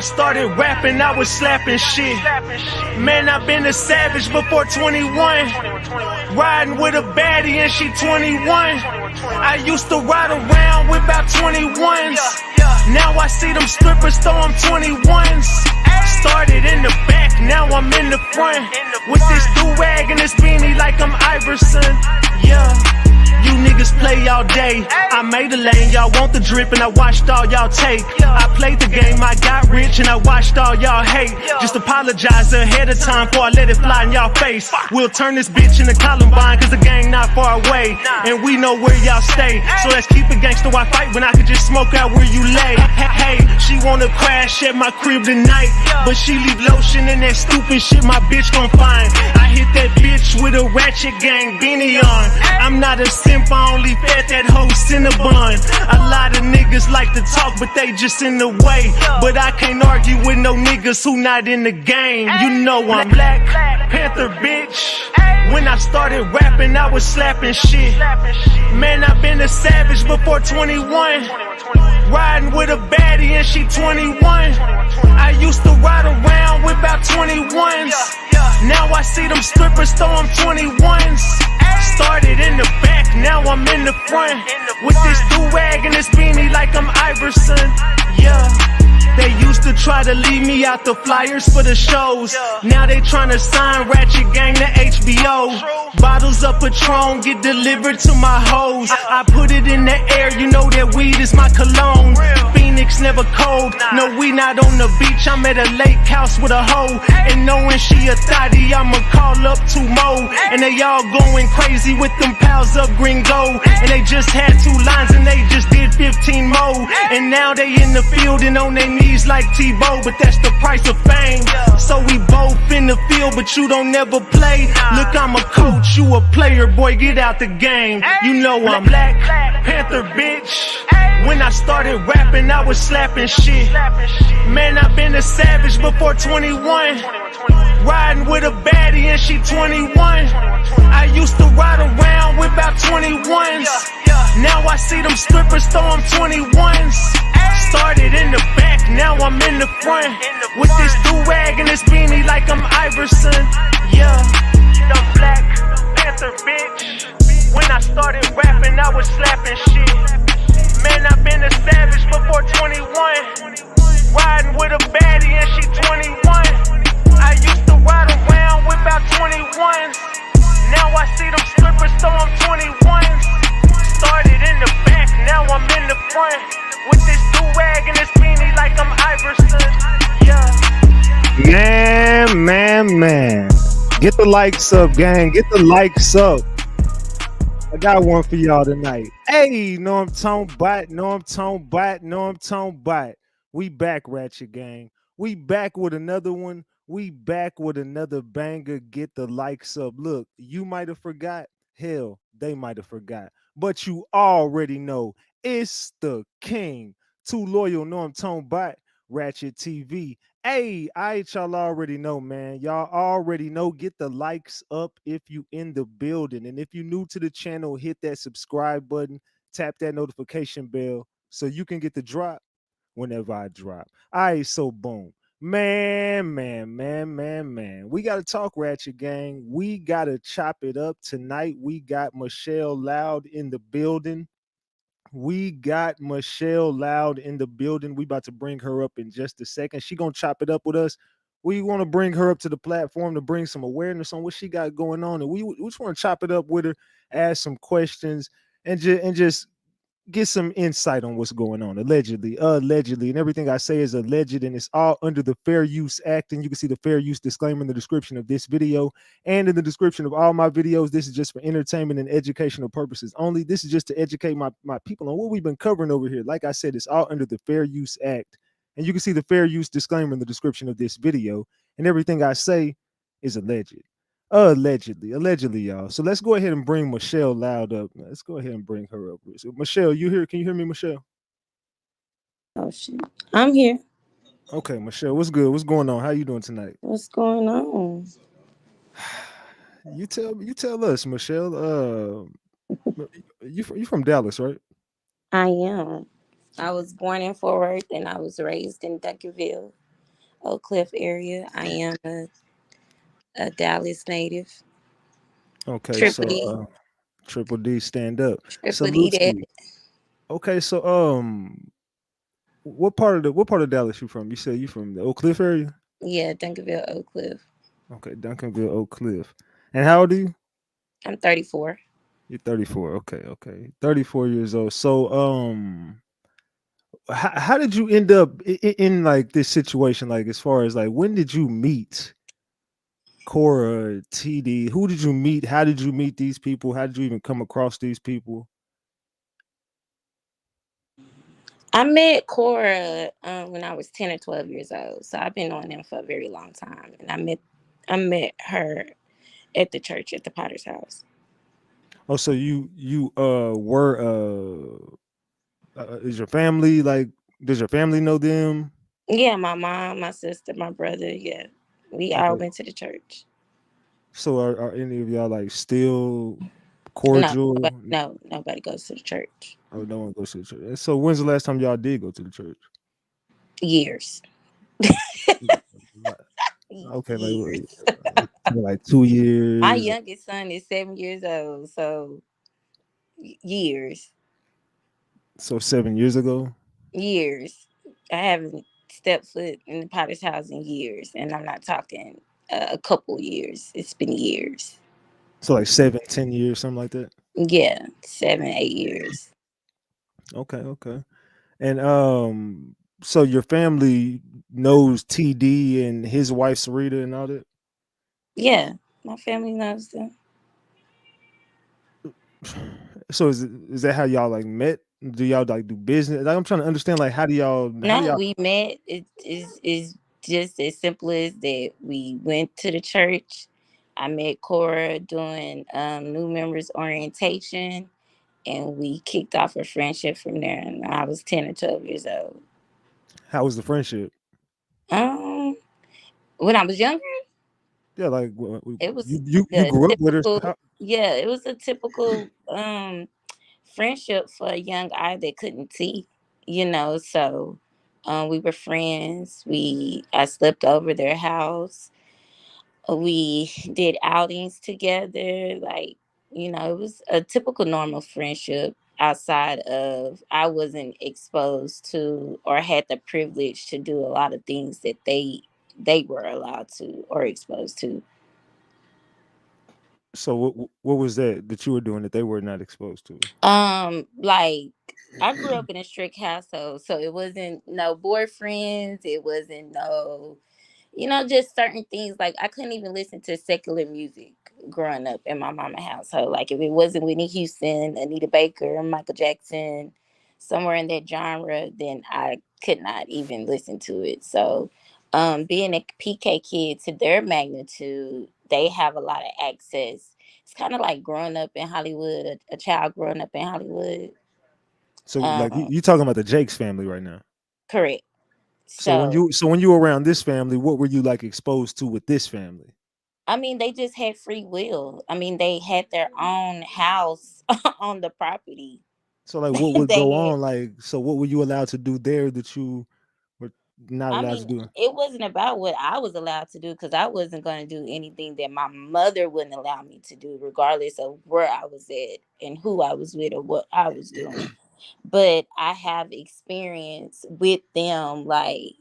started rapping, I was slapping shit. Man, I've been a savage before 21. Riding with a baddie and she 21. I used to ride around with about 21s. Now I see them strippers throw them 21s. Started in the back, now I'm in the front. With this do-rag and this beanie like I'm Iverson. Yeah. You niggas play all day. I made a lane, y'all want the drip, and I watched all y'all take. I played the game, I got rich, and I watched all y'all hate. Just apologize ahead of time before I let it fly in y'all face. We'll turn this bitch into Columbine, cause the gang not far away. And we know where y'all stay. So let's keep it gangster, why fight when I could just smoke out where you lay? Hey, she wanna crash at my crib tonight, but she leave lotion in that stupid shit my bitch gon' find. I hit that bitch with a ratchet gang beanie on. I'm not a simp, I only fed that whole Cinnabon. A lot of niggas like to talk, but they just in the way. But I can't argue with no niggas who not in the game. You know I'm Black Panther, bitch. When I started rapping, I was slapping shit. Man, I've been a savage before 21. Riding with a baddie and she 21. I used to ride around with about 21s. Now I see them strippers throw them 21s. Started in the back, now I'm in the front. With this do-rag and this beanie like I'm Iverson. Yeah. They used to try to leave me out the flyers for the shows. Now they tryna sign Ratchet Gang to HBO. Bottles of Patron get delivered to my hoes. I put it in the air, you know that weed is my cologne. Phoenix never cold, no we not on the beach. I'm at a lake house with a hoe. And knowing she a thotty, I'ma call up 2 more. And they all going crazy with them pals of Gringo. And they just had 2 lines and they just did 15 more. And now they in the field and on their knees like Tebow, but that's the price of fame. So we both in the field, but you don't never play. Look, I'm a coach, you a player, boy, get out the game. You know I'm Black Panther, bitch. When I started rapping, I was slapping shit. Man, I've been a savage before 21. Riding with a baddie and she 21. I used to ride around with about 21s. Now I see them strippers throw them 21s. Started in the back, now I'm in the front. With this do-rag and this beanie like I'm Iverson. Yeah, the Black Panther, bitch. When I started rapping, I was slapping shit. Man, I've been a savage before 21. Riding with a baddie and she 21. I used to ride around with about 21s. Now I see them strippers throw them 21s. Started in the back, now I'm in the front. With this do-rag and this beanie like I'm Iverson. Yeah. Man. Get the likes up, gang. Get the likes up. I got one for y'all tonight. Hey, know I'm talking about. We back, Ratchet Gang. We back with another one. We back with another banger. Get the likes up. Look, you might have forgot. Hell, they might have forgot. But you already know it's the king. Too loyal, know I'm talking about. RatchetTV. Hey, y'all already know, man. Y'all already know. Get the likes up if you in the building. And if you new to the channel, hit that subscribe button. Tap that notification bell so you can get the drop whenever I drop. All right, so boom. Man. We got to talk, Ratchet Gang. We got to chop it up tonight. We got Michelle Loud in the building. We about to bring her up in just a second. She gonna chop it up with us. We want to bring her up to the platform to bring some awareness on what she got going on, and we just want to chop it up with her, ask some questions, and just get some insight on what's going on. Allegedly, and everything I say is alleged, and it's all under the Fair Use Act. And you can see the fair use disclaimer in the description of this video and in the description of all my videos. This is just for entertainment and educational purposes only. This is just to educate my people on what we've been covering over here. Like I said, it's all under the Fair Use Act, and you can see the fair use disclaimer in the description of this video. And everything I say is alleged. Allegedly, y'all. So let's go ahead and bring Michelle Loud up. Let's go ahead and bring her up. So Michelle, you here? Can you hear me, Michelle? Oh shit, I'm here. Okay, Michelle, what's good? What's going on? How you doing tonight? What's going on? You tell us, Michelle. You from Dallas, right? I am. I was born in Fort Worth and I was raised in Duncanville. Oak Cliff area. I am a Dallas native. Okay, Triple so D. Triple D, stand up. Triple D Salute to that. you. Okay, so what part of Dallas you from? You said you from the Oak Cliff area? Yeah, Duncanville, Oak Cliff. Okay, Duncanville, Oak Cliff. And how old are you? I'm 34. You're 34. Okay, okay. 34 years old. So how did you end up in like this situation? Like as far as like when did you meet Cora, TD? Who did you meet? How did you meet these people? How did you even come across these people? I met Cora when I was 10 or 12 years old. So I've been on them for a very long time. And I met her at the church at the Potter's house. Oh, so you were is your family like does your family know them? Yeah, my mom, my sister, my brother. Yeah, we all Okay. went to the church. So are any of y'all like still No, cordial? nobody, no, nobody goes to the church. Oh, no one goes to the church. So when's the last time y'all did go to the church? Years. Like, okay, Years. like 2 years. My youngest son is 7 years old, so years, So 7 years ago. years. I haven't stepped foot in the Potter's house in years, and I'm not talking a couple years. It's been years. So like 7, 10 years, something like that. Yeah, 7, 8 years. Okay, okay. And so your family knows TD and his wife Sarita and all that. Yeah, my family knows them. So is that how y'all like met? Do y'all like do business? Like I'm trying to understand like how do No, y'all we met. It is just as simple as that. We went to the church. I met Cora doing new members orientation, and we kicked off a friendship from there. And I was 10 or 12 years old. how was the friendship? Um, when I was younger, Yeah, like it you was you the grew up with her. typical. Yeah, it was a typical friendship for a young eye that couldn't see. So we were friends. I slept over their house. We did outings together. Like, it was a typical normal friendship outside of I wasn't exposed to or had the privilege to do a lot of things that they were allowed to or exposed to. So what was that you were doing that they were not exposed to? Like I grew up in a strict household, so it wasn't no boyfriends, it wasn't no, just certain things. Like I couldn't even listen to secular music growing up in my mama household. Like if it wasn't Whitney Houston, Anita Baker, Michael Jackson, somewhere in that genre, then I could not even listen to it. So, being a PK kid to their magnitude, they have a lot of access. It's kind of like growing up in Hollywood, a child growing up in Hollywood. So like Um, you talking about the Jakes family right now. Correct. So when So, you were around this family, what were you like exposed to with this family? I mean, they just had free will. I mean, they had their own house on the property. So like what would go They had, on? Like so what were you allowed to do there that you were not I allowed to mean, do? it wasn't about what I was allowed to do because I wasn't going to do anything that my mother wouldn't allow me to do, regardless of where I was at and who I was with or what I was doing. But I have experience with them. Like,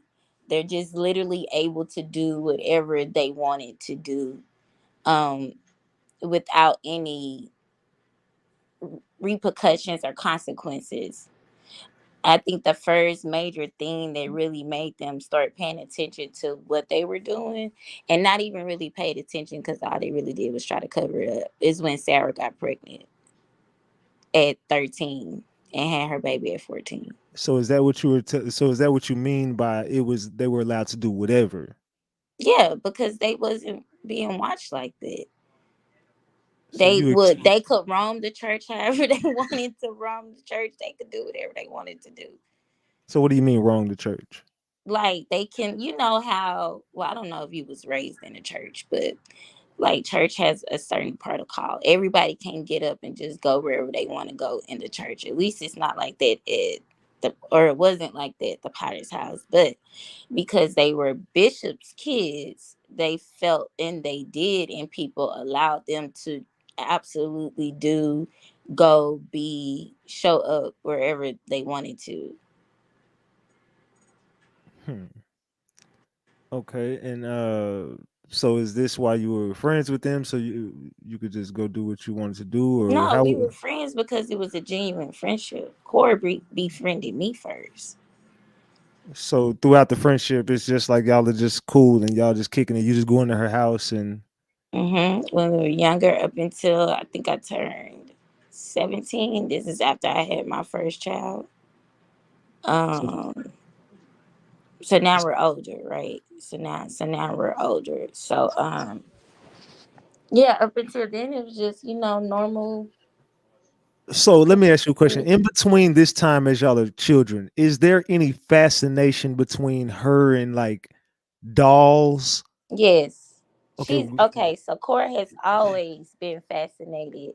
they're just literally able to do whatever they wanted to do, um, without any repercussions or consequences. I think the first major thing that really made them start paying attention to what they were doing and not even really paid attention because all they really did was try to cover it up is when Sarah got pregnant at 13 and had her baby at 14. So is that what you were so is that what you mean by it was they were allowed to do whatever? Yeah, because they wasn't being watched like that. So They could roam the church however they wanted to roam the church. They could do whatever they wanted to do. so what do you mean wrong the church? Like they can, how, well, I don't know if you was raised in a church, but like church has a certain protocol. Everybody can get up and just go wherever they want to go in the church. At least it's not like that at or it wasn't like that at the Potter's house, but because they were bishop's kids, they felt and they did, and people allowed them to absolutely do go be show up wherever they wanted to. Hmm. Okay, and so is this why you were friends with them? So you could just go do what you wanted to do, or No, how? we were friends because it was a genuine friendship. Cora befriended me first. So throughout the friendship, it's just like y'all are just cool and y'all just kicking it. You just go into her house and When we were younger, up until I think I turned 17. This is after I had my first child. so, Um, so now we're older, right? So now we're older. Yeah, up until then it was just, normal. so let me ask you a question. In between this time as y'all are children, is there any fascination between her and like dolls? Yes. Okay, She's okay, so Cora has always been fascinated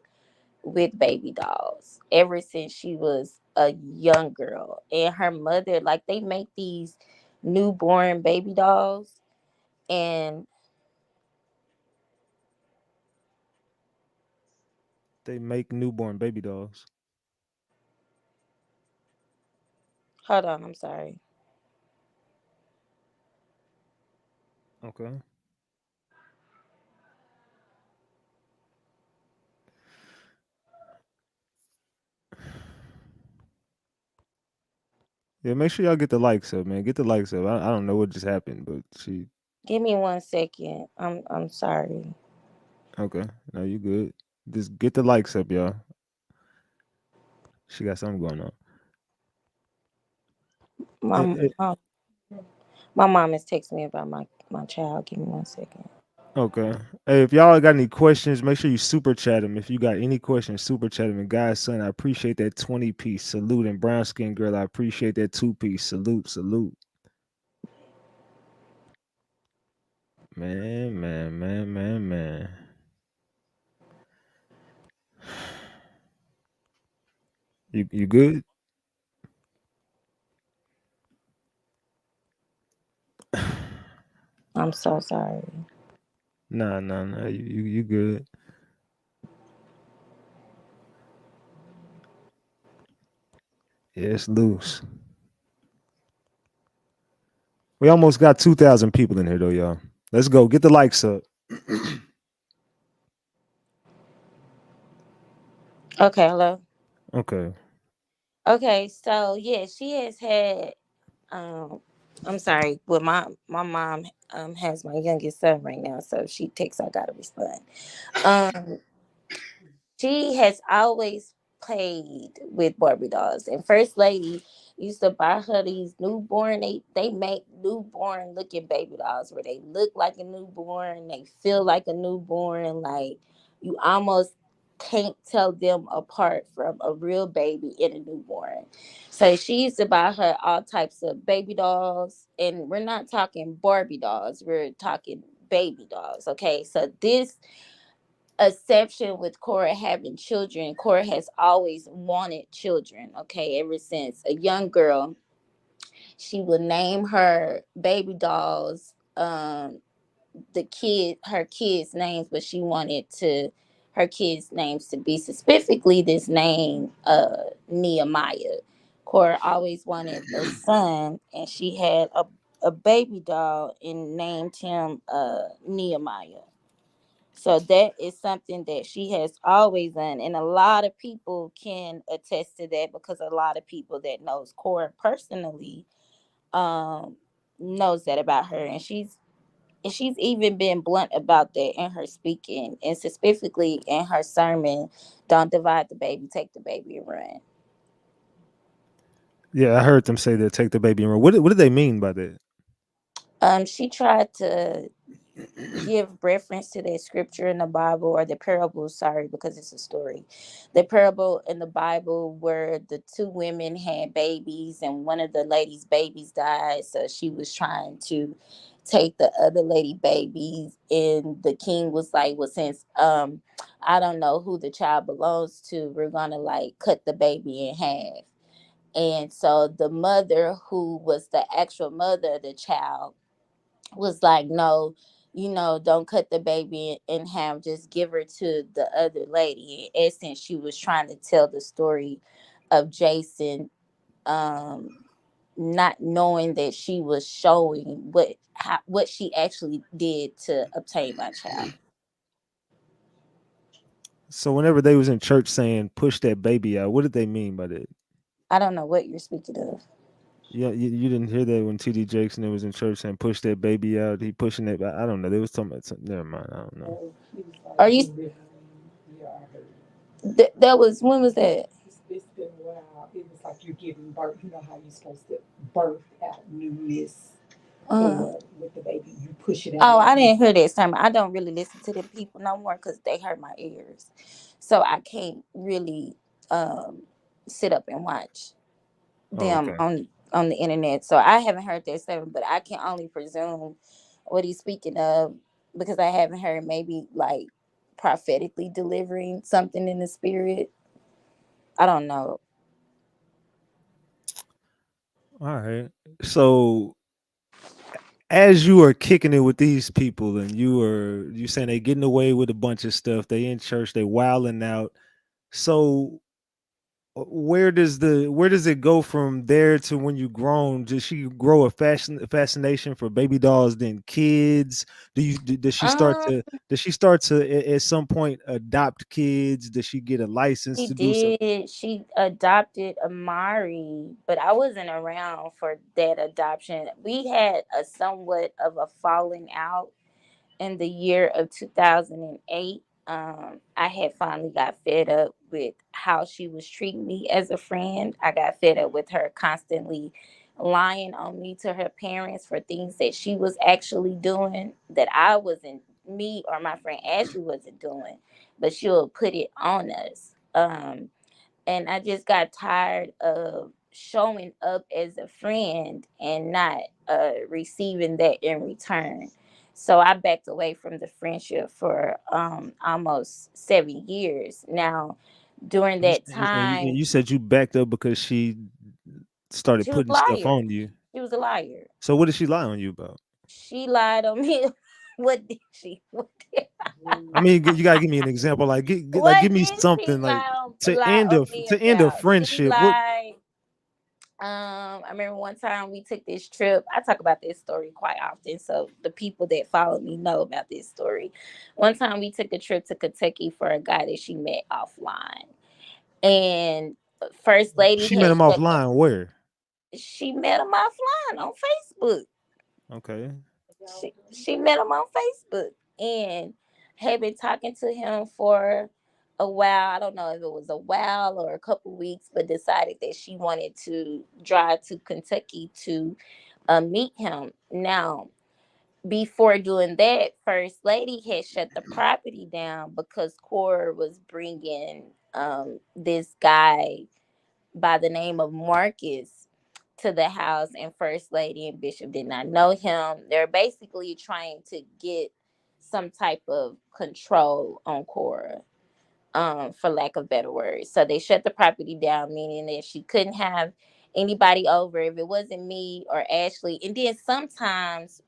with baby dolls ever since she was a young girl. And her mother, like, they make these newborn baby dolls. And they make newborn baby dolls. hold on, I'm sorry. Okay. Yeah, make sure y'all get the likes up, man. Get the likes up. I don't know what just happened, but she Give me 1 second. I'm sorry. okay. No, you good. Just get the likes up, y'all. She got something going on. My Eh, eh, my, my mom is texting me about my child. Give me 1 second. Okay. Hey, if y'all got any questions, make sure you super chat them. If you got any questions, super chat them. And guys, son, I appreciate that 20-piece salute. And brown skin girl, I appreciate that 2-piece salute. Salute. Man, man, man, man, man. You good? I'm so sorry. Nah, nah, nah. You good. Yeah, it's loose. We almost got 2,000 people in here though, y'all. Let's go. Get the likes up. Okay, hello. Okay. Okay, so yeah, she has had um I'm sorry, but my mom has my youngest son right now, so she texts I gotta respond. Um she has always played with Barbie dolls, and First Lady used to buy her these newborn. They make newborn looking baby dolls where they look like a newborn, they feel like a newborn, like you almost can't tell them apart from a real baby and a newborn. So she used to buy her all types of baby dolls, and we're not talking Barbie dolls. We're talking baby dolls. Okay, so this exception with Cora having children. Cora has always wanted children, okay, ever since a young girl. She would name her baby dolls her kids' names, but she wanted to her kids' names to be specifically this name, Nehemiah. Cora always wanted a son, and she had a baby doll and named him Nehemiah. So that is something that she has always done, and a lot of people can attest to that because a lot of people that knows Cora personally um, knows that about her, and she's even been blunt about that in her speaking, and specifically in her sermon, "Don't divide the baby, take the baby and run." Yeah, I heard them say that take the baby and run. What did they mean by that? She tried to give reference to that scripture in the Bible, or the parable, sorry, because it's a story. The parable in the Bible where the two women had babies and one of the ladies' babies died. So she was trying to take the other lady babies, and the king was like, well, since I don't know who the child belongs to, we're gonna like cut the baby in half. And so the mother, who was the actual mother of the child, was like, no, don't cut the baby in half, just give her to the other lady. In essence, she was trying to tell the story of Jason, um, not knowing that she was showing what she actually did to obtain my child. So whenever they was in church saying push that baby out, what did they mean by that? I don't know what you're speaking of. Yeah, you didn't hear that when TD Jackson was in church saying push that baby out. He pushing it. I don't know. They was talking about something. Never mind. I don't know. Are you? That was, when was that? It's been a while. It was like you're giving birth. You know how you're supposed to birth out newness Uh, with the baby. You push it out oh, like I you. didn't hear that sermon. I don't really listen to them people no more because they hurt my ears, so I can't really um sit up and watch Oh, them okay. on the internet. So I haven't heard that sermon, but I can only presume what he's speaking of because I haven't heard, maybe like prophetically delivering something in the spirit. I don't know. All right. So as you are kicking it with these people, and you saying they getting away with a bunch of stuff, they in church, they wilding out. So where does it go from there to when you grown? Does she grow a fascination for baby dolls then kids? Does she start Um, to at some point adopt kids? Does she get a license she to do so? did. She adopted Amari, but I wasn't around for that adoption. We had a somewhat of a falling out in the year of 2008. I had finally got fed up with how she was treating me as a friend. I got fed up with her constantly lying on me to her parents for things that she was actually doing that I wasn't, me or my friend Ashley wasn't doing, but she'll put it on us. And I just got tired of showing up as a friend and not receiving that in return. So I backed away from the friendship for almost 7 years. Now, during And that time, you said you backed up because she started she was a putting stuff liar. on you. She was a liar. So what did she lie on you about? She lied on me. What did she? I mean, you gotta give me an example. Like, What give me did she something like lie on me to end a about? She friendship. What? lied. I remember one time we took this trip. I talk about this story quite often, so the people that follow me know about this story. One time we took a trip to Kentucky for a guy that she met offline, and First Lady She met had him shut the. offline. Where? She met him offline on Facebook. Okay. She met him on Facebook and had been talking to him for a while. I don't know if it was a while or a couple weeks, but decided that she wanted to drive to Kentucky to meet him. Now, before doing that, First Lady had shut the property down because Cora was bringing this guy by the name of Marcus to the house, and First Lady and Bishop did not know him. They're basically trying to get some type of control on Cora, for lack of better words. So they shut the property down, meaning that she couldn't have anybody over if it wasn't me or Ashley. And then sometimes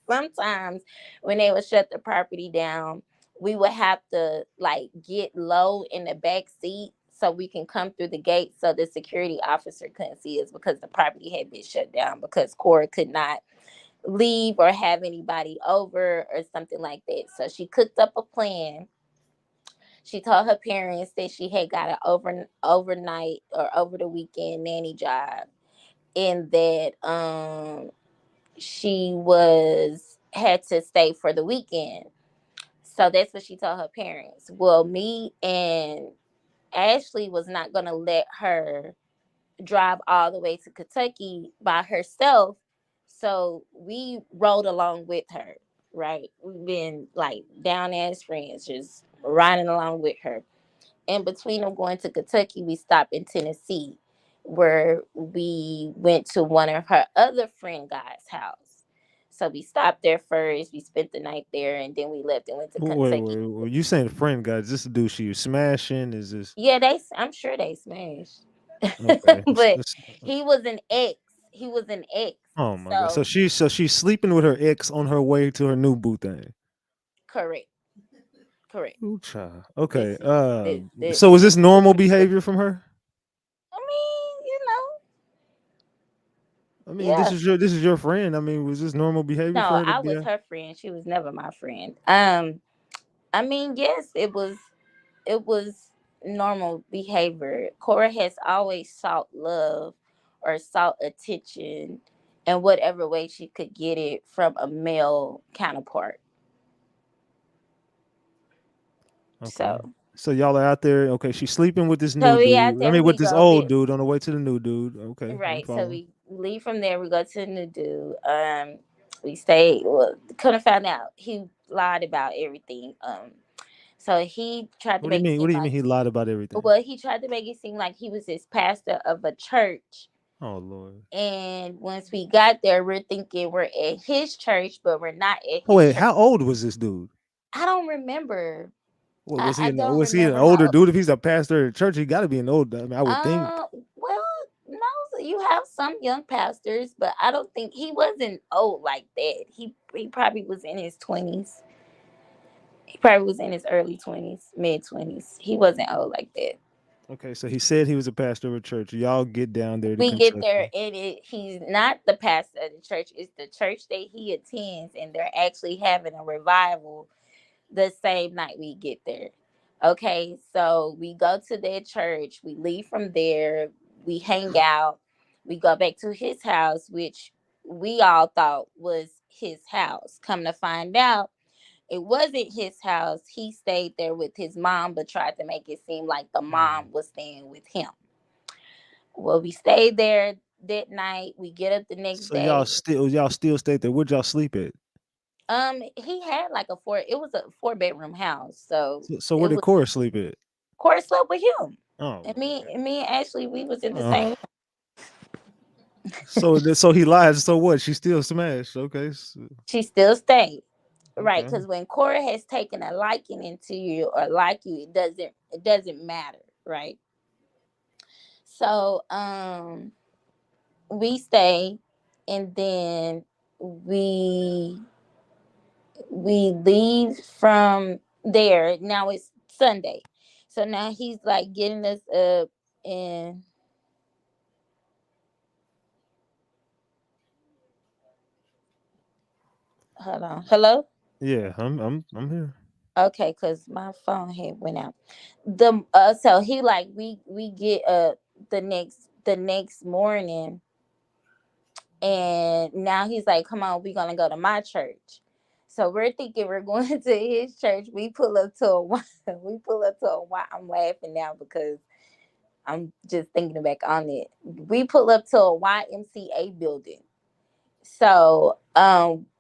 when they would shut the property down, we would have to like get low in the back seat so we can come through the gate so the security officer couldn't see us because the property had been shut down because Cora could not leave or have anybody over or something like that. So she cooked up a plan. She told her parents that she had got an overnight or over the weekend nanny job, and that she was had to stay for the weekend. So that's what she told her parents. Well, me and Ashley was not going to let her drive all the way to Kentucky by herself. So we rode along with her, right? We've been like down as friends, just riding along with her. In between them going to Kentucky, we stopped in Tennessee where we went to one of her other friend guys' house. So we stopped there first, we spent the night there, and then we left and went to Kentucky. Wait. You saying friend guys? This the dude she was smashing? Is this? Yeah, I'm sure they smashed. Okay. But he was an ex. He was an ex. Oh my god. So So she's sleeping with her ex on her way to her new boo thing. correct, correct. Ooh, child. Okay. This is this, So is this this normal behavior from her? I mean, I mean, yeah. this is your friend. I mean, was this normal behavior for No, her to I be was a her friend. She was never my friend. I mean, yes, it was normal behavior. Cora has always sought love or sought attention in whatever way she could get it from a male counterpart. okay? So So y'all are out there. Okay, she's sleeping with this new so we out dude. I there, mean, with we this go old bit dude on the way to the new dude. Okay, I'm right. So following. we leave from there, we go to Nadu. We stay, well, couldn't find out. He lied about everything. So he tried to What do you make it mean? What seem do you mean like, he lied about everything? well, he tried to make it seem like he was this pastor of a church. Oh Lord. And once we got there, we're thinking we're at his church, but we're not at Oh his wait, church. how old was this dude? I don't remember. What I don't was he an remember older how. dude? If he's a pastor at church, he got to be an old. I mean, I would think. Well, no, so you have some young pastors, but I don't think he wasn't old like that. He probably was in his 20s. He probably was in his early 20s, mid 20s. He wasn't old like that. Okay, so he said he was a pastor of a church. Y'all get down there to We get there Kentucky. and he's not the pastor of the church. It's the church that he attends, and they're actually having a revival the same night we get there. Okay, so we go to their church, we leave from there, we hang out, we go back to his house, which we all thought was his house. Come to find out, it wasn't his house. He stayed there with his mom, but tried to make it seem like the Mm. mom was staying with him. Well, we stayed there that night. We get up the next So day. y'all still stayed there. Where'd y'all sleep at? He had like it was a 4 bedroom house, so So where it did was. Cora sleep at? Corey slept with him, Oh and my me and Ashley, we was in the god. same room. So he lied. So what? She still smashed. Okay. She still stayed, right? Okay. Because when Cora has taken a liking into you or like you, it doesn't matter, right? So we stay, and then we we leave from there. Now it's Sunday, so now he's like getting us up and hold on, hello. Yeah, I'm here. Okay, cause my phone had went out. So he like we get the next morning, and now he's like, come on, we gonna go to my church. So we're thinking we're going to his church. We pull up to a we pull up to a I'm laughing now because I'm just thinking back on it. We pull up to a YMCA building. So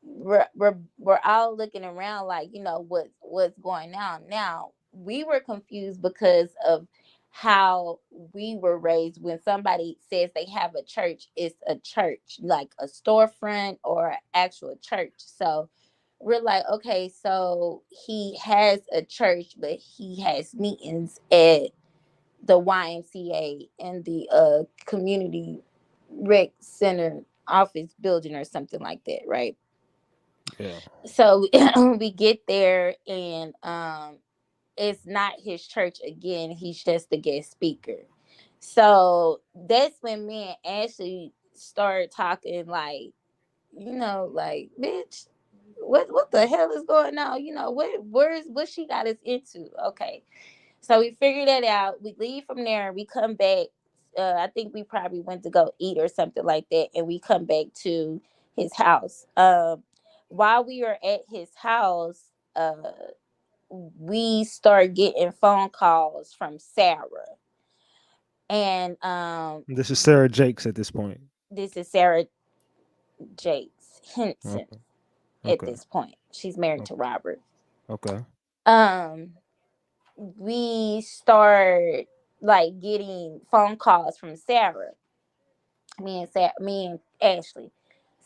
we're all looking around like, what's going on. Now we were confused because of how we were raised. When somebody says they have a church, it's a church, like a storefront or an actual church. So we're like, okay, so he has a church, but he has meetings at the YMCA and the community rec center office building or something like that, right? Yeah. So we get there, and it's not his church again. He's just a guest speaker. So that's when me and Ashley started talking like, like, bitch, what the hell is going on? What she got us into? Okay. So we figured that out. We leave from there. We come back. I think we probably went to go eat or something like that, and we come back to his house. While we were at his house, we start getting phone calls from Sarah, and This is Sarah Jakes at this point. this is Sarah Jakes Henson. Okay. At Okay. this point, she's married o- to Robert. Okay. Um, we start like getting phone calls from Sarah, me and Ashley.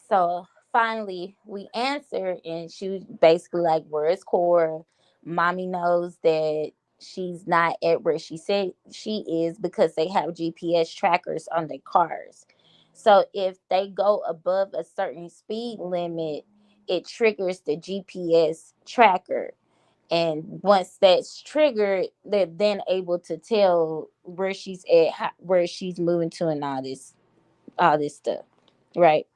So finally we answered, and she was basically like, where is Cora? Mommy knows that she's not at where she said she is because they have GPS trackers on their cars. So if they go above a certain speed limit, it triggers the GPS tracker. And once that's triggered, they're then able to tell where she's at, where she's moving to, and all this stuff, right?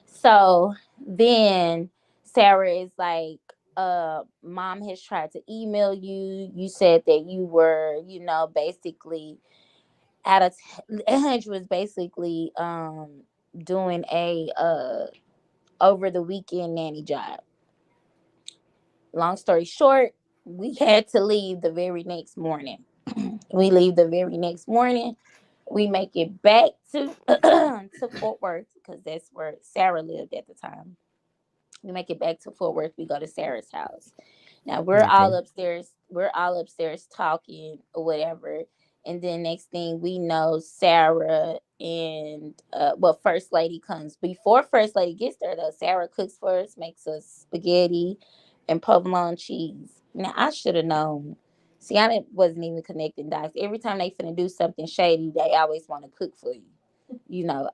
So then Sarah is like, mom has tried to email you. You said that you were, basically out of Ange was basically doing a over the weekend nanny job. Long story short, we had to leave the very next morning. We leave the very next morning. We make it back to to Fort Worth because that's where Sarah lived at the time. We make it back to Fort Worth. We go to Sarah's house. Now we're all Okay. upstairs. We're all upstairs talking or whatever. And then next thing we know, Sarah and First Lady comes. Before First Lady gets there though, Sarah cooks for us, makes us spaghetti and provolone cheese. Now I should have known. See, wasn't even connecting dots. Every time they finna do something shady, they always want to cook for you.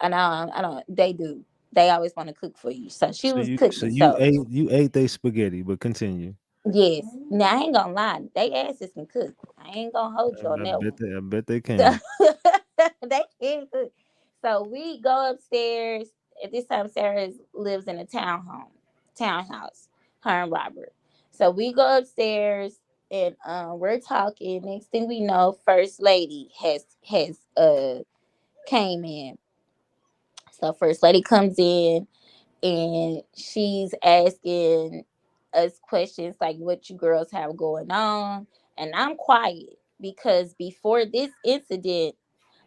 I don't. They do. They always want to cook for you. So she So was you so cooking. you So ate you ate they spaghetti, but continue. yes. Now I ain't gonna lie. They asses can cook. I ain't gonna hold you on that one. I bet they So can. they can cook. So we go upstairs. At this time, Sarah lives in a townhouse. Her and Robert. So we go upstairs and we're talking. Next thing we know, First Lady has came in. So First Lady comes in and she's asking us questions like what you girls have going on. And I'm quiet because before this incident,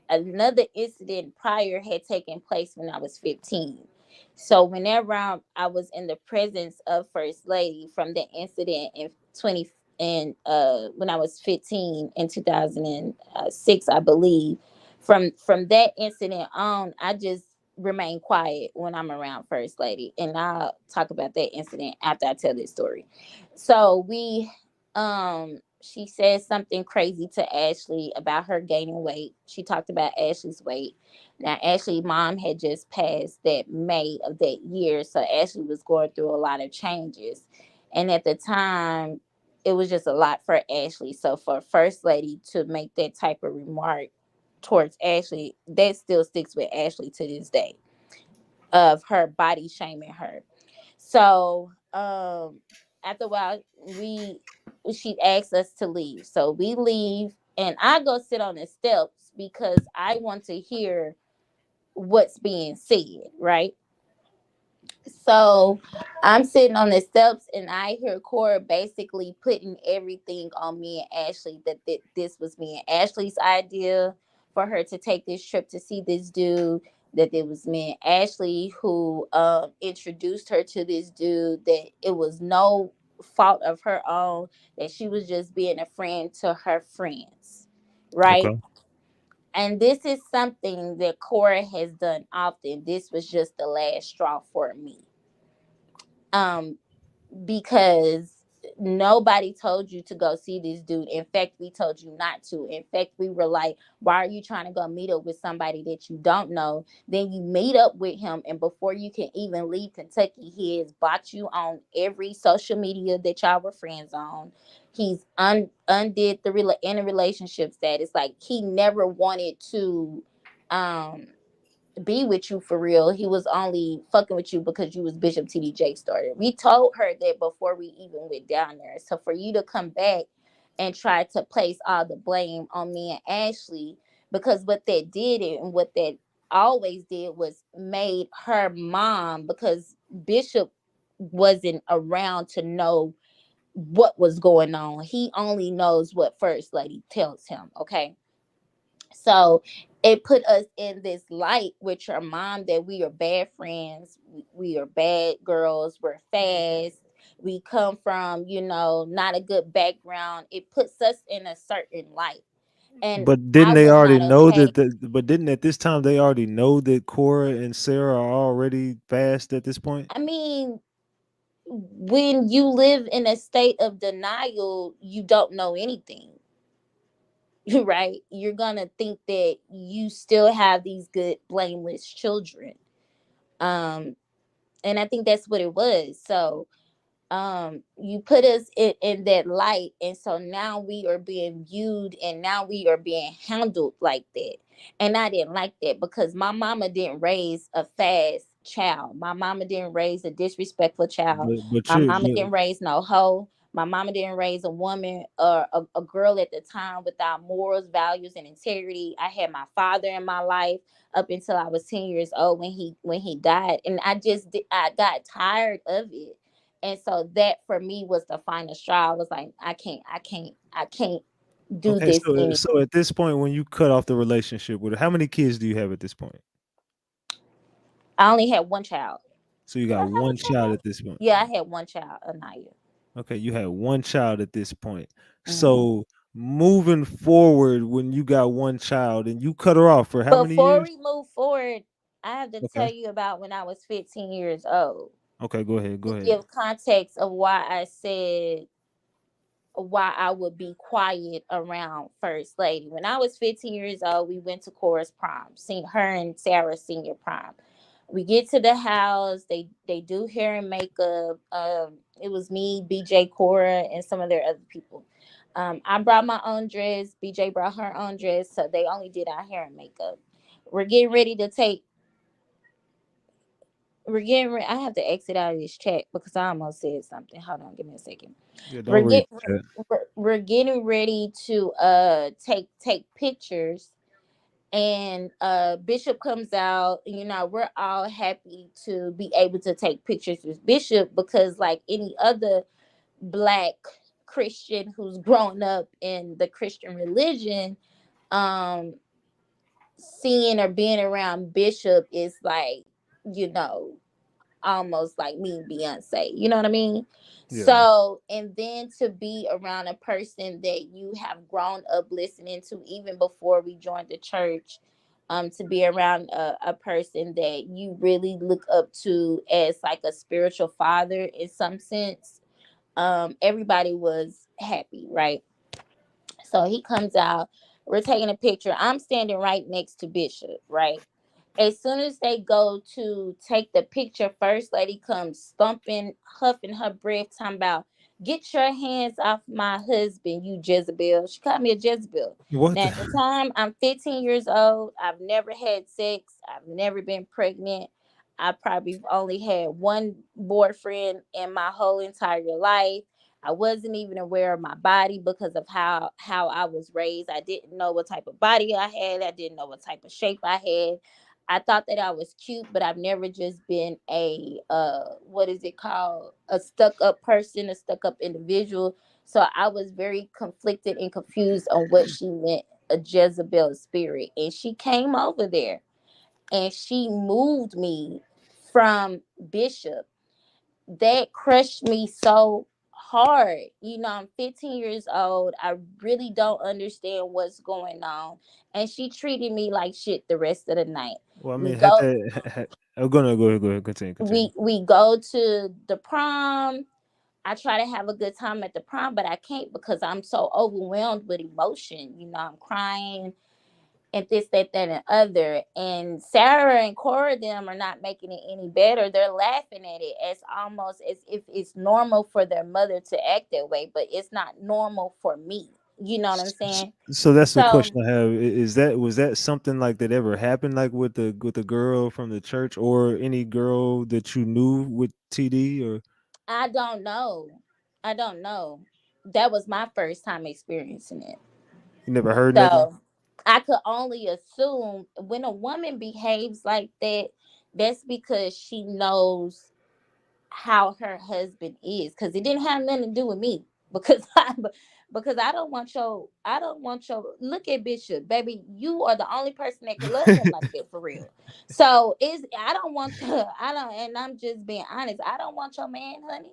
another incident prior had taken place when I was 15. So whenever I was in the presence of First Lady from the incident in 20 and when I was 15 in 2006, I believe, from that incident on, I just remain quiet when I'm around First Lady, and I'll talk about that incident after I tell this story. So she said something crazy to Ashley about her gaining weight. She talked about Ashley's weight. Now Ashley's mom had just passed that May of that year, so Ashley was going through a lot of changes. And at the time, it was just a lot for Ashley. So for First Lady to make that type of remark towards Ashley, that still sticks with Ashley to this day, of her body shaming her. So after a while, she asked us to leave. So we leave, and I go sit on the steps because I want to hear what's being said, right? So I'm sitting on the steps and I hear Cora basically putting everything on me and Ashley, that this was me and Ashley's idea for her to take this trip to see this dude, that it was me and Ashley who introduced her to this dude, that it was no fault of her own, that she was just being a friend to her friends, right? Okay. And this is something that Cora has done often. This was just the last straw for me. Um, because nobody told you to go see this dude. In fact, we told you not to. In fact, we were like, why are you trying to go meet up with somebody that you don't know? Then you meet up with him, and before you can even leave Kentucky, he has bought you on every social media that y'all were friends on. He's undid the in a relationship status. Like, he never wanted to um be with you for real. He was only fucking with you because you was Bishop TD Jakes' started. We told her that before we even went down there. So for you to come back and try to place all the blame on me and Ashley, because what that did and what that always did was made her mom, because Bishop wasn't around to know what was going on. He only knows what First Lady tells him, okay? So it put us in this light with your mom that we are bad friends, we are bad girls, we're fast, we come from, not a good background. It puts us in a certain light. And But I didn't they was already not know okay. that? But didn't at this time they already know that Cora and Sarah are already fast at this point? I mean, when you live in a state of denial, you don't know anything. Right? You're gonna think that you still have these good, blameless children. Um, and I think that's what it was. So you put us in that light, and so now we are being viewed, and now we are being handled like that. And I didn't like that, because my mama didn't raise a fast child. My mama didn't raise a disrespectful child. But My you mama didn't raise no hoe. My mama didn't raise a woman or a girl at the time without morals, values, and integrity. I had my father in my life up until I was 10 years old when he died, and I got tired of it. And so that for me was the final straw. I was like, I can't do okay. this So anymore. so at this point, when you cut off the relationship with her, how many kids do you have at this point? I only had one child. So you Did I got have a one child child? at this point. Yeah, I had one child, Anaya. Okay, you had one child at this point. Hmm. So moving forward, when you got one child and you cut her off for how many Before years? we move forward, I have to Okay. tell you about when I was 15 years old Okay, go ahead. Go to ahead. give context of why I said why I would be quiet around First Lady. When I was 15 years old, we went to Cora's prom, seen her and Sarah's senior prom. We get to the house, they do hair and makeup. It was me, BJ, Cora, and some of their other people. I brought my own dress. BJ brought her own dress, so they only did our hair and makeup. We're getting ready to take. We're getting. I have to exit out of this chat because I almost said something. Hold on, give me a second. Yeah, We're don't read get the chat. we're getting ready to take pictures, and Bishop comes out. You know, we're all happy to be able to take pictures with Bishop, because like any other black Christian who's grown up in the Christian religion, um seeing or being around Bishop is like, you know, almost like me and Beyonce. You know what I mean? Yeah. So, and then to be around a person that you have grown up listening to even before we joined the church, to be around a person that you really look up to as like a spiritual father in some sense, everybody was happy, right? So he comes out, we're taking a picture. I'm standing right next to Bishop, right? As soon as they go to take the picture, First Lady comes stumping, huffing her breath, talking about, "Get your hands off my husband, you Jezebel." She called me a Jezebel. What Now, at the the time, I'm 15 years old. I've never had sex. I've never been pregnant. I probably only had one boyfriend in my whole entire life. I wasn't even aware of my body because of how I was raised. I didn't know what type of body I had. I didn't know what type of shape I had. I thought that I was cute, but I've never just been a what is it called? A stuck up person, a stuck up individual. So I was very conflicted and confused on what she meant, a Jezebel spirit. And she came over there and she moved me from Bishop. That crushed me so hard. You know, I'm 15 years old. I really don't understand what's going on. And she treated me like shit the rest of the night. well, I We mean, had go that I'm gonna go ahead, continue, continue. we go to the prom. I try to have a good time at the prom, but I can't because I'm so overwhelmed with emotion. You know, I'm crying and this, that, and other. And Sarah and Cora them are not making it any better. They're laughing at it as almost as if it's normal for their mother to act that way, but it's not normal for me. You know what I'm saying? So that's the So question I have. Is that was that something like that ever happened like with the girl from the church or any girl that you knew with TD or I don't know. I don't know. That was my first time experiencing it. you never heard nothing? So I could only assume when a woman behaves like that, that's because she knows how her husband is, because it didn't have nothing to do with me. Because I don't want your look at Bishop, baby. You are the only person that could love him like that for real. So is I don't want your I don't and I'm just being honest. I don't want your man, honey.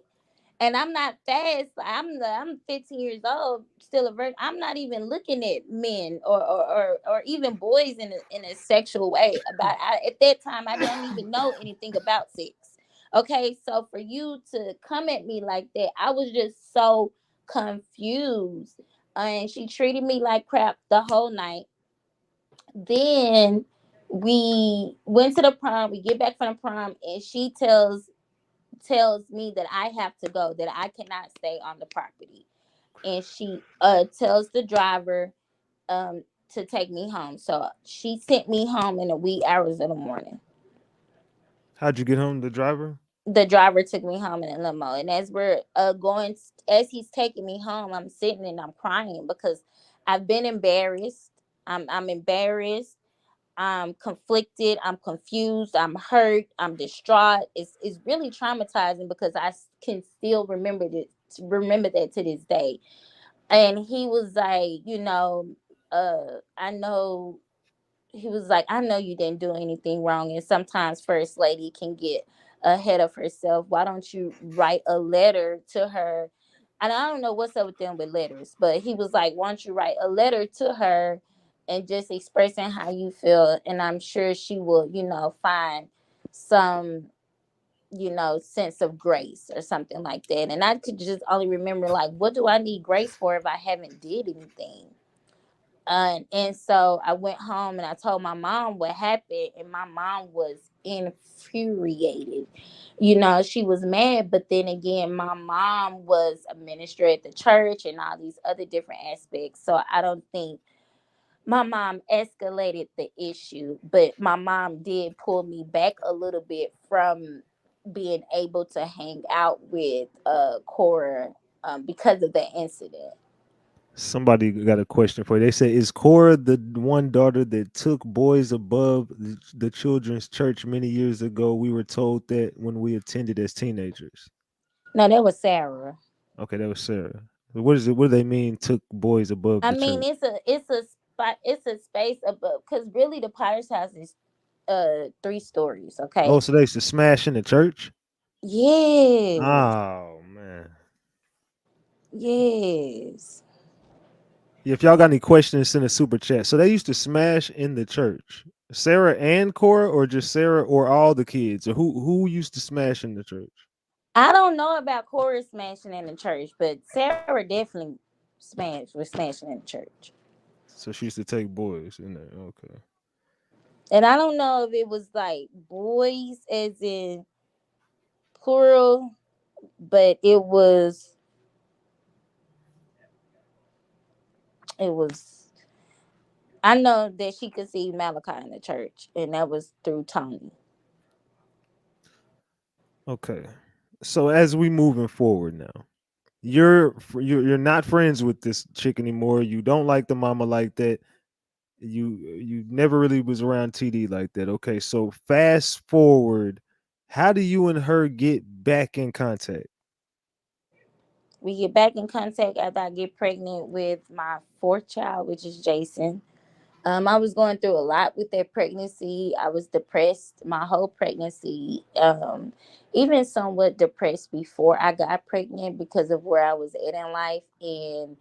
And I'm not fast. I'm 15 years old, still a virgin. I'm not even looking at men or even boys in a sexual way. At that time, I didn't even know anything about sex. Okay, so for you to come at me like that, I was just so confused. And she treated me like crap the whole night. Then we went to the prom. We get back from the prom, and she tells me that I have to go, that I cannot stay on the property, and she tells the driver to take me home. So she sent me home in the wee hours of the morning. How'd you get home? The driver? The driver took me home in a limo, and as we're going, as he's taking me home, I'm sitting and I'm crying because I've been embarrassed. I'm embarrassed. I'm conflicted. I'm confused. I'm hurt. I'm distraught. It's really traumatizing because can still remember that to this day. And he was like, I know. He was like, I know you didn't do anything wrong, and sometimes first lady can get ahead of herself. Why don't you write a letter to her? And I don't know what's up with them with letters, but he was like, why don't you write a letter to her and just expressing how you feel, and I'm sure she will, find some, sense of grace or something like that. And I could just only remember, like, what do I need grace for if I haven't did anything? And so I went home and I told my mom what happened, and my mom was infuriated. She was mad, but then again, my mom was a minister at the church and all these other different aspects. So I don't think my mom escalated the issue, but my mom did pull me back a little bit from being able to hang out with Cora because of that incident. Somebody got a question for you. They say, is Cora the one daughter that took boys above the children's church many years ago? We were told that when we attended as teenagers. No, that was Sarah. Okay, that was Sarah. What is it? What do they mean took boys above I the mean, church? it's a spot, it's a space above, because really the Potter's house is 3 stories. Oh, Okay. so they used to smash in the church? Yes. Oh man. Yes. If y'all got any questions, send a super chat. So they used to smash in the church. Sarah and Cora, or just Sarah, or all the kids, or who used to smash in the church? I don't know about Corey smashing in the church, but Sarah definitely was smashing in the church. So she used to take boys in there. Okay. And I don't know if it was like boys as in plural, but it was I know that she could see Malachi in the church, and that was through Tony. Okay. So as we moving forward now, you're not friends with this chick anymore. You don't like the mama like that. You never really was around TD like that. Okay. So fast forward, how do you and her get back in contact? We get back in contact after I get pregnant with my fourth child, which is Jason. I was going through a lot with that pregnancy. I was depressed my whole pregnancy, even somewhat depressed before I got pregnant because of where I was at in life. And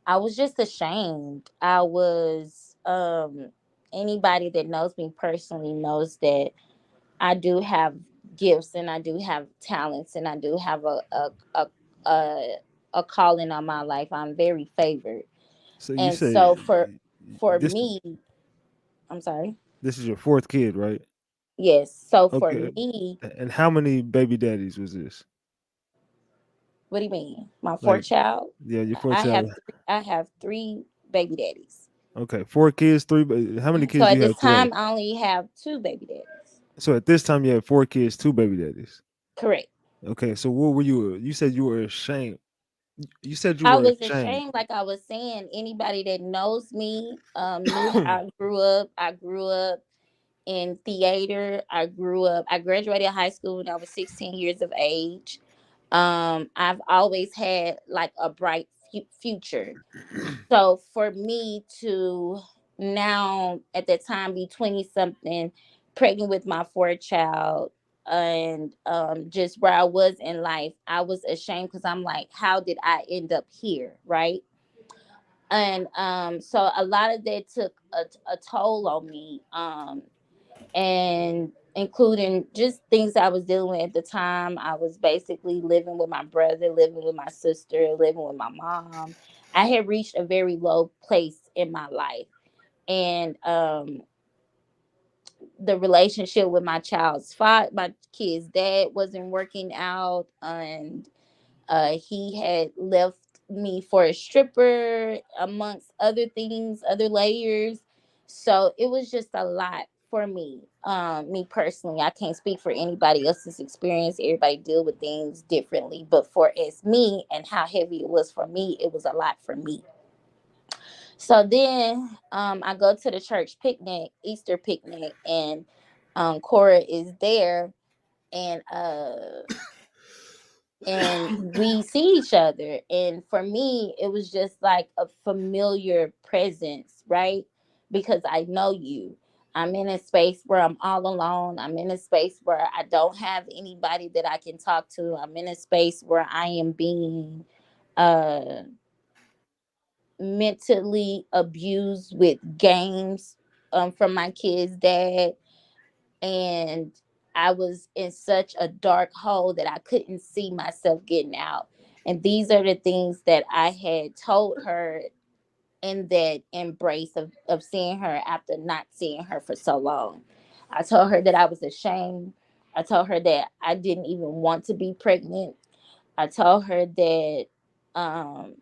I was just ashamed. Anybody that knows me personally knows that I do have gifts and I do have talents and I do have a, a calling on my life. I'm very favored. So you And say so for this me, I'm sorry. this is your fourth kid, right? Yes. So for Okay. me, And how many baby daddies was this? what do you mean? My fourth Like, child? yeah, your fourth I child. have I have 3 baby daddies. Okay, 4 kids, three. How many So kids do at you this have today? time, I only have 2 baby daddies. So at this time, you had 4 kids, 2 baby daddies. Correct. Okay, so what were you? You said you were ashamed. You said you I were was ashamed. ashamed, like I was saying. Anybody that knows me knew how I grew up. I grew up in theater. I graduated high school when I was 16 years of age. I've always had like a bright future. So for me to now at that time be 20 something, pregnant with my fourth child, and just where I was in life, I was ashamed because I'm like, how did I end up here? Right. And so a lot of that took a toll on me. And including just things I was dealing with at the time. I was basically living with my brother, living with my sister, living with my mom. I had reached a very low place in my life. And the relationship with my kid's dad wasn't working out, and he had left me for a stripper, amongst other things, other layers. So it was just a lot for me. Me personally, I can't speak for anybody else's experience. Everybody deal with things differently, but for as me and how heavy it was for me, it was a lot for me. So then I go to the church picnic, Easter picnic, and Cora is there, and we see each other. And for me, it was just like a familiar presence, right? Because I know you. I'm in a space where I'm all alone. I'm in a space where I don't have anybody that I can talk to. I'm in a space where I am being uh mentally abused with games from my kid's dad. And I was in such a dark hole that I couldn't see myself getting out. And these are the things that I had told her in that embrace of seeing her after not seeing her for so long. I told her that I was ashamed. I told her that I didn't even want to be pregnant. I told her that um,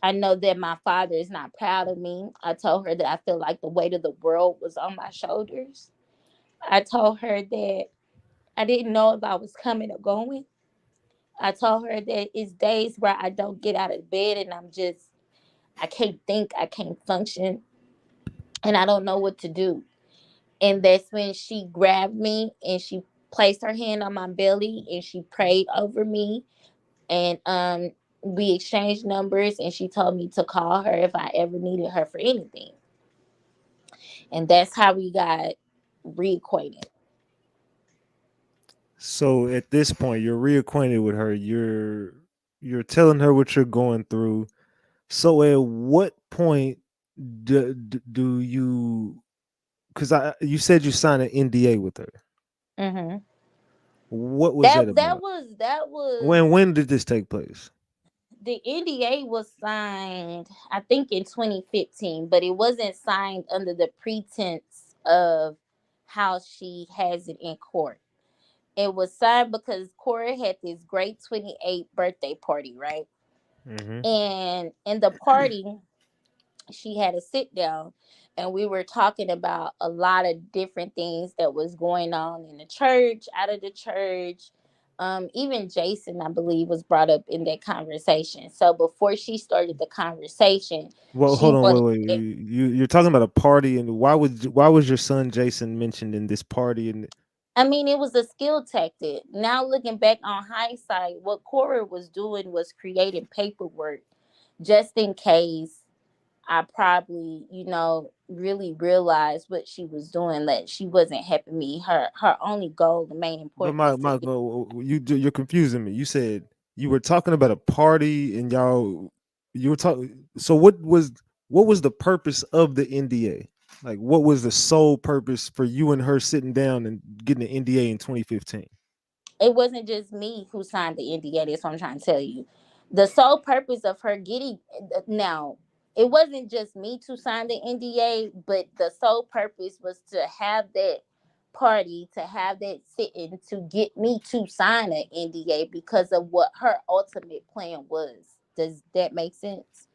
I know that my father is not proud of me. I told her that I feel like the weight of the world was on my shoulders. I told her that I didn't know if I was coming or going. I told her that it's days where I don't get out of bed and I can't think, I can't function, and I don't know what to do. And that's when she grabbed me and she placed her hand on my belly and she prayed over me. And we exchanged numbers and she told me to call her if I ever needed her for anything. And that's how we got reacquainted. So at this point, you're reacquainted with her. You're telling her what you're going through. So at what point do you? Because I you said you signed an NDA with her. Hmm. What was that That about? was that was When did this take place? the NDA was signed, I think, in 2015, but it wasn't signed under the pretense of how she has it in court. It was signed because Cora had this great 28th birthday party, right? Mm-hmm. And in the party, she had a sit down and we were talking about a lot of different things that was going on in the church, out of the church. Even Jason, I believe, was brought up in that conversation. So before she started the conversation, Well, she hold on, wanted wait, wait. You're talking about a party, and why was your son Jason mentioned in this party? And I mean, it was a skill tactic. Now looking back on hindsight, what Cora was doing was creating paperwork just in case I probably, really realized what she was doing, that she wasn't helping me. Her only goal, the main but important, was to get. you're confusing me. You said you were talking about a party, and you were talking. So what was the purpose of the NDA? Like, what was the sole purpose for you and her sitting down and getting an NDA in 2015? It wasn't just me who signed the NDA. That's what I'm trying to tell you. The sole purpose of her getting, now, it wasn't just me to sign the NDA, but the sole purpose was to have that party, to have that sitting, to get me to sign an NDA because of what her ultimate plan was. Does that make sense?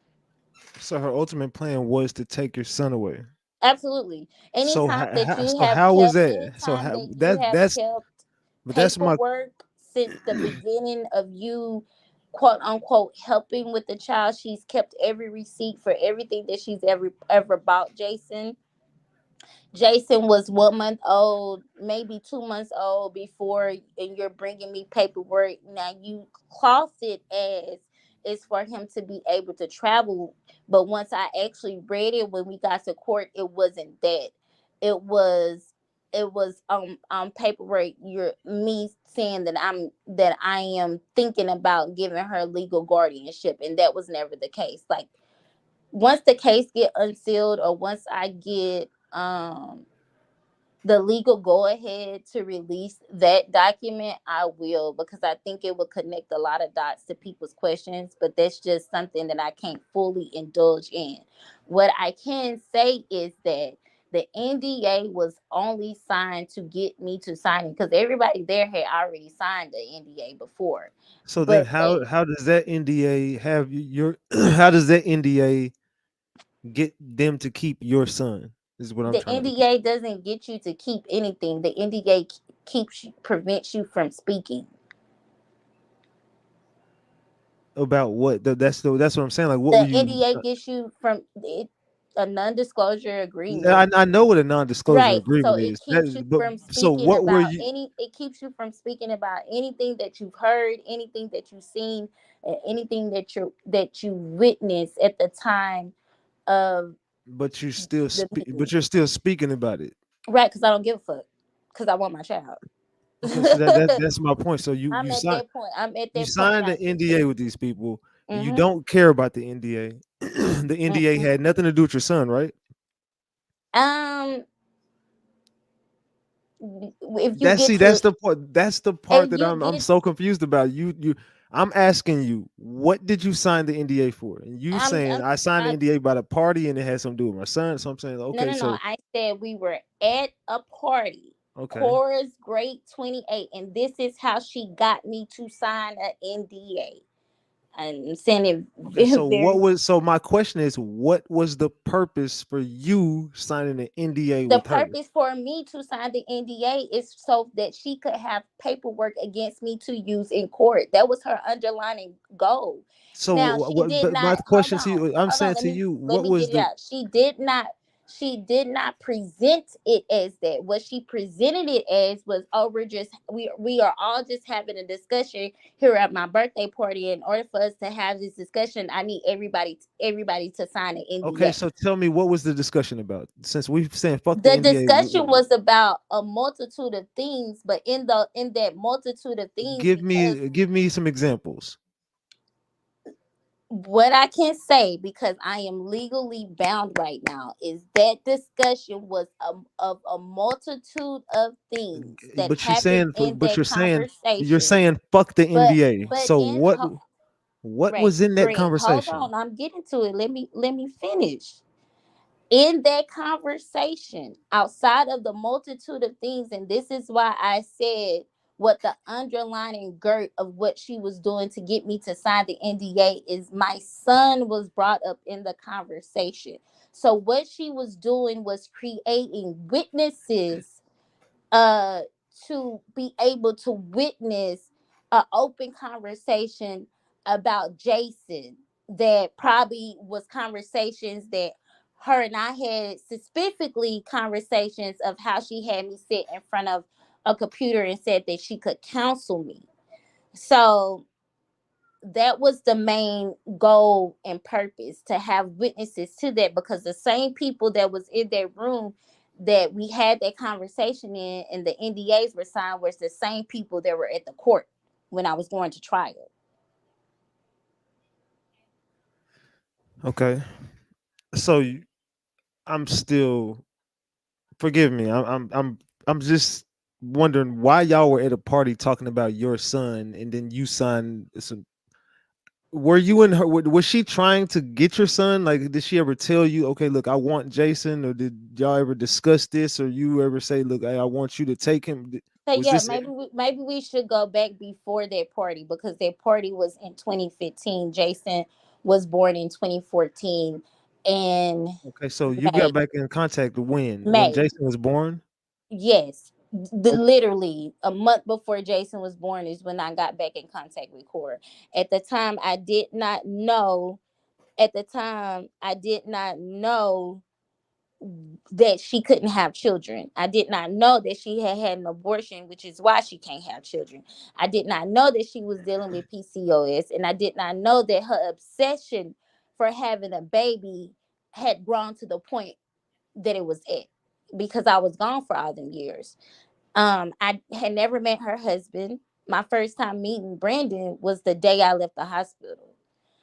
So her ultimate plan was to take your son away. Absolutely. So Anytime that you so have how was kept, that? So anytime how that you have that's kept but that's my paperwork since the beginning of you, quote unquote, helping with the child, she's kept every receipt for everything that she's ever bought Jason. Jason was 1 month old, maybe 2 months old before, and you're bringing me paperwork. Now you cloth it as it's for him to be able to travel, but once I actually read it when we got to court, it wasn't that. It was on paperwork. You're me saying that I am thinking about giving her legal guardianship, and that was never the case. Like once the case get unsealed, or once I get the legal go ahead to release that document, I will, because I think it will connect a lot of dots to people's questions, but that's just something that I can't fully indulge in. What I can say is that the NDA was only signed to get me to sign it because everybody there had already signed the NDA before. So then But how does that NDA have your how does that NDA get them to keep your son? Is what I'm the trying to NDA doesn't get you to keep anything. The NDA keeps you, prevents you from speaking. about what that's what I'm saying. Like what were The you NDA gets you from it, a non-disclosure agreement. I know what a non-disclosure Right. So agreement it is. That keeps is, you but from so speaking what were about you any it keeps you from speaking about anything that you've heard, anything that you've seen, and anything that you witnessed at the time of the but meeting. you're still speaking about it. Right, because I don't give a fuck. Because I want my child. Okay, so that's my point. So I'm at that point. I'm at you that point signed now. the NDA with these people. You Mm-hmm. don't care about the NDA. The NDA Mm-mm. had nothing to do with your son, right? Um, if you That's get see, to that's the part if that you I'm get so confused about. I'm asking you, what did you sign the NDA for? And you saying I signed the I NDA by the party and it had something to do with my son. So I'm saying, no, okay, no, no. so I said we were at a party. okay. Cora's grade 28, and this is how she got me to sign an NDA. I'm saying Okay, it so very. my question is, what was the purpose for you signing an NDA The with her? purpose for me to sign the NDA is so that she could have paperwork against me to use in court. That was her underlining goal. So Now she what? did But my not question to you, I'm hold on, saying to you, let what me get was it the out. She did not present it as that. What she presented it as was, oh, we are all just having a discussion here at my birthday party. In order for us to have this discussion, I need everybody to sign an okay? NDA. So tell me, what was the discussion about? Since we've saying fuck the The NDA, discussion was about a multitude of things, but in that multitude of things, because give me some examples. what I can say, because I am legally bound right now, is that discussion was of a multitude of things that But happened in that you're conversation. saying fuck the But NDA. but So in what right, was in that Green, hold conversation? on, I'm getting to it. Let me finish. In that conversation, outside of the multitude of things, and this is why I said what the underlining girt of what she was doing to get me to sign the NDA is, my son was brought up in the conversation. So what she was doing was creating witnesses uh to be able to witness an open conversation about Jason, that probably was conversations that her and I had, specifically conversations of how she had me sit in front of a computer and said that she could counsel me. So that was the main goal and purpose, to have witnesses to that, because the same people that was in that room that we had that conversation in and the NDAs were signed was the same people that were at the court when I was going to trial. Okay. So I'm still forgive me. I'm just wondering why y'all were at a party talking about your son and then you signed some. Were you and her? Was she trying to get your son? Like, did she ever tell you, okay, look, I want Jason, or did y'all ever discuss this, or you ever say, look, hey, I want you to take him? So Was yeah, this maybe we should go back before that party, because that party was in 2015. Jason was born in 2014 in okay? So you May. got back in contact when May. Jason was born? Yes, literally a month before Jason was born is when I got back in contact with Cora. At the time, I did not know. At the time, I did not know that she couldn't have children. I did not know that she had had an abortion, which is why she can't have children. I did not know that she was dealing with PCOS, and I did not know that her obsession for having a baby had grown to the point that it was at, because I was gone for all them years. I had never met her husband. My first time meeting Brandon was the day I left the hospital.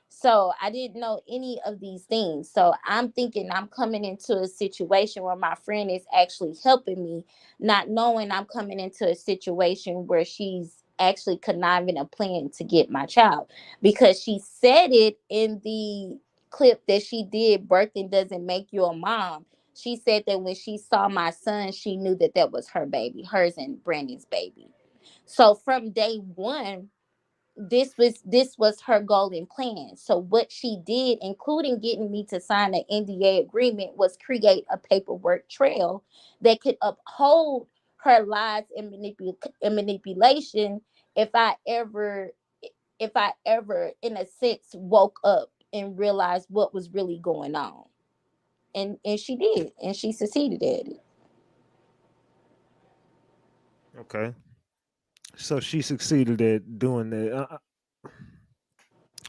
So I didn't know any of these things. So I'm thinking I'm coming into a situation where my friend is actually helping me, not knowing I'm coming into a situation where she's actually conniving a plan to get my child, because she said it in the clip that she did, birthing doesn't make you a mom. She said that when she saw my son, she knew that that was her baby, hers and Brandon's baby. So from day one, this was her golden plan. So what she did, including getting me to sign an NDA agreement, was create a paperwork trail that could uphold her lies and manipulation if I ever in a sense woke up and realized what was really going on. And she did, and she succeeded at it. Okay. So she succeeded at doing that.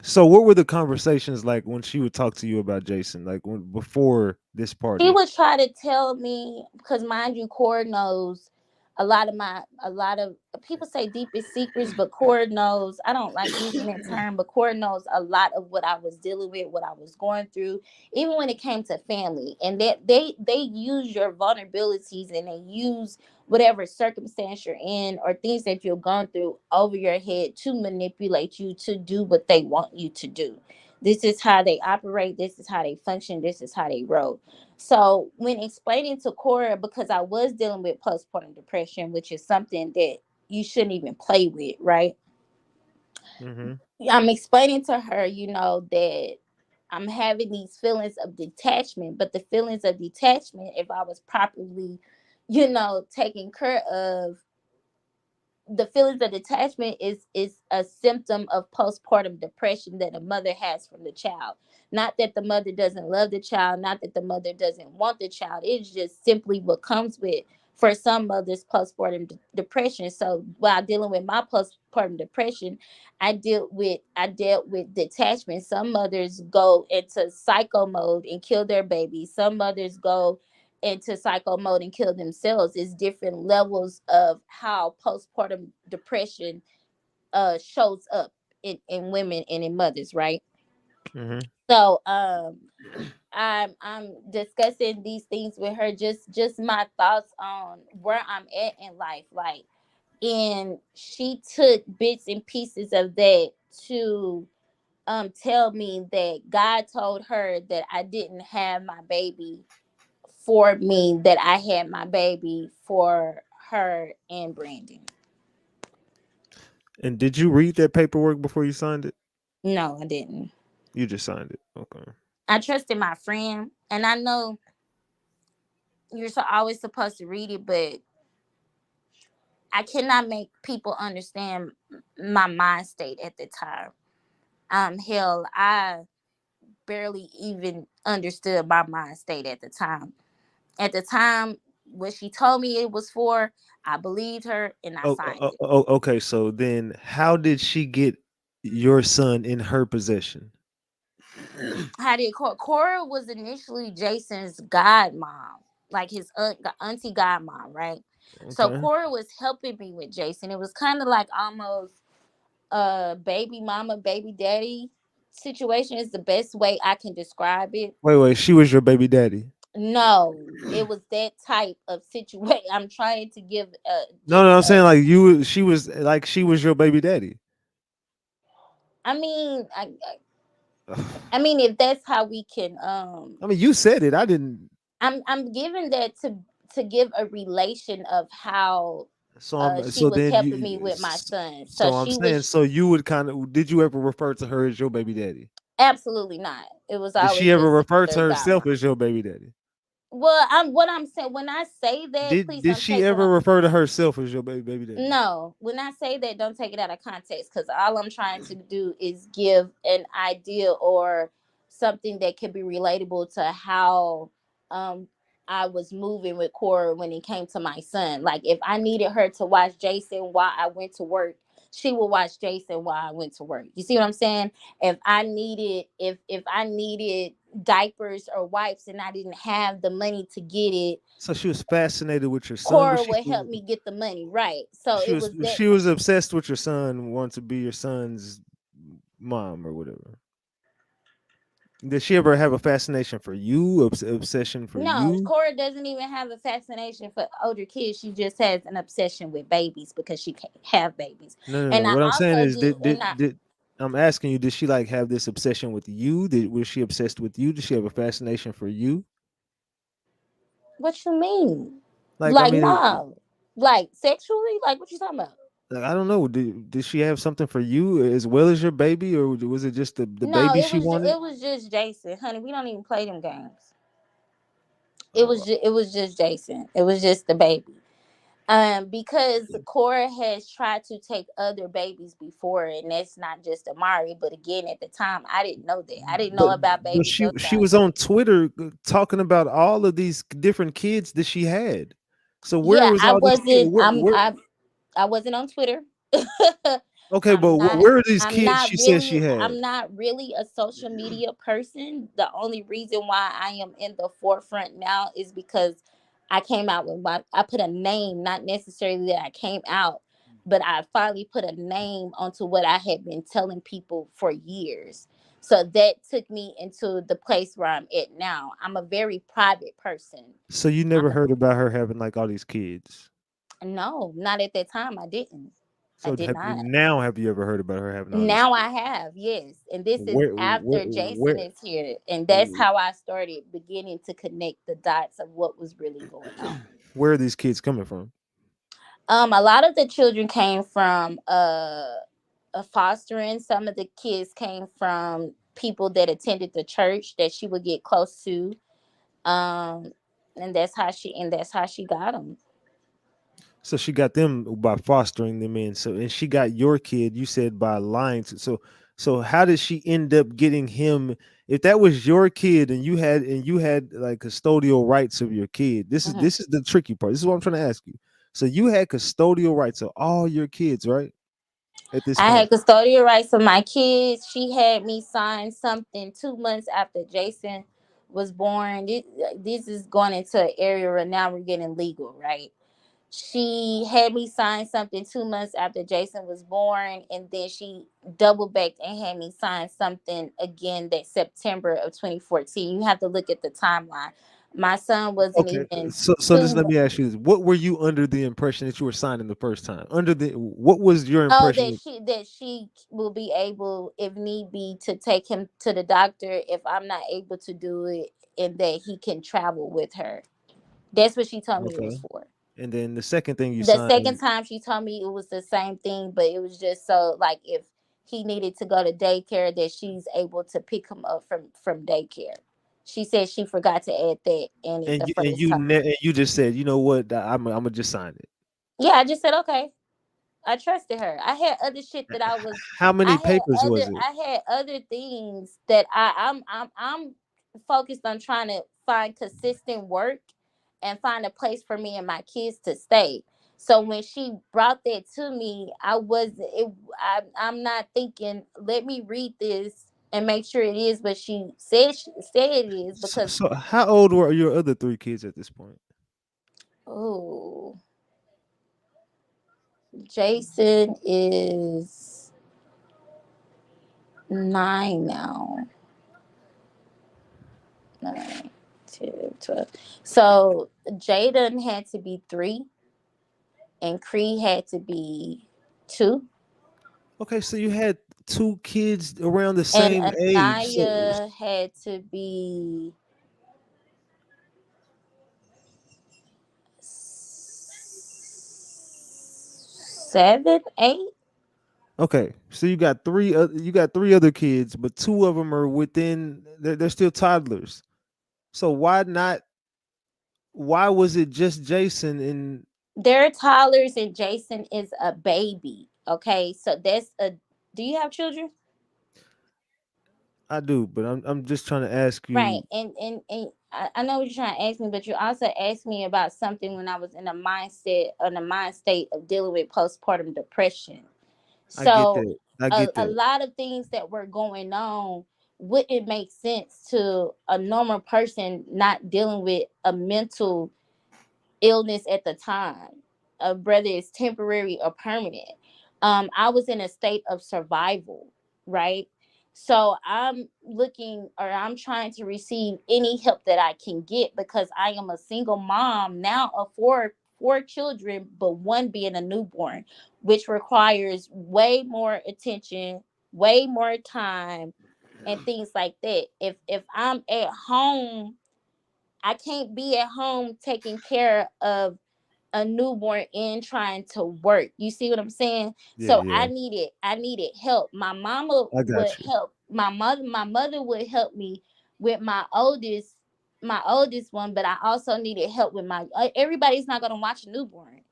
So what were the conversations like when she would talk to you about Jason, like when before this She party? would try to tell me, because mind you, Cora knows a lot of people say deepest secrets, but Cora knows, I don't like using that term, but Cora knows a lot of what I was dealing with, what I was going through, even when it came to family. And that they use your vulnerabilities, and they use whatever circumstance you're in or things that you've gone through over your head to manipulate you to do what they want you to do. This is how they operate, this is how they function, this is how they roll. So when explaining to Cora, because I was dealing with postpartum depression, which is something that you shouldn't even play with, right? Mm-hmm. I'm explaining to her, that I'm having these feelings of detachment, but the feelings of detachment, if I was properly, taken care of, the feelings of detachment is a symptom of postpartum depression that a mother has from the child. Not that the mother doesn't love the child, not that the mother doesn't want the child. It's just simply what comes with, for some mothers, postpartum depression. So while dealing with my postpartum depression, I dealt with detachment. Some mothers go into psycho mode and kill their baby. Some mothers go into psycho mode and kill themselves. It's different levels of how postpartum depression shows up in women and in mothers, right? Mm-hmm. So I'm discussing these things with her, just my thoughts on where I'm at in life, like, and she took bits and pieces of that to tell me that God told her that I didn't have my baby for me, that I had my baby for her and Brandon. And did you read that paperwork before you signed it? No, I didn't. You just signed it. Okay. I trusted my friend, and I know you're always supposed to read it, but I cannot make people understand my mind state at the time. Hell, I barely even understood my mind state at the time. At the time, what she told me it was for, I believed her and I Oh, signed it. okay. So then, how did she get your son in her possession? How did Cora was initially Jason's godmom, like his auntie godmom, right? So Okay. Cora was helping me with Jason. It was kind of like almost a baby mama, baby daddy situation is the best way I can describe it. Wait. She was your baby daddy. No, it was that type of situation. I'm trying to give No, just no. I'm saying like you. She was like she was your baby daddy. I mean, I mean, if that's how we can I mean, you said it. I didn't. I'm giving that to give a relation of how So I'm. she So was then helping you. me with my son. So So I'm she saying. was So you would kind of. Did you ever refer to her as your baby daddy? absolutely not. It was Did always she ever just refer to sister herself godmom. as your baby daddy? Well, I'm what I'm saying when I say that, please Did don't she take what ever I'm. refer to herself as your baby daddy? No, when I say that, don't take it out of context, because all I'm trying to do is give an idea or something that could be relatable to how um I was moving with Cora when it came to my son. Like if I needed her to watch Jason while I went to work, she would watch Jason while I went to work. You see what I'm saying? If I needed diapers or wipes and I didn't have the money to get it, So she was fascinated with your son, but Cora would help me get the money, right? So it was that. she was obsessed with your son, wanted to be your son's mom or whatever. Did she ever have a fascination for you, obsession for No, you? Cora doesn't even have a fascination for older kids. She just has an obsession with babies because she can't have babies. No, no, And no. I What I'm saying also is, do, and I, did I'm asking you, did she like have this obsession with you? Was she obsessed with you? Did she have a fascination for you? what you mean? Like, I Like, mean, no. Like, sexually? Like, what you talking about? like, I don't know. Did she have something for you as well as your baby, or was it just the No, baby she wanted? it was just Jason, honey. We don't even play them games. Oh, It was just Jason. It was just the baby. Because Cora has tried to take other babies before, and that's not just Amari. But again, at the time, I didn't know that. I didn't know but about but baby she Josiah. was on Twitter talking about all of these different kids that she had. So where Yeah, was all these kids? I wasn't on Twitter. Okay, but where are these kids she said she I'm had? not really a social media person. The only reason why I am in the forefront now is because I came out with I put a name, not necessarily that I came out, but I finally put a name onto what I had been telling people for years. So that took me into the place where I'm at now. I'm a very private person. So you I'm never heard about her having like all these kids. No, not at that time. I didn't. I So did not. have you ever heard about her having all these Now kids? I have, yes. And this is Where after Jason is here. And that's how I started beginning to connect the dots of what was really going on. where are these kids coming from? A lot of the children came from a fostering. Some of the kids came from people that attended the church that she would get close to. Um, and that's how she got them. So she got them by fostering them in. So and she got your kid, you said by lying to. So how did she end up getting him? If that was your kid and you had like custodial rights of your kid, Mhm. this is the tricky part. This is what I'm trying to ask you. So you had custodial rights of all your kids, right? At this I had point. custodial rights of my kids. She had me sign something 2 months after Jason was born. This is going into an area where now we're getting legal, right? She had me sign something 2 months after Jason was born, and then she double backed and had me sign something again that September of 2014. You have to look at the timeline. My son wasn't Okay, even so just two. let me ask you this: what were you under the impression that you were signing the first time? Under the what was your Oh, impression? that she will be able, if need be, to take him to the doctor if I'm not able to do it, and that he can travel with her. That's what she told me it was Okay, for. and then the second thing you The second signed, time she told me it was the same thing, but it was just so like if he needed to go to daycare, that she's able to pick him up from daycare. She said she forgot to add that in it the first time. and you just said, you know what, I'm gonna just sign it. Yeah, I just said okay. I trusted her. I had other shit that How many papers was it? I had other things that I'm focused on trying to find consistent work and find a place for me and my kids to stay. So when she brought that to me, I wasn't it I'm not thinking, let me read this and make sure it is what she said it is, because So how old were your other three kids at this point? oh, Jason is 9 now. 9, 10, 12. So Jaden had to be 3 and Cree had to be 2. Okay, so you had two kids around the And same age. Anaya had to be 7, 8. Okay, so you got three other kids, but two of them are they're still toddlers. So why not? Why was it just Jason and They're toddlers and Jason is a baby. Okay, so that's a. Do you have children? I do, but I'm just trying to ask Right, you. and I know what you're trying to ask me, but you also asked me about something when I was in a mind state of dealing with postpartum depression. I get So that. I get a that. lot of things that were going on wouldn't make sense to a normal person not dealing with a mental illness at the time, whether it's temporary or permanent. I was in a state of survival, right? So I'm looking, or I'm trying to receive any help that I can get, because I am a single mom now of four children, but one being a newborn, which requires way more attention, way more time, and things like that. If I'm at home, I can't be at home taking care of a newborn and trying to work. You see what I'm saying? Yeah, So yeah. I needed help. My mama I would got you. help. My mother would help me with my oldest one, but I also needed help with my everybody's not gonna watch a newborn,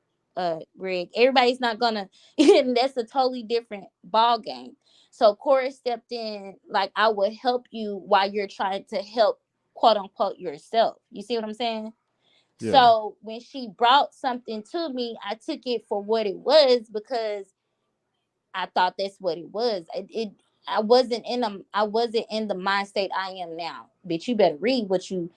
Greg. Everybody's not gonna and that's a totally different ball game. So Cora stepped in, like, I would help you while you're trying to help, quote unquote, yourself. You see what I'm saying? Yeah. So when she brought something to me, I took it for what it was, because I thought that's what it was. I wasn't in the mind state I am now. Bitch, you better read what you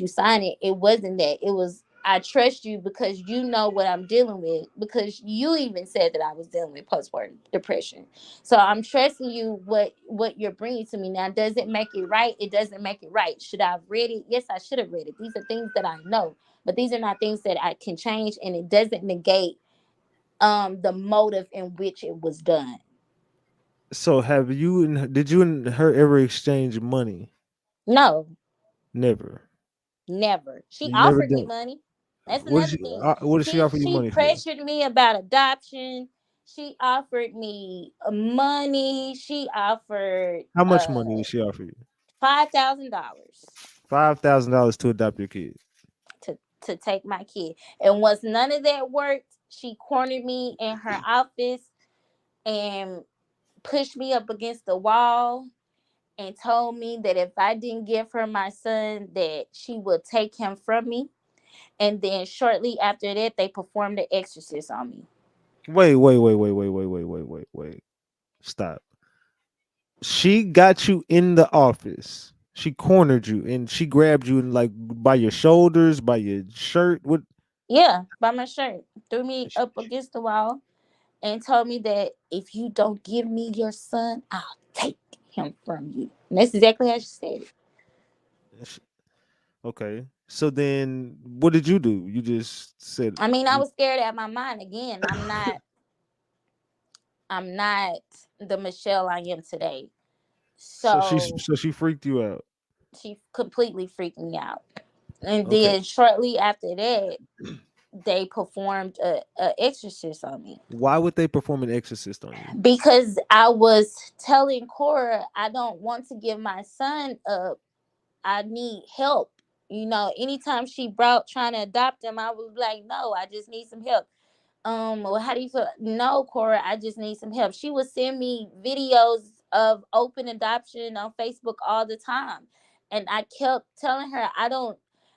sign it. It wasn't that. It was, I trust you because you know what I'm dealing with, because you even said that I was dealing with postpartum depression. So I'm trusting you, what you're bringing to me. Now, does it make it right? It doesn't make it right. Should I have read it? Yes, I should have read it. These are things that I know, but these are not things that I can change, and it doesn't negate the motive in which it was done. So did you and her ever exchange money? No, Never. never. She You never offered me done. money. That's another thing. What did she she offer you she money for? pressured me about adoption. She offered me money. She offered How much money did she offer you? $5,000 $5,000 to adopt your kid. to take my kid. And once none of that worked, she cornered me in her office and pushed me up against the wall and told me that if I didn't give her my son, that she would take him from me. And then shortly after that, they performed the exorcist on me. Wait. Stop. She got you in the office. She cornered you and she grabbed you and, like, by your shoulders, by your shirt. What? Yeah, by my shirt, threw me up against the wall and told me that if you don't give me your son, I'll take him from you. And that's exactly how she said it. sh- Okay. So then, what did you do? You just said. I mean, I was scared out of my mind. Again, I'm not the Michelle I am today. So So she freaked you out. she completely freaked me out. And Okay. then shortly after that, they performed a exorcist on me, Why would they perform an exorcist on you? because I was telling Cora I don't want to give my son up. I need help. Anytime she brought trying to adopt him, I was like, no, I just need some help. Well, how do you feel? No, Cora, I just need some help. She would send me videos of open adoption on Facebook all the time. And I kept telling her,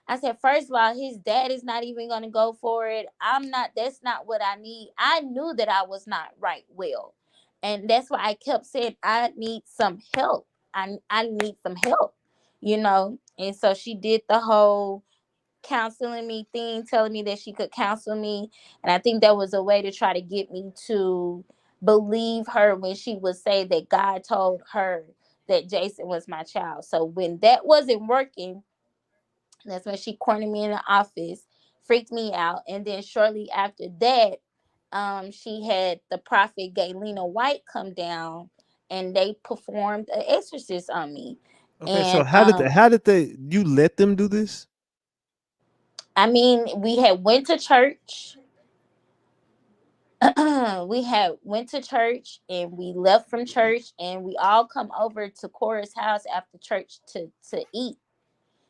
I said, first of all, his dad is not even going to go for it. That's not what I need. I knew that I was not right well. And that's why I kept saying, I need some help. I need some help. And so she did the whole counseling me thing, telling me that she could counsel me. And I think that was a way to try to get me to believe her when she would say that God told her that Jason was my child. So when that wasn't working, that's when she cornered me in the office, freaked me out. And then shortly after that, she had the prophet Galena White come down and they performed an exorcist on me. Okay. So And how did they? You let them do this? I mean, we had went to church. We had went to church and we left from church and we all come over to Cora's house after church to eat.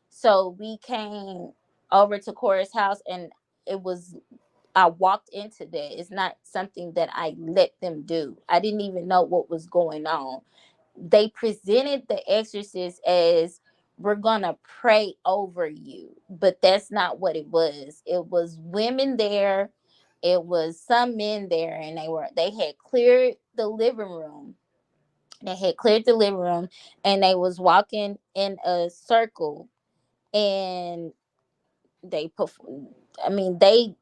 So we came over to Cora's house and it was I walked into that. It's not something that I let them do. I didn't even know what was going on. They presented the exorcist as, we're gonna pray over you, but that's not what it was. It was women there, it was some men there, and they had cleared the living room. And they was walking in a circle, and they perform I mean they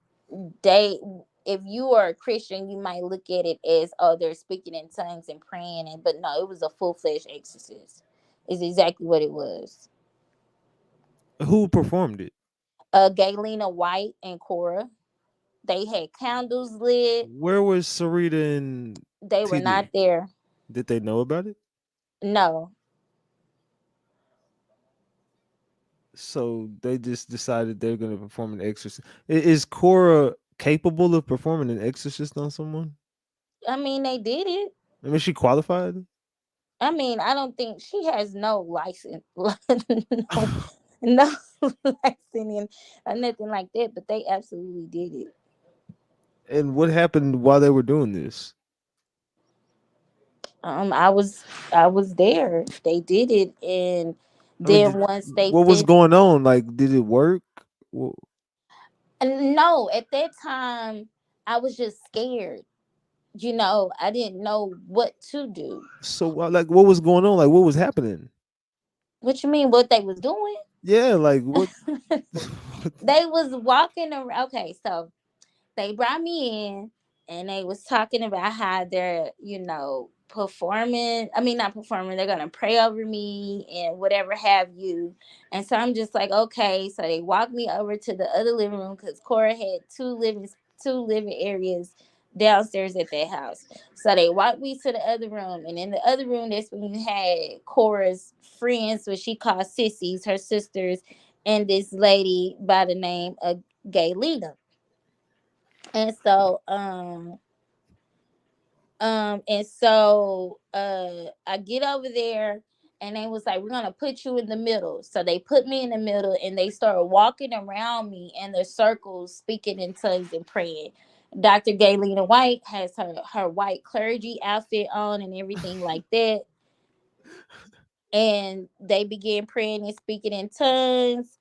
if you are a Christian, you might look at it as, oh, they're speaking in tongues and praying, and but no, it was a full fledged exorcist. Is exactly what it was. Who performed it? Gaylena White and Cora. They had candles lit. Where was Sarita and They were not TD? there. Did they know about it? No. So they just decided they're going to perform an exorcist. Is Cora capable of performing an exorcist on someone? I mean, they did it. I mean, she qualified. I mean, I don't think she has no license, no, no licensing or nothing like that. But they absolutely did it. And what happened while they were doing this? I was there. They did it, and I mean, then once they what was finished, going on? Like, did it work? and no, at that time I was just scared. I didn't know what to do. So, like, what was going on? Like, what was happening? What you mean? What they was doing? Yeah, like what? They was walking around. Okay, so they brought me in and they was talking about how they're performing, I mean not performing, they're gonna pray over me and whatever have you. And so I'm just like, okay. So they walked me over to the other living room because Cora had two living areas downstairs at their house. So they walked me to the other room, and in the other room that's when you had Cora's friends, what she called sissies, her sisters, and this lady by the name of Gay Lita. And so I get over there, and they was like, we're gonna put you in the middle. So they put me in the middle, and they started walking around me in the circles, speaking in tongues and praying. Dr. Gaylena White has her white clergy outfit on and everything like that, and they began praying and speaking in tongues.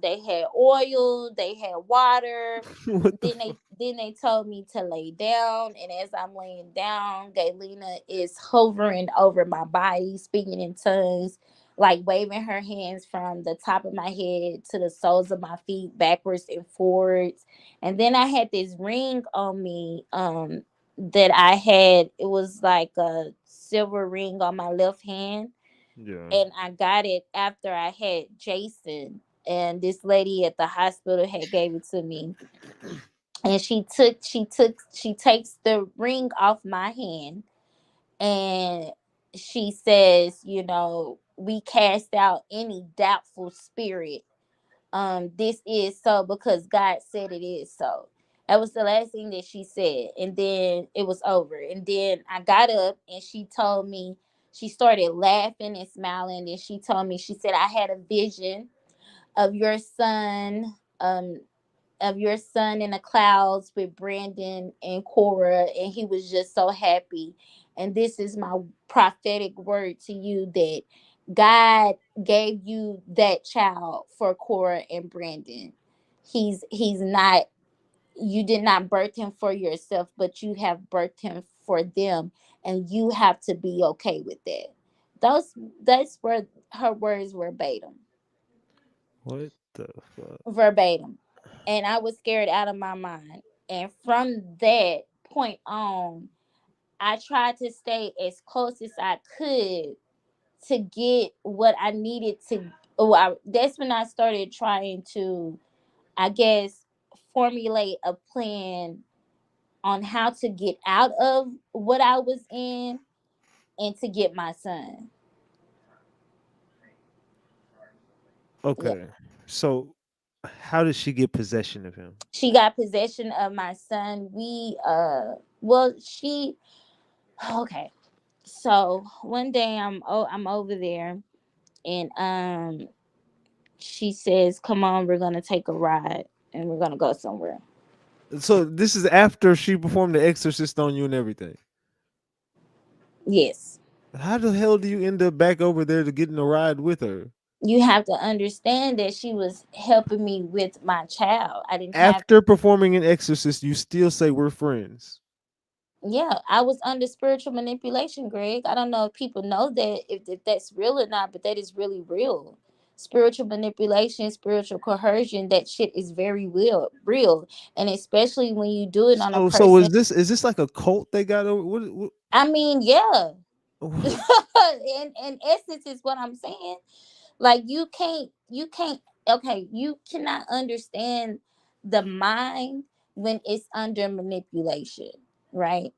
They had oil, they had water. What the Then fuck? they told me to lay down, and as I'm laying down, Gaylena is hovering over my body, speaking in tongues, like waving her hands from the top of my head to the soles of my feet, backwards and forwards. And then I had this ring on me, that I had. It was like a silver ring on my left hand, Yeah. and I got it after I had Jason, and this lady at the hospital had gave it to me. And she takes the ring off my hand, and she says, we cast out any doubtful spirit. This is so because God said it is so. That was the last thing that she said, and then it was over. And then I got up, and she told me, she started laughing and smiling, and she told me, she said, I had a vision of your son, in the clouds with Brandon and Cora, and he was just so happy. And this is my prophetic word to you, that God gave you that child for Cora and Brandon. He's not, you did not birth him for yourself, but you have birthed him for them, and you have to be okay with that. Those That's where her words verbatim. What the fuck? Verbatim. And I was scared out of my mind. And from that point on, I tried to stay as close as I could to get what I needed to. That's when I started trying to, I guess, formulate a plan on how to get out of what I was in and to get my son. Yeah. Okay. So, how did she get possession of him? She got possession of my son. Well, she okay. So one day I'm over there, and she says, "Come on, we're gonna take a ride and we're gonna go somewhere." So this is after she performed the exorcist on you and everything. Yes. How the hell do you end up back over there to get in a ride with her? You have to understand that she was helping me with my child. I didn't have After performing an exorcist, you still say we're friends. Yeah, I was under spiritual manipulation, Greg. I don't know if people know that, if that's real or not, but that is really real. spiritual manipulation, spiritual coercion, that shit is very real. And especially when you do it on a So person. is this like a cult they got over? What I mean, yeah. what In essence is what I'm saying. Like you can't okay, you cannot understand the mind when it's under manipulation, right?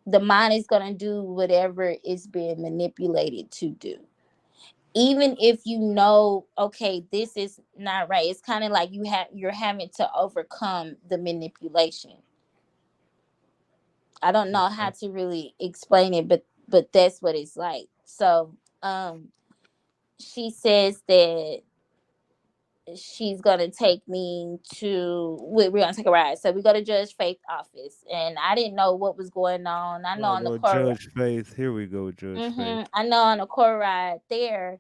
The mind is going to do whatever it's being manipulated to do. Even if you know, okay, this is not right. It's kind of like you're having to overcome the manipulation. I don't know how Okay. to really explain it, but that's what it's like. So, um she says that she's gonna take me to we're gonna take a ride. So we go to Judge Faith office, and I didn't know what was going on. I know Oh on the Lord, car. Judge Faith. Here we go, Judge Faith. I know on the car ride there,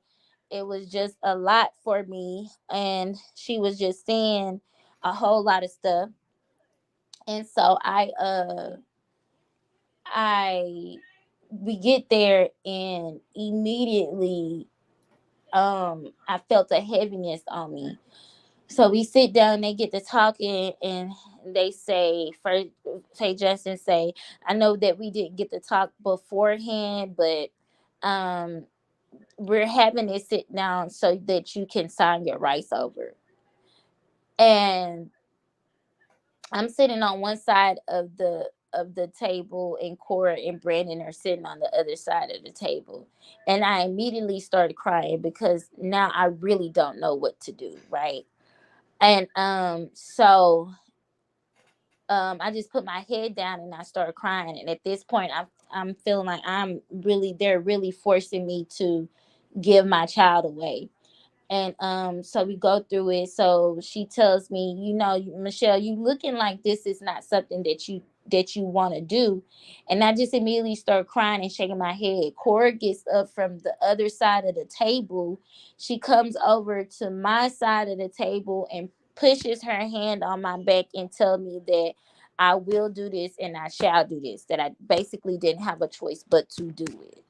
it was just a lot for me, and she was just saying a whole lot of stuff. And so I we get there, and immediately I felt a heaviness on me. So we sit down, they get to talking, and they say, first, say Justin say, I know that we didn't get to talk beforehand, but um we're having it sit down so that you can sign your rights over. And I'm sitting on one side of the table, and Cora and Brandon are sitting on the other side of the table. And I immediately started crying because now I really don't know what to do, right? And so I just put my head down and I started crying. And at this point, I'm feeling like they're really forcing me to give my child away. And so we go through it. So she tells me, you know, Michelle, you looking like this is not something that you want to do. And I just immediately start crying and shaking my head. Cora gets up from the other side of the table. She comes over to my side of the table and pushes her hand on my back and tell me that I will do this and I shall do this, that I basically didn't have a choice but to do it.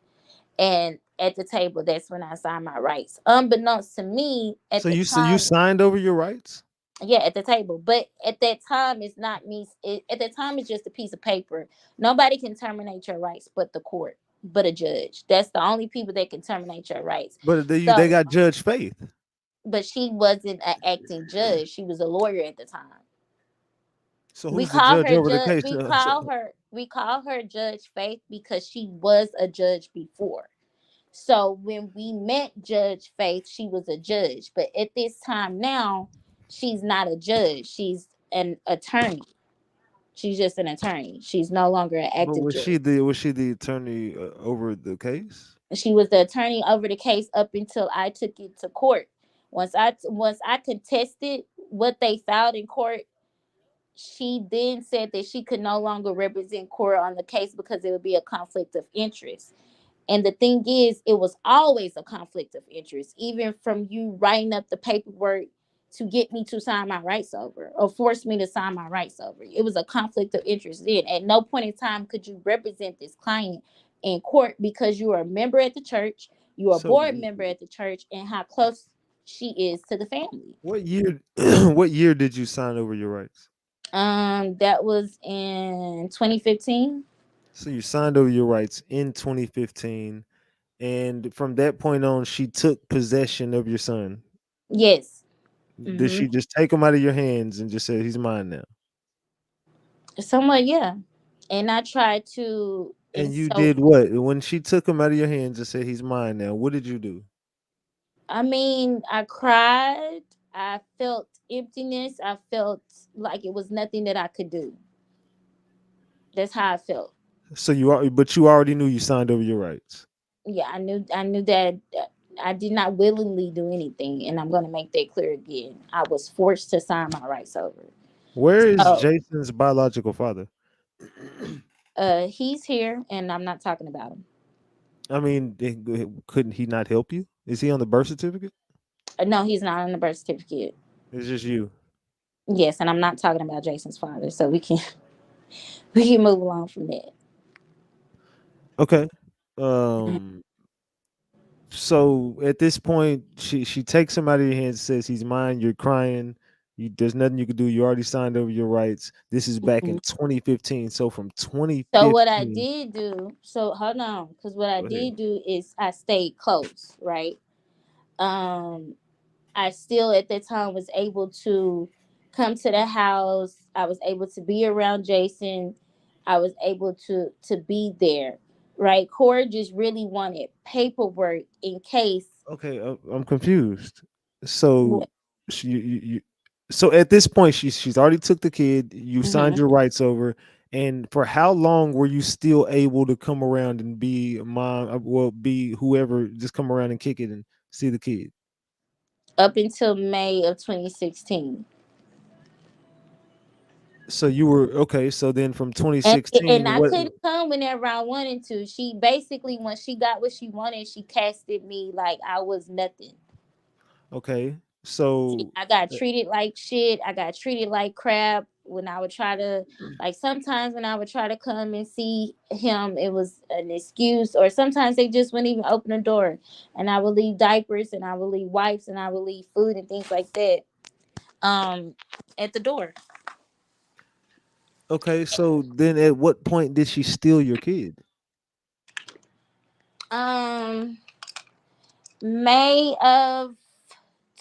And at the table, that's when I signed my rights. Unbeknownst to me, at the So you time, signed over your rights? yeah, at the table. But at that time, it's not me. At that time, it's just a piece of paper. Nobody can terminate your rights but the court, but a judge. That's the only people that can terminate your rights. But they So, got Judge Faith. but she wasn't an acting judge. She was a lawyer at the time. So We who's the call judge her over the judge. case? We call her Judge Faith because she was a judge before. So when we met Judge Faith, she was a judge. But at this time now, she's not a judge. She's an attorney. She's just an attorney. She's no longer an But active judge. was she the attorney over the case? She was the attorney over the case up until I took it to court. Once I contested what they filed in court, she then said that she could no longer represent Cora on the case because it would be a conflict of interest. And the thing is, it was always a conflict of interest, even from you writing up the paperwork to get me to sign my rights over or force me to sign my rights over. It was a conflict of interest then. At no point in time could you represent this client in court because you are a member at the church, you are a So board member at the church, and how close she is to the family. what year what year did you sign over your rights? That was in 2015. So you signed over your rights in 2015, and from that point on, she took possession of your son. Yes. Did Mm-hmm. she just take him out of your hands and just say he's mine now? Somewhat, yeah. And I tried to, and And you so did what? When she took him out of your hands and said he's mine now, what did you do? I mean, I cried. I felt emptiness. I felt like it was nothing that I could do. That's how I felt. But you already knew you signed over your rights. Yeah, I knew that I did not willingly do anything, and I'm going to make that clear again. I was forced to sign my rights over. Where is So, Jason's biological father? he's here, and I'm not talking about him. I mean, couldn't he not help you? Is he on the birth certificate? No, he's not on the birth certificate. It's just you. Yes, and I'm not talking about Jason's father, so we can we can move along from that. Okay. Um. So at this point, she takes him out of your hands, says he's mine. You're crying. There's nothing you can do. You already signed over your rights. This is back in Mhm. 2015. So from So what I 2015, did do, so hold on, because what I go ahead. did do is I stayed close, right? Um, I still at that time was able to come to the house. I was able to be around Jason. I was able to be there, right? Cora just really wanted paperwork in case. Okay, I'm confused. So you so at this point she's already took the kid. You signed Mhm. your rights over, and for how long were you still able to come around and be mom? Well, be whoever, just come around and kick it and see the kid. Up until May of 2016. So you were okay. So then from And 2016, I what? couldn't come whenever I wanted to. She basically, when she got what she wanted, she casted me like I was nothing. Okay, so I got uh, treated like shit. I got treated like crap when I would try to, like, sometimes when I would try to come and see him, it was an excuse, or sometimes they just wouldn't even open the door. And I would leave diapers and I would leave wipes and I would leave food and things like that um at the door. okay, so then at what point did she steal your kid? Um May of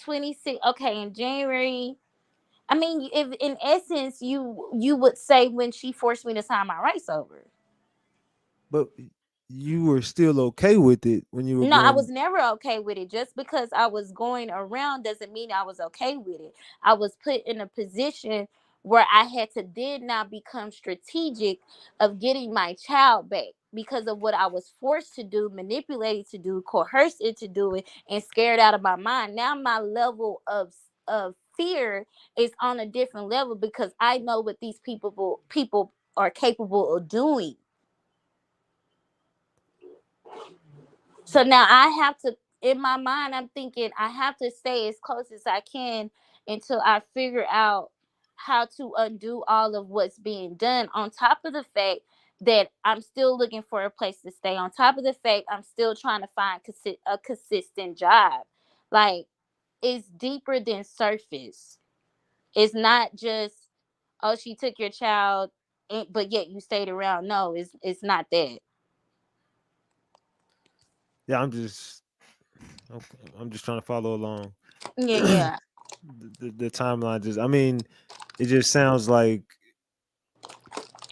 26, okay, in January. I mean, if in essence you would say when she forced me to sign my rights over. But you were still okay with it when you were No, I going. was never okay with it. Just because I was going around doesn't mean I was okay with it. I was put in a position where I had to then now become strategic of getting my child back because of what I was forced to do, manipulated to do, coerced into doing, and scared out of my mind. Now my level of fear is on a different level because I know what these people are capable of doing. So now I have to, in my mind, I'm thinking I have to stay as close as I can until I figure out how to undo all of what's being done. On top of the fact that I'm still looking for a place to stay. On top of the fact I'm still trying to find a consistent job. Like, it's deeper than surface. It's not just, oh, she took your child, but yet you stayed around. No, it's not that. Yeah, okay, I'm just trying to follow along. Yeah, the, yeah. the timeline just, I mean, it just sounds like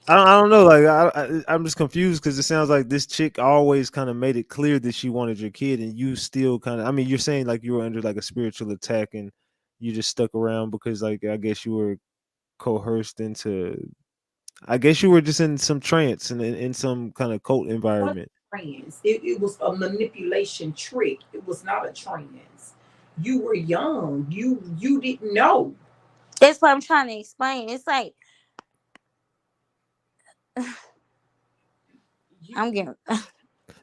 I don't know. Like I'm just confused because it sounds like this chick always kind of made it clear that she wanted your kid, and you still kind of. I mean, you're saying like you were under like a spiritual attack, and you just stuck around because like I guess you were coerced into. I guess you were just in some trance and in some kind of cult What environment. trans? It was a manipulation trick. It was not a trans. You were young. You didn't know. That's what I'm trying to explain. It's like You, I'm getting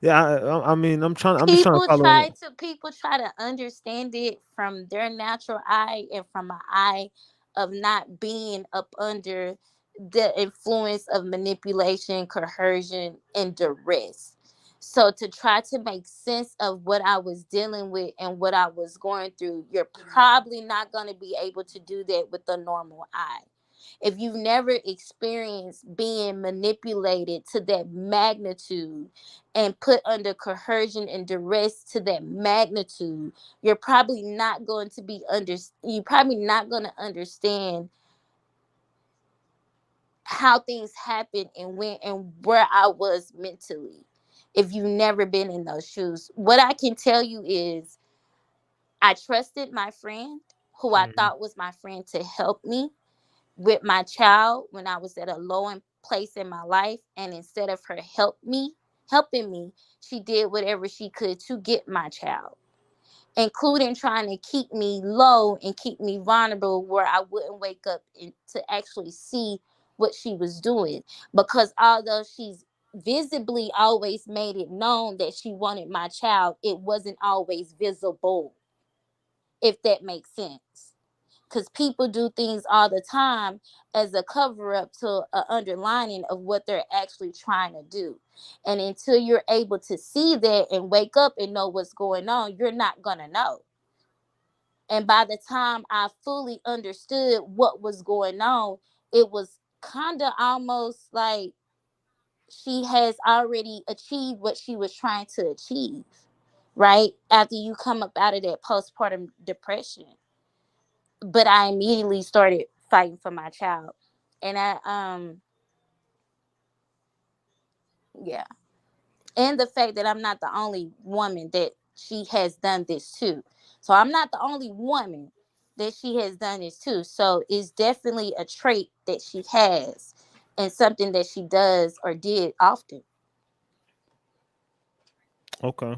Yeah, I mean, I'm just trying to people follow try along. to people try to understand it from their natural eye and from my eye of not being up under the influence of manipulation, coercion, and duress. So to try to make sense of what I was dealing with and what I was going through, you're probably not going to be able to do that with the normal eye. If you've never experienced being manipulated to that magnitude and put under coercion and duress to that magnitude, you're probably not going to be under you're probably not going to understand how things happen and when and where I was mentally. If you've never been in those shoes, what I can tell you is I trusted my friend who I Mhm. thought was my friend to help me with my child when I was at a place in my life. And instead of her helping me, she did whatever she could to get my child, including trying to keep me low and keep me vulnerable where I wouldn't wake up to actually see what she was doing. Because although she's visibly always made it known that she wanted my child, it wasn't always visible, if that makes sense. because people do things all the time as a cover up to an underlining of what they're actually trying to do. And until you're able to see that and wake up and know what's going on, you're not gonna know. And by the time I fully understood what was going on, it was kind of almost like she has already achieved what she was trying to achieve, right? After you come up out of that postpartum depression. But I immediately started fighting for my child. And yeah. And the fact that I'm not the only woman that she has done this to. So I'm not the only woman that she has done this to. So it's definitely a trait that she has and something that she does or did often. Okay.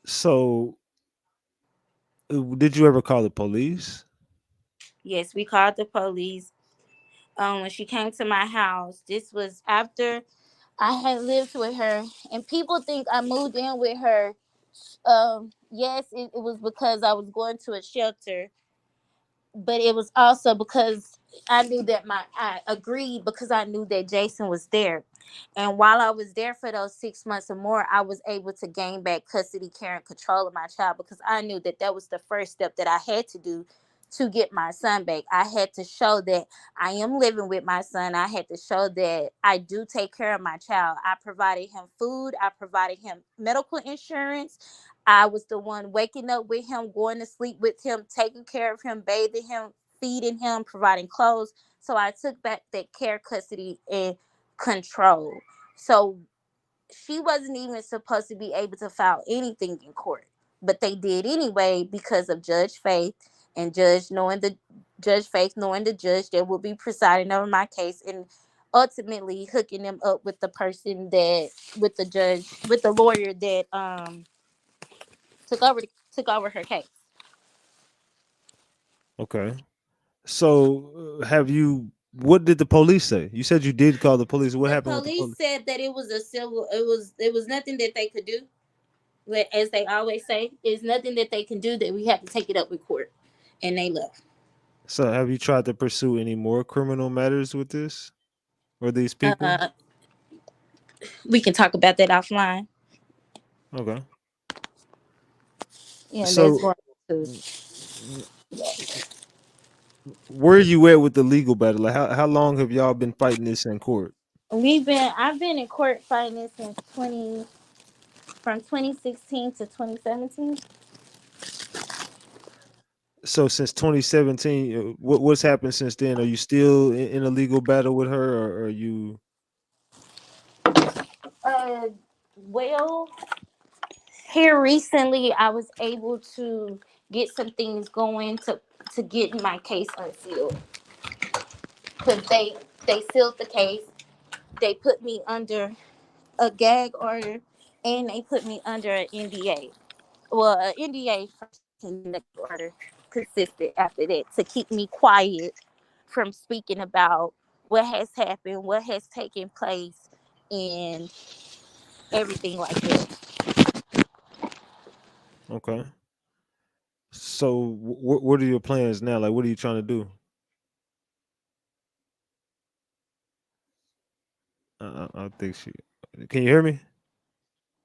So, did you ever call the police? Yes, we called the police. When she came to my house, this was after I had lived with her, and people think I moved in with her. Yes, it was because I was going to a shelter, but it was also because I agreed because I knew that Jason was there. And while I was there for those 6 months or more, I was able to gain back custody, care, and control of my child because I knew that that was the first step that I had to do to get my son back. I had to show that I am living with my son. I had to show that I do take care of my child. I provided him food, I provided him medical insurance. I was the one waking up with him, going to sleep with him, taking care of him, bathing him, feeding him, providing clothes. So I took back that care, custody, and control. So she wasn't even supposed to be able to file anything in court, but they did anyway because of Judge Faith and Judge Faith knowing the judge that will be presiding over my case and ultimately hooking them up with the person that with the judge with the lawyer that took over her case. Okay. So, have you? What did the police say? You said you did call the police. What The happened with the police police? said that it was a civil. It was nothing that they could do. But as they always say, it's nothing that they can do that we have to take it up with court, and they left. So, have you tried to pursue any more criminal matters with this or these people? Uh, we can talk about that offline. Okay. Yeah, that's So, going to. mm, mm, where are you at with the legal battle? Like, how long have y'all been fighting this in court? I've been in court fighting this since 2016 to 2017. So, since 2017, what's happened since then? Are you still in a legal battle with her, or are you? Uh, well, here recently, I was able to get some things going to get my case unsealed because they sealed the case. They put me under a gag order, and they put me under an NDA. Well, an NDA first, and then the gag order persisted after that to keep me quiet from speaking about what has happened, what has taken place, and everything like that. Okay. So, what are your plans now? Like, what are you trying to do? I think she. Can you hear me?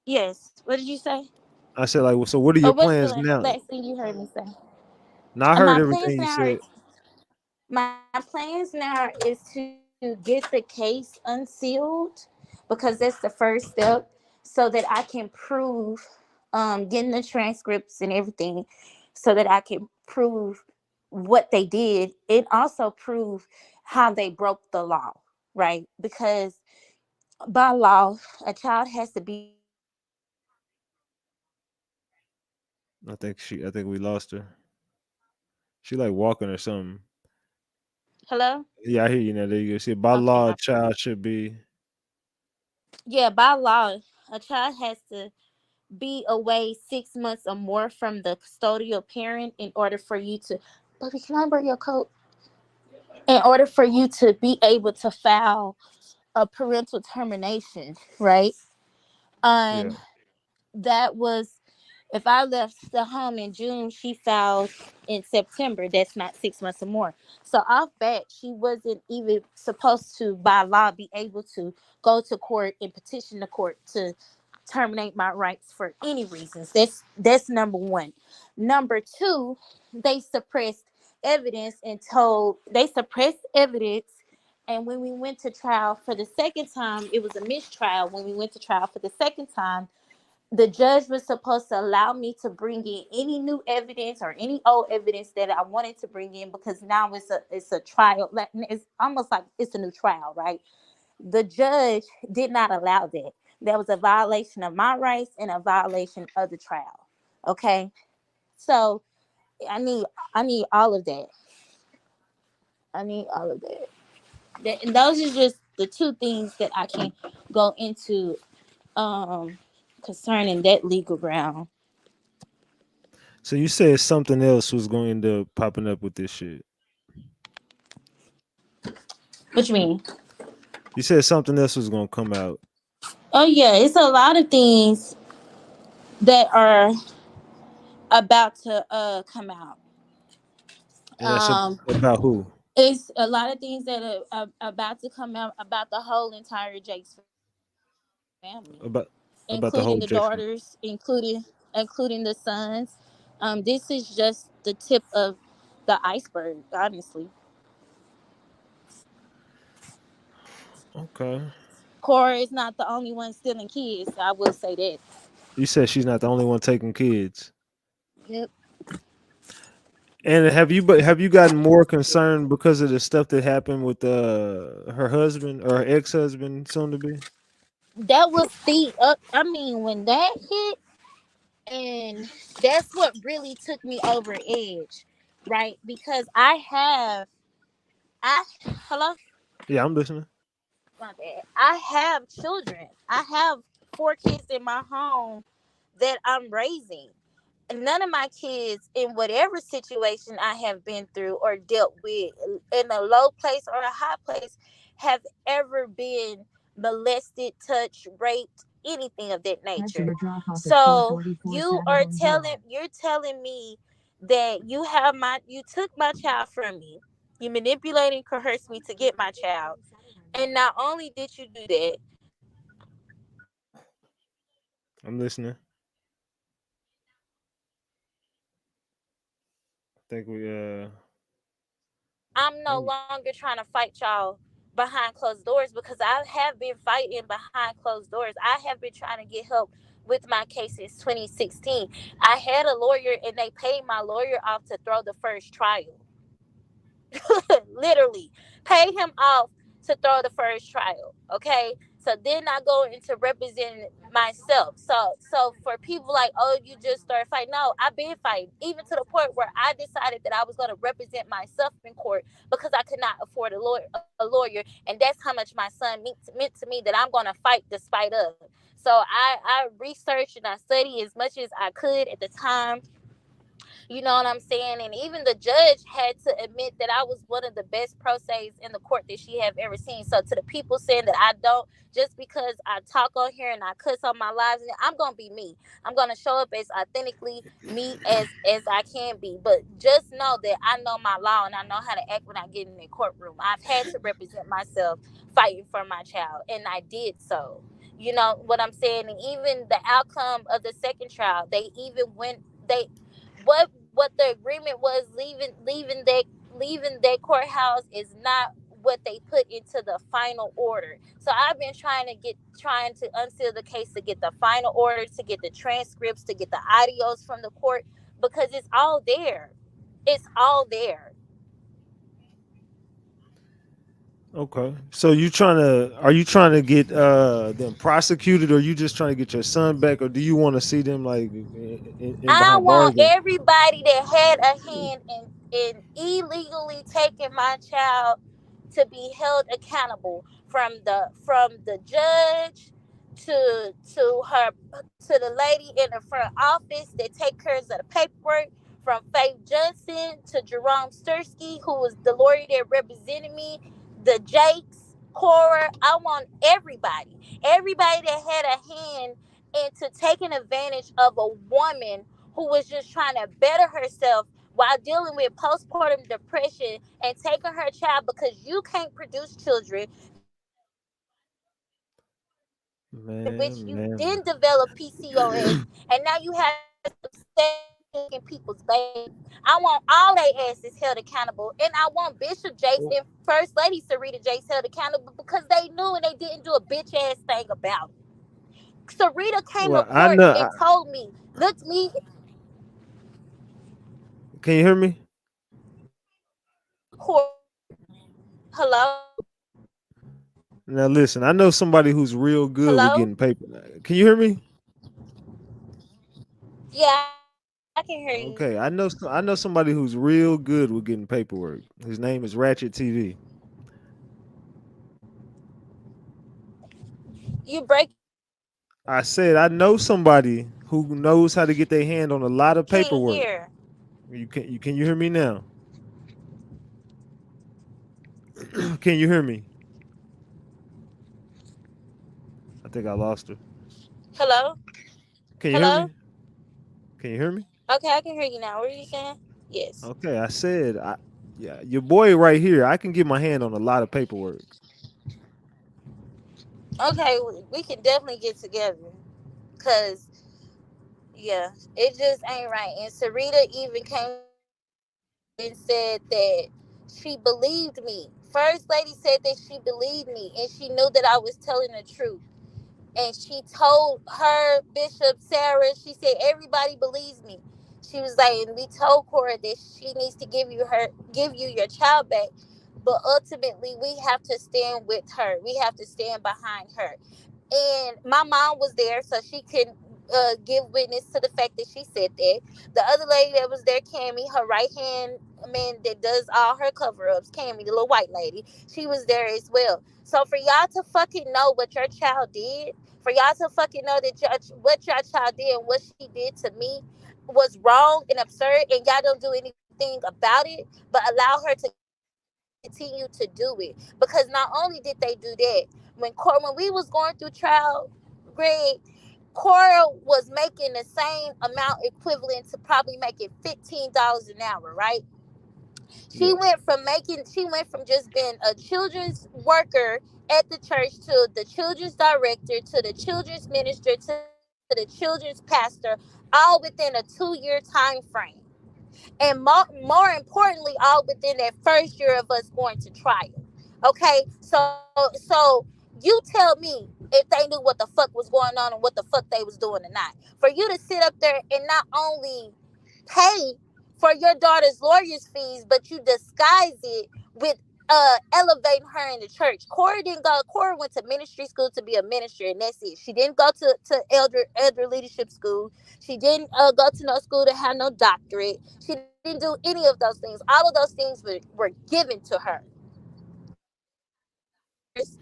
Yes. What did you say? I said, like, well, so what are Or your what's the plans now? last thing you heard me say? Now I heard My everything plans you now are said. is to get the case unsealed because that's the first step, so that I can prove getting the transcripts and everything, so that I can prove what they did and also prove how they broke the law, right? Because by law, a child has to be under the age of 18 for it to be I think considered I think we a lost her. child. She like walking or something. Hello? Yeah, I hear you now. There you go. See, by Okay, law, my a child should be. yeah, by law, a child has to be away 6 months or more from the custodial parent in order for you to. Baby, can I borrow your coat? In order for you to be able to file a parental termination, right? Yeah. And that was If I left the home in June, she filed in September. That's not 6 months or more. So off bat, she wasn't even supposed to, by law, be able to go to court and petition the court to terminate my rights for any reasons. That's number one. Number two, they suppressed evidence and told they suppressed evidence. And when we went to trial for the second time, it was a mistrial. When we went to trial for the second time, the judge was supposed to allow me to bring in any new evidence or any old evidence that I wanted to bring in, because now it's a trial. It's almost like it's a new trial, right? The judge did not allow that. That was a violation of my rights and a violation of the trial. Okay, so I need I need all of that. I need all of that. And those are just the two things that I can go into concerning that legal ground. So you said something else was going to end up popping up with this shit. What you mean? You said something else was going to come out. Oh yeah, it's a lot of things that are about to come out. And that's Um, about who? it's a lot of things that are about to come out about the whole entire Jake's family, About including the about the whole daughters, Jackson. including the sons. This is just the tip of the iceberg, honestly. Okay. Cora is not the only one stealing kids. I will say that. You said she's not the only one taking kids. Yep. And have you gotten more concerned because of the stuff that happened with her husband or her ex-husband soon to be? That was the I mean, when that hit, and that's what really took me over edge, right? Because I hello, Yeah, I'm listening. my bad. I have children. I have 4 kids in my home that I'm raising. None of my kids, in whatever situation I have been through or dealt with, in a low place or a high place, have ever been molested, touched, raped, anything of that nature. So you're telling me that you took my child from me, you manipulated and coerced me to get my child, and not only did you do that, I'm listening. I think I'm no I'm- longer trying to fight y'all behind closed doors, because I have been fighting behind closed doors. I have been trying to get help with my case since 2016. I had a lawyer and they paid my lawyer off to throw the first trial. Literally paid him off to throw the first trial. Okay, so then I go into representing myself. So for people like, oh, you just start fighting. No, I've been fighting, even to the point where I decided that I was going to represent myself in court because I could not afford a lawyer, and that's how much my son meant to me, that I'm going to fight despite of. So I researched and I studied as much as I could at the time. You know what I'm saying? And even the judge had to admit that I was one of the best pro se's in the court that she have ever seen. So to the people saying that I don't, just because I talk on here and I cuss on my lives, I'm gonna be me. I'm gonna show up as authentically me as I can be. But just know that I know my law and I know how to act when I get in the courtroom. I've had to represent myself fighting for my child, and I did so. You know what I'm saying? And even the outcome of the second trial, they even went they what the agreement was, leaving that courthouse is not what they put into the final order. So I've been trying to unseal the case, to get the final order, to get the transcripts, to get the audios from the court, because it's all there. It's all there. okay. So are you trying to get them prosecuted, or you just trying to get your son back, or do you want to see them like in I behind want bars? everybody that had a hand in illegally taking my child to be held accountable, from the judge to the lady in the front office that take care of the paperwork, from Faith Johnson to Jerome Stursky, who was the lawyer that represented me, the Jakes, Cora. I want everybody that had a hand into taking advantage of a woman who was just trying to better herself while dealing with postpartum depression and taking her child because you can't produce children, which Man, you man, then develop PCOS, and now you have to taking people's baby. I want all they asses held accountable, and I want Bishop Jakes man. and First Lady Sarita Jakes held accountable because they knew and they didn't do a bitch ass thing about it. Sarita came to Well, I court know. and told me, look me, Can you hear me? court. Hello, Now listen, I know somebody who's real good with hello. getting paper. Can you hear me? Yeah, I can hear you. Okay, I know somebody who's real good with getting paperwork. His name is RatchetTV. You breaking up? I said I know somebody who knows how to get their hand on a lot of Can't paperwork. hear. Can you hear me now? Can you hear me? I think I lost her. Hello, Can you hear hello. me? Can you hear me? Okay, I can hear you now. What are you saying? Yes. Okay, I said yeah, your boy right here, I can get my hand on a lot of paperwork. Okay, we can definitely get together. Cause yeah, it just ain't right. And Sarita even came to court and said that she believed me. First lady said that she believed me and she knew that I was telling the truth. And she told her Bishop Sarah, she said everybody believes me. She was like, and we told Cora that she needs to give you your child back. But ultimately we have to stand with her. We have to stand behind her. And my mom was there so she can give witness to the fact that she said that. The other lady that was there, Cammy, her right hand man that does all her cover-ups, Cammy, the little white lady, she was there as well. So for y'all to fucking know what your child did, for y'all to fucking know that what your child did and what she did to me was wrong and absurd, and y'all don't do anything about it, but allow her to continue to do it. Because not only did they do that, when we was going through trial, Greg, Cora was making the same amount equivalent to probably making $15 an hour, right? Yes. She went from just being a children's worker at the church to the children's director to the children's minister to the children's pastor, all within a 2 year time frame. And more importantly, all within that first year of us going to trial. Okay, so you tell me if they knew what the fuck was going on and what the fuck they was doing or not. For you to sit up there and not only pay for your daughter's lawyer's fees, but you disguise it with elevating her in the church. Cora didn't go. Cora went to ministry school to be a minister, and that's it. She didn't go to elder leadership school. She didn't go to no school to have no doctorate. She didn't do any of those things. All of those things were given to her.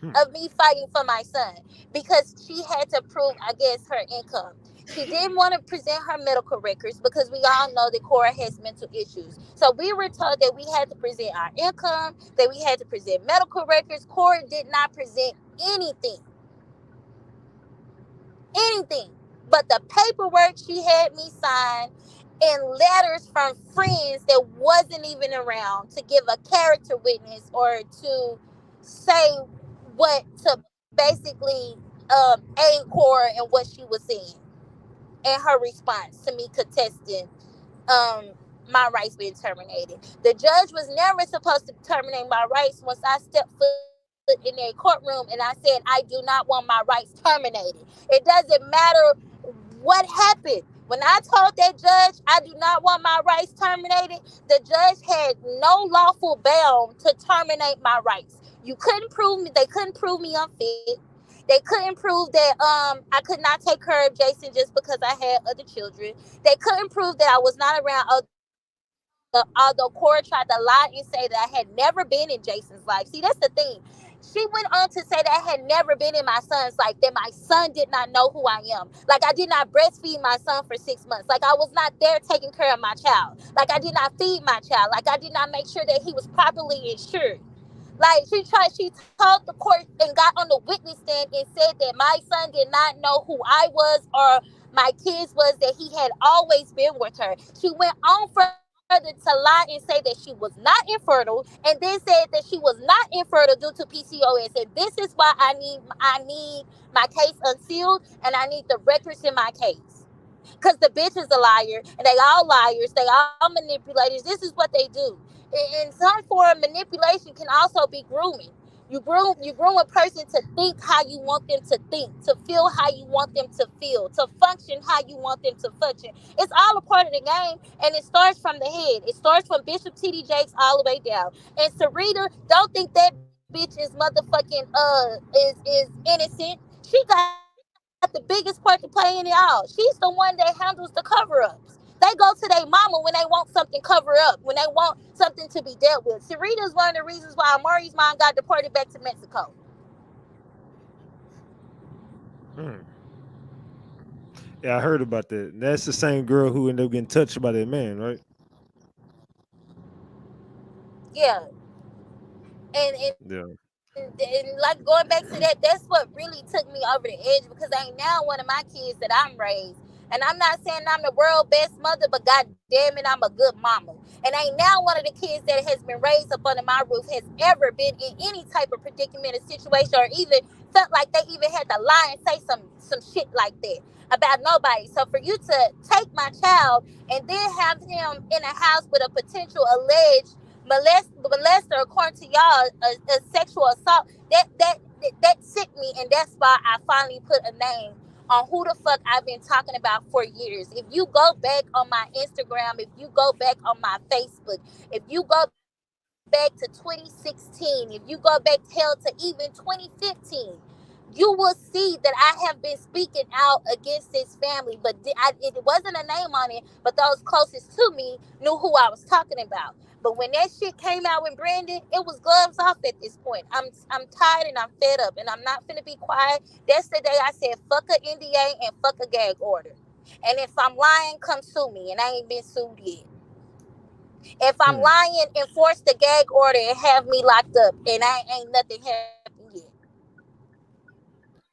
Hmm. Of me fighting for my son because she had to prove, I guess, her income. She didn't want to present her medical records because we all know that Cora has mental issues. So we were told that we had to present our income, that we had to present medical records. Cora did not present anything, anything. But the paperwork she had me sign and letters from friends that wasn't even around to give a character witness or to say what to basically aid Cora and what she was saying and her response to me contesting um my rights being terminated. The judge was never supposed to terminate my rights once I stepped foot in a courtroom and I said I do not want my rights terminated. It doesn't matter what happened. When I told that judge I do not want my rights terminated, the judge had no lawful bound to terminate my rights. You couldn't prove me. They couldn't prove me unfit. They couldn't prove that I could not take care of Jason just because I had other children. They couldn't prove that I was not around although Cora tried to lie and say that I had never been in Jason's life. See, that's the thing. She went on to say that I had never been in my son's life, that my son did not know who I am. Like I did not breastfeed my son for 6 months. Like I was not there taking care of my child. Like I did not feed my child. Like I did not make sure that he was properly insured. Like she told the court and got on the witness stand and said that my son did not know who I was or my kids was, that he had always been with her. She went on further to lie and say that she was not infertile, and then said that she was not infertile due to PCOS. And this is why I need my case unsealed and I need the records in my case. Cause the bitch is a liar, and they all liars. They all manipulators. This is what they do. And some form of manipulation can also be grooming. You groom a person to think how you want them to think, to feel how you want them to feel, to function how you want them to function. It's all a part of the game, and it starts from the head. It starts from Bishop T.D. Jakes all the way down. And Sarita, don't think that bitch is motherfucking is innocent. She got the biggest part to play in it all. She's the one that handles the cover-ups. They go to their mama when they want something cover up, when they want something to be dealt with. Sarita is one of the reasons why Amari's mom got deported back to Mexico. Hmm. Yeah, I heard about that. That's the same girl who ended up getting touched by that man, right? Yeah. And Yeah. like going back to that, that's what really took me over the edge, because I ain't now one of my kids that I'm raised. And I'm not saying I'm the world best mother, but god damn it, I'm a good mama. And I ain't now one of the kids that has been raised up under my roof has ever been in any type of predicament or situation, or even felt like they even had to lie and say some shit like that about nobody. So for you to take my child and then have him in a house with a potential alleged molester, according to y'all, a sexual assault, that sick me, and that's why I finally put a name on who the fuck I've been talking about for years. If you go back on my Instagram, if you go back on my Facebook, if you go back to 2016, if you go back hell to even 2015, you will see that I have been speaking out against this family. But it wasn't a name on it, but those closest to me knew who I was talking about. But when that shit came out with Brandon, it was gloves off at this point. I'm tired and I'm fed up, and I'm not finna be quiet. That's the day I said fuck a NDA and fuck a gag order. And if I'm lying, come sue me, and I ain't been sued yet. If I'm Hmm. lying, enforce the gag order and have me locked up, and I ain't nothing happened yet.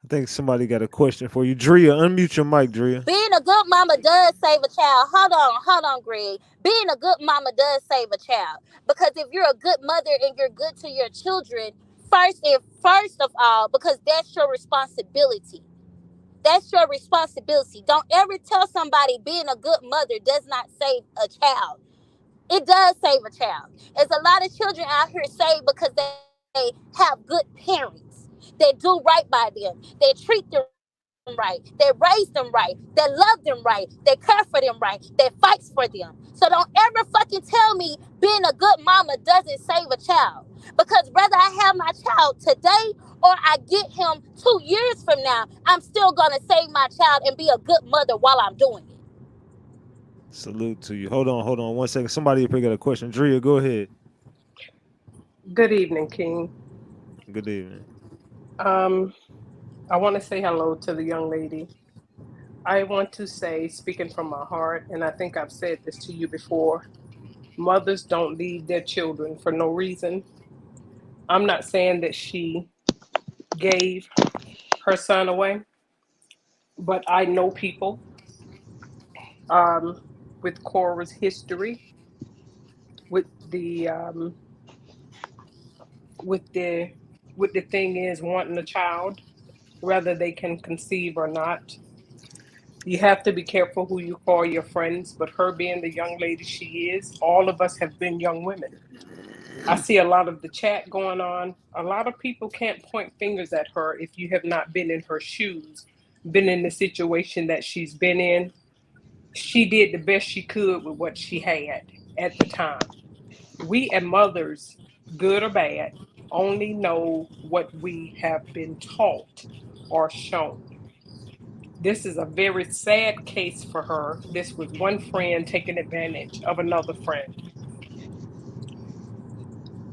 I think somebody got a question for you. Drea, unmute your mic, Drea. Being a good mama does save a child. Hold on, Greg. Being a good mama does save a child. Because if you're a good mother and you're good to your children, first of all, because that's your responsibility. That's your responsibility. Don't ever tell somebody being a good mother does not save a child. It does save a child. There's a lot of children out here saved because they have good parents that do right by them. They treat them right. They raise them right. They love them right. They care for them right. They fights for them. So don't ever fucking tell me being a good mama doesn't save a child. Because whether I have my child today or I get him 2 years from now, I'm still gonna save my child and be a good mother while I'm doing it. Salute to you. Hold on 1 second. Somebody up here got a question. Drea, go ahead. Good evening, King. Good evening. Um, I want to say hello to the young lady. I want to say, speaking from my heart, and I think I've said this to you before, mothers don't leave their children for no reason. I'm not saying that she gave her son away, but I know people um, with Cora's history, with the with the with the thing is wanting a child, whether they can conceive or not. You have to be careful who you call your friends, but her being the young lady she is, all of us have been young women. I see a lot of the chat going on. A lot of people can't point fingers at her if you have not been in her shoes, been in the situation that she's been in. She did the best she could with what she had at the time. We as mothers, good or bad, only know what we have been taught or shown. This is a very sad case for her. This was one friend taking advantage of another friend.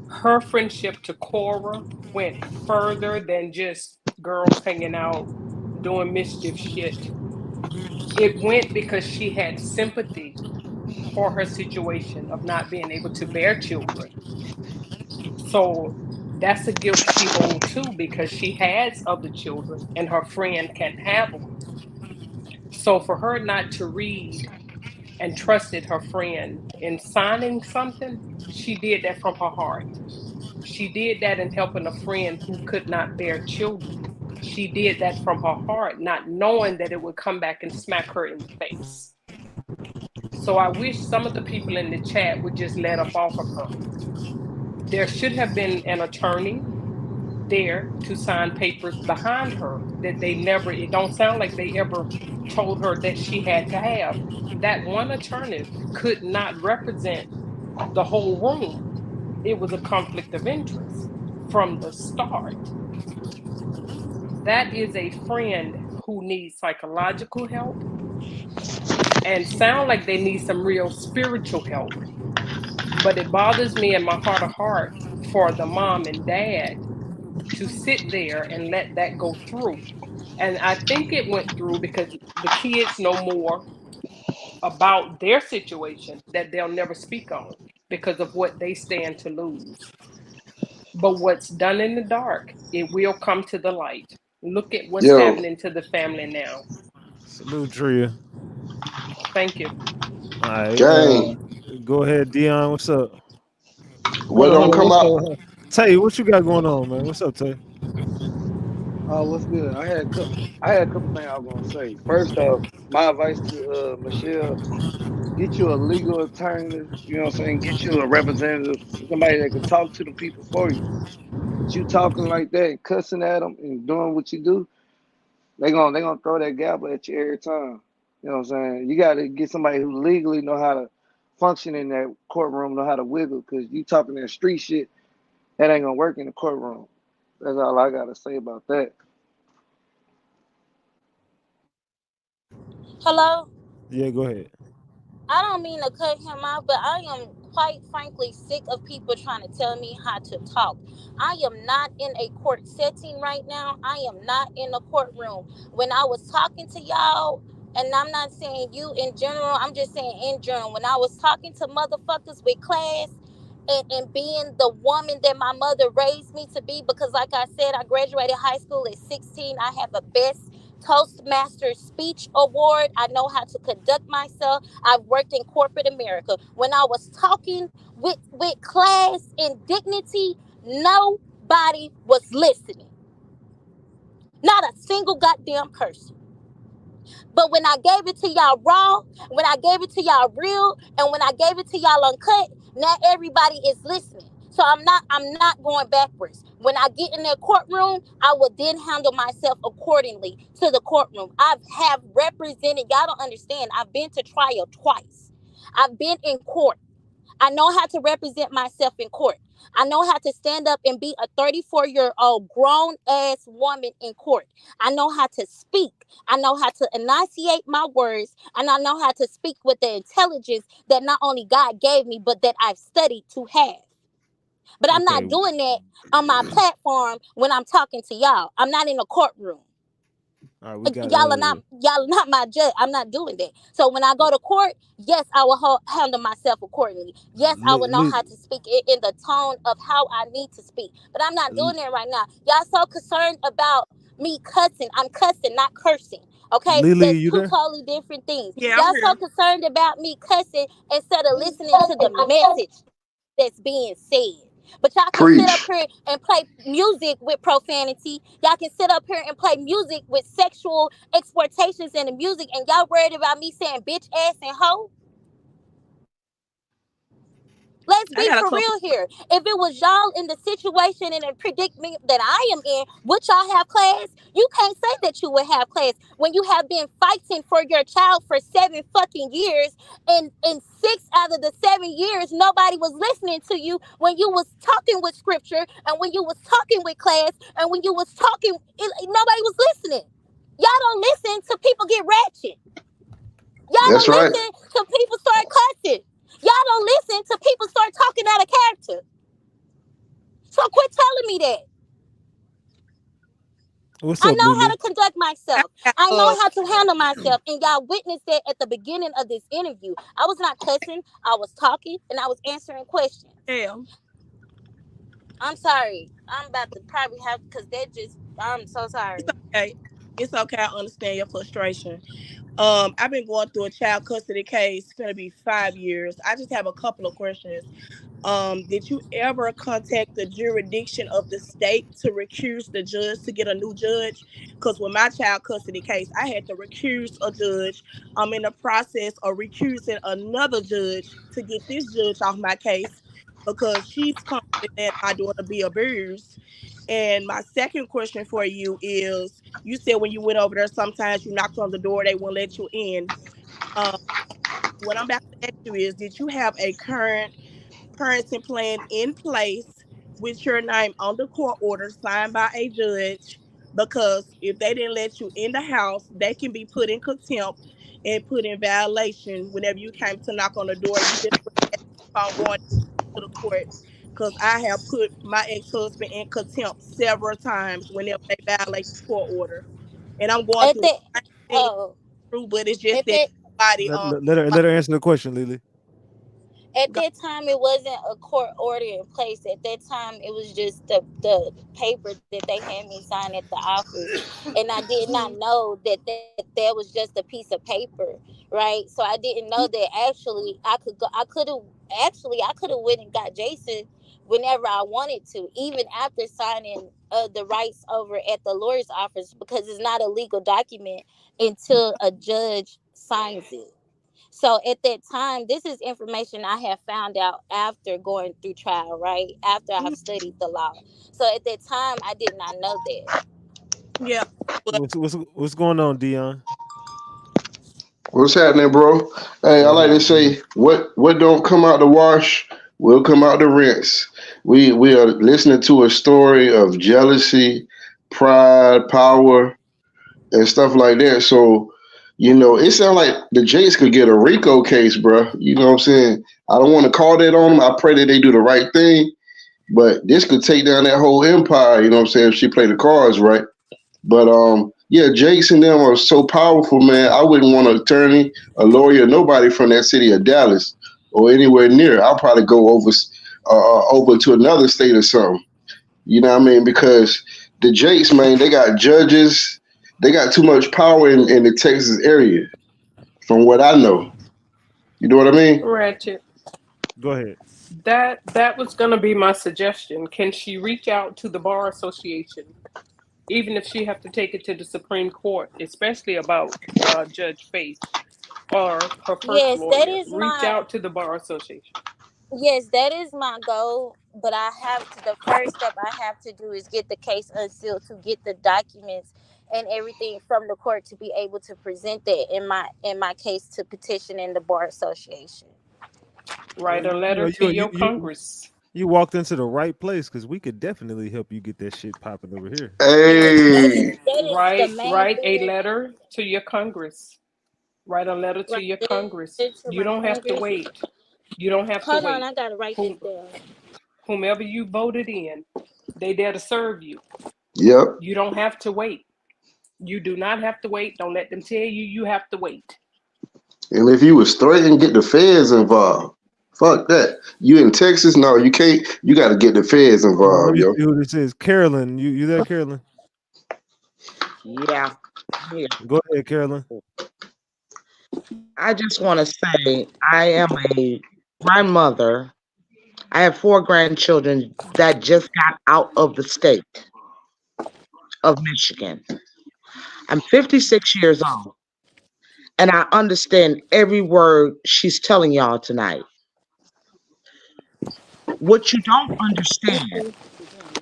Her friendship to Cora went further than just girls hanging out, doing mischief shit. It went because she had sympathy for her situation of not being able to bear children. So That's a gift she holds too because she has other children and her friend can't have them. So for her not to read and trusted her friend in signing something, she did that from her heart. She did that in helping a friend who could not bear children. She did that from her heart, not knowing that it would come back and smack her in the face. So I wish some of the people in the chat would just let up off of her. There should have been an attorney there to sign papers behind her that they never, it don't sound like they ever told her that she had to have. That one attorney could not represent the whole room. It was a conflict of interest from the start. That is a friend who needs psychological help and sound like they need some real spiritual help. But it bothers me in my heart of heart for the mom and dad to sit there and let that go through. And I think it went through because the kids know more about their situation that they'll never speak on because of what they stand to lose. But what's done in the dark, it will come to the light. Look at what's Yo, happening to the family now. Salute, Tria. Thank you. All right, gang, go ahead, Dion. What's up? Hold what on, hold don't on. come What's out? up? Tay, what you got going on, man? What's up, Tay? What's good? I had a couple things I was gonna say. First off, my advice to Michelle: get you a legal attorney. You know what I'm saying? Get you a representative, somebody that can talk to the people for you. But you talking like that and cussing at them and doing what you do, they gonna throw that gavel at you every time. You know what I'm saying? You got to get somebody who legally know how to function in that courtroom, know how to wiggle. Because you talking that street shit, that ain't gonna work in the courtroom. That's all I gotta say about that. Hello? Yeah, go ahead. I don't mean to cut him off, but I am quite frankly sick of people trying to tell me how to talk. I am not in a court setting right now. I am not in a courtroom. When I was talking to y'all, and I'm not saying you in general, I'm just saying in general, when I was talking to motherfuckers with class and being the woman that my mother raised me to be, because like I said, I graduated high school at 16. I have a best Toastmaster speech award. I know how to conduct myself. I've worked in corporate America. When I was talking with class and dignity, nobody was listening. Not a single goddamn person. But when I gave it to y'all raw, when I gave it to y'all real, and when I gave it to y'all uncut, now everybody is listening. So I'm not going backwards. When I get in the courtroom, I will then handle myself accordingly to the courtroom. I have represented, y'all don't understand, I've been to trial twice. I've been in court. I know how to represent myself in court. I know how to stand up and be a 34-year-old grown ass woman in court. I know how to speak. I know how to enunciate my words. And I know how to speak with the intelligence that not only God gave me, but that I've studied to have. But I'm Okay. not doing that on my platform when I'm talking to y'all. I'm not in a courtroom. All right, we got Y'all are not my judge. I'm not doing that. So when I go to court, yes, I will handle myself accordingly. Yes, I will know li- how to speak in the tone of how I need to speak. But I'm not li- doing that right now. Y'all so concerned about me cussing. I'm cussing, not cursing. Okay, Lily, that's you two there? totally different things. Yeah, I'm Y'all so here. concerned about me cussing instead of listening to the message that's being said. But y'all can sit up here Preach. and play music with profanity. Y'all can sit up here and play music with sexual exploitations in the music, and y'all worried about me saying bitch, ass, and hoe. Let's I be got a for couple. real here. If it was y'all in the situation and the predicament that I am in, would y'all have class? You can't say that you would have class when you have been fighting for your child for 7 fucking years, and in 6 out of the 7 years, nobody was listening to you when you was talking with scripture and when you was talking with class and when you was talking, nobody was listening. Y'all don't listen to people get ratchet. Y'all That's don't right. listen to people start cussing. Y'all don't listen to people start talking out of character. So quit telling me that. What's I up, know how Lily? to conduct I myself. got, I know how to handle myself. And y'all witnessed that at the beginning of this interview. I was not cussing. I was talking and I was answering questions. yeah. I'm sorry. I'm about to probably have because that just. I'm so It's sorry. okay. It's okay. I understand your frustration. I've been going through a child custody case. It's gonna be 5 years. I just have a couple of questions. Did you ever contact the jurisdiction of the state to recuse the judge to get a new judge? Because with my child custody case, I had to recuse a judge. I'm in the process of recusing another judge to get this judge off my case because she's confident that my daughter be abused. And my second question for you is, you said when you went over there, sometimes you knocked on the door, they won't let you in. Um, what I'm about to ask you is, did you have a current parenting plan in place with your name on the court order signed by a judge? Because if they didn't let you in the house, they can be put in contempt and put in violation whenever you came to knock on the door. You better keep on going to the court because I have put my ex-husband in contempt several times whenever they violate the court order. And I'm going At through that. the same thing Oh. through, but it's just At that that. nobody my, Let her answer the question, Lily. At that time, it wasn't a court order in place. At that time, it was just the paper that they had me sign at the office, and I did not know that was just a piece of paper, right? So I didn't know that actually I could go. I could have went and got Jason whenever I wanted to, even after signing the rights over at the lawyer's office, because it's not a legal document until a judge signs it. So at that time, this is information I have found out after going through trial, right? After I've studied the law. So at that time, I did not know that. yeah. But What's going on, Dion? What's happening, bro? Hey, I What like to up, man? say, what don't come out the wash will come out the rinse. We are listening to a story of jealousy, pride, power, and stuff like that. So, it sounds like the Jakes could get a RICO case, bro. You know what I'm saying? I don't want to call that on them. I pray that they do the right thing, but this could take down that whole empire. You know what I'm saying? If she play the cards right. But yeah, Jakes and them are so powerful, man. I wouldn't want an attorney, a lawyer, nobody from that city of Dallas or anywhere near. I'll probably go over to another state or something. You know what I mean? Because the Jakes, man, they got judges. They got too much power in the Texas area, from what I know. You know what I mean? Ratchet. Go ahead. That was gonna be my suggestion. Can she reach out to the bar association, even if she have to take it to the Supreme Court, especially about Judge Faith or her first Yes, that lawyer? is Reach my out to the bar association. yes, that is my goal. But I have to. The first step I have to do is get the case unsealed to get the documents and everything from the court to be able to present that in my case to petition in the bar association. Write a You letter know, to your Congress. you walked into the right place because we could definitely help you get that shit popping over here. Yes, Hey, that is the main Write a thing. letter to your Congress. Write a letter to Right your there Congress. to You my don't have to Congress. wait. You don't have to Hold on, wait. I gotta write this Whom, down. whomever you voted in, they there to serve you. yep. You don't have to wait. You do not have to wait. Don't let them tell you you have to wait. And if you was threatened, get the feds involved. Fuck that. You in Texas? No, you can't. You got to get the feds Hold on, let involved, me yo. see who this is. Carolyn, you there, Carolyn? Yeah, yeah. Go ahead, Carolyn. I just want to say I am a grandmother. I have four grandchildren that just got out of the state of Michigan. I'm 56 years old, and I understand every word she's telling y'all tonight. What you don't understand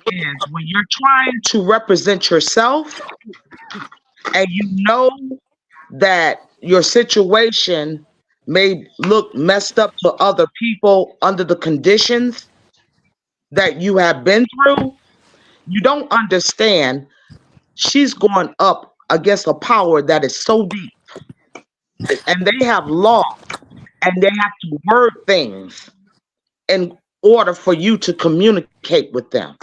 is when you're trying to represent yourself and you know that your situation may look messed up to other people under the conditions that you have been through, you don't understand she's going up against a power that is so deep and they have law and they have to word things in order for you to communicate with them.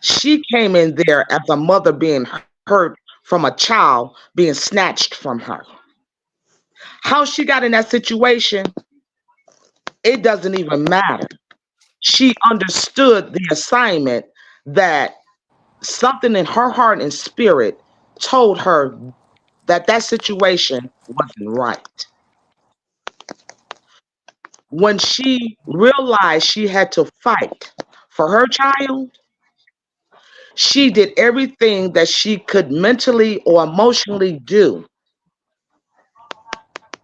She came in there as a mother being hurt from a child being snatched from her. How she got in that situation, it doesn't even matter. she understood the assignment that something in her heart and spirit told her that that situation wasn't right. When she realized she had to fight for her child, she did everything that she could mentally or emotionally do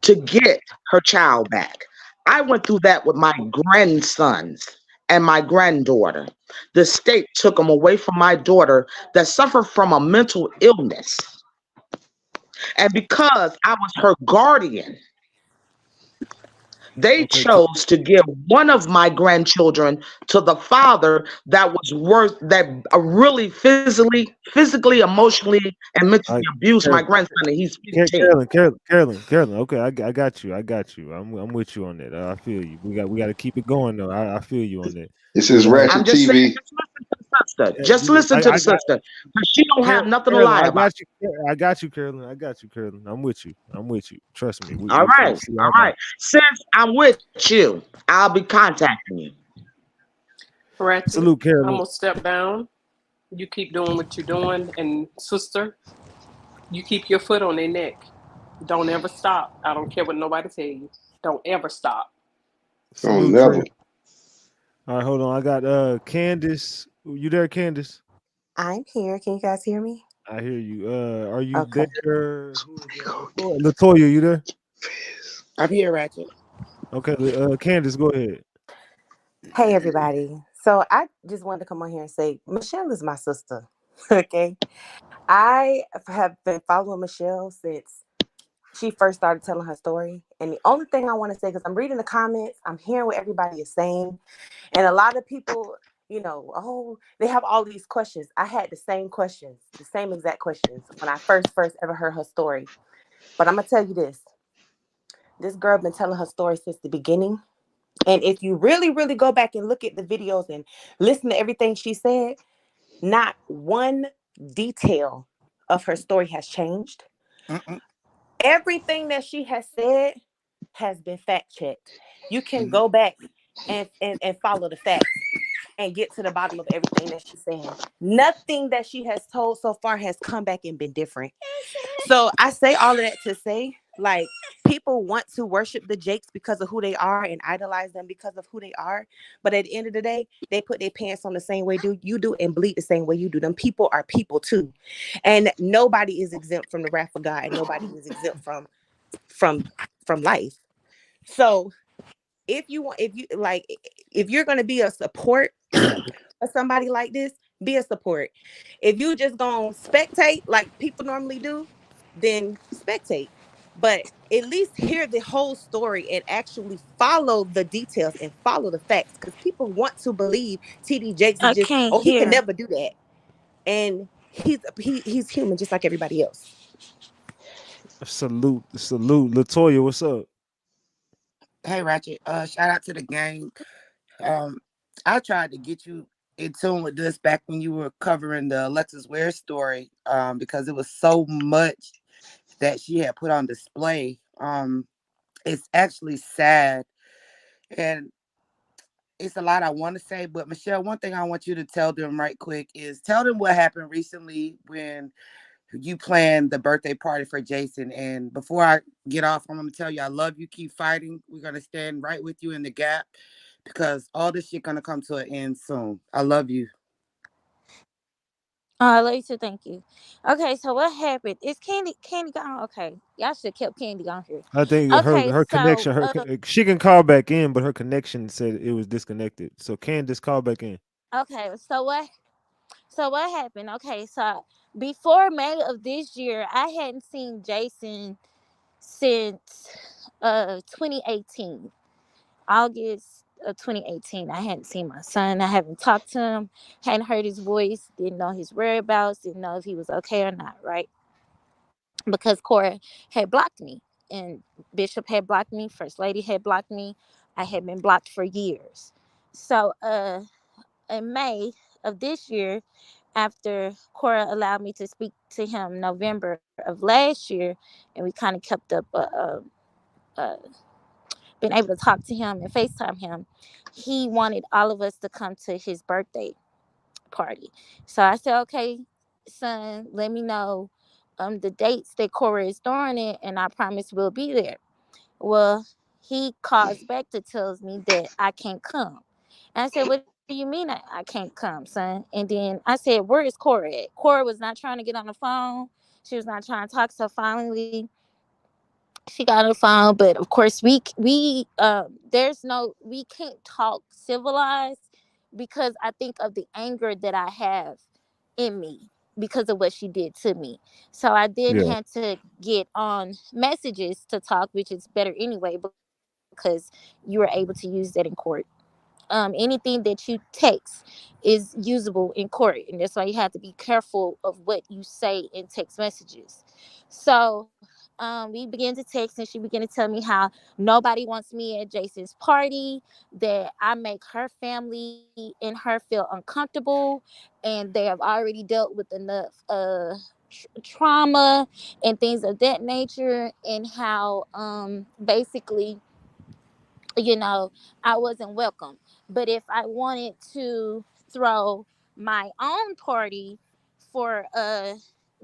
to get her child back. I went through that with my grandsons and my granddaughter. The state took them away from my daughter that suffered from a mental illness. And because I was her guardian, they Okay, chose to give one of my grandchildren to the father that was worth that really physically, emotionally, and mentally I abused my grandson, and he's 15. Carolyn. Okay, I got you. I got you. I'm with you on that. I feel you. We got to keep it going though. I feel you on that. This We is I'm Ratchet just saying, TV. just listen to the sister. Just listen to the sister. 'Cause she don't have nothing to Carolyn, lie about. I got you, Carolyn. I got you, Carolyn. I'm with you. I'm with you. Trust me. All We right, see all eye to eye. right. Since I'm with you, I'll be contacting you. Ratchet, Salute, I'm Carolyn. gonna step down. You keep doing what you're doing, and sister, you keep your foot on their neck. Don't ever stop. I don't care what nobody tell you. Don't ever stop. Don't Salute, never. Trey. All right, hold on. I got Candace. You there, Candace? I'm here. Can you guys hear me? I hear you. Are you Okay. there? Who is that? Latoya, you there? I'm here, Ratchet. Okay, Candace, go ahead. Hey, everybody. So I just wanted to come on here and say Michelle is my sister. Okay. I have been following Michelle since she first started telling her story. And the only thing I want to say, because I'm reading the comments, I'm hearing what everybody is saying. And a lot of people, oh, they have all these questions. I had the same questions, the same exact questions when I first ever heard her story. But I'm going to tell you this. This girl been telling her story since the beginning. And if you really, really go back and look at the videos and listen to everything she said, not one detail of her story has changed. Mm-mm. Everything that she has said has been fact checked. You can go back and follow the facts and get to the bottom of everything that she's saying. Nothing that she has told so far has come back and been different. So I say all of that to say, like, people want to worship the Jakes because of who they are and idolize them because of who they are. But at the end of the day, they put their pants on the same way you do and bleed the same way you do. Them people are people too. And nobody is exempt from the wrath of God, and nobody is exempt from from life. So if you're gonna be a support of somebody like this, be a support. If you just gonna spectate like people normally do, then spectate. But at least hear the whole story and actually follow the details and follow the facts. Because people want to believe TD Jakes is I just, can't oh, he can hear. never do that. And he's human just like everybody else. Salute. Latoya, what's up? Hey, Ratchet. Shout out to the gang. Um, I tried to get you in tune with this back when you were covering the Alexis Ware story, because it was so much that she had put on display. It's actually sad, and it's a lot I want to say. But Michelle, one thing I want you to tell them right quick is tell them what happened recently when you planned the birthday party for Jason. And before I get off, I'm gonna tell you I love you. Keep fighting. We're gonna stand right with you in the gap because all this shit gonna come to an end soon. I love you. Lisa, thank you. Okay, so what happened? Is Candy gone? Okay, y'all should have kept Candy on here. I think Okay, her so connection, she can call back in, but her connection said it was disconnected. So Candace, call back in. okay, so what happened? Okay, so before May of this year, I hadn't seen Jason since 2018. August of 2018. I hadn't seen my son. I haven't talked to him, hadn't heard his voice, didn't know his whereabouts, didn't know if he was okay or not, right? Because Cora had blocked me and Bishop had blocked me, First Lady had blocked me. I had been blocked for years. So in May of this year, after Cora allowed me to speak to him November of last year, and we kind of kept up a been able to talk to him and FaceTime him. He wanted all of us to come to his birthday party. So I said, okay, son, let me know the dates that Cora is throwing it, and I promise we'll be there. Well, he calls back to tells me that I can't come. And I said, what do you mean I can't come, son? And then I said, where is Cora at? Cora was not trying to get on the phone. She was not trying to talk. So finally, she got on the phone. But of course, there's no, we can't talk civilized because I think of the anger that I have in me because of what she did to me. So I then Yeah. had to get on messages to talk, which is better anyway because you are able to use that in court. Anything that you text is usable in court, and that's why you have to be careful of what you say in text messages. So we began to text, and she began to tell me how nobody wants me at Jason's party, that I make her family and her feel uncomfortable, and they have already dealt with enough trauma and things of that nature, and how basically, you know, I wasn't welcome. But if I wanted to throw my own party for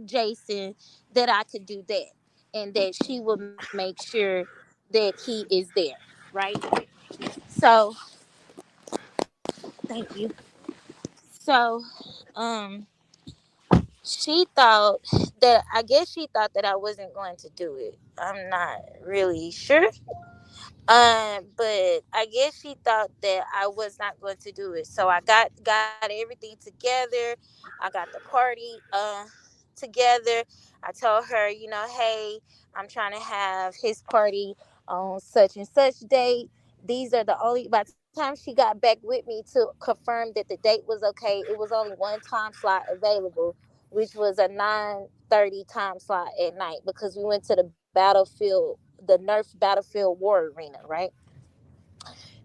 Jason, that I could do that, and that she would make sure that he is there, right? So thank you. So she thought that, I guess she thought that I wasn't going to do it. I'm not really sure. But I guess she thought that I was not going to do it. So I got everything together. I got the party together. I told her, you know, hey, I'm trying to have his party on such and such date. These are the only, by the time she got back with me to confirm that the date was okay, it was only one time slot available, which was a 9:30 time slot at night, because we went to the battlefield, the Nerf Battlefield War Arena, right?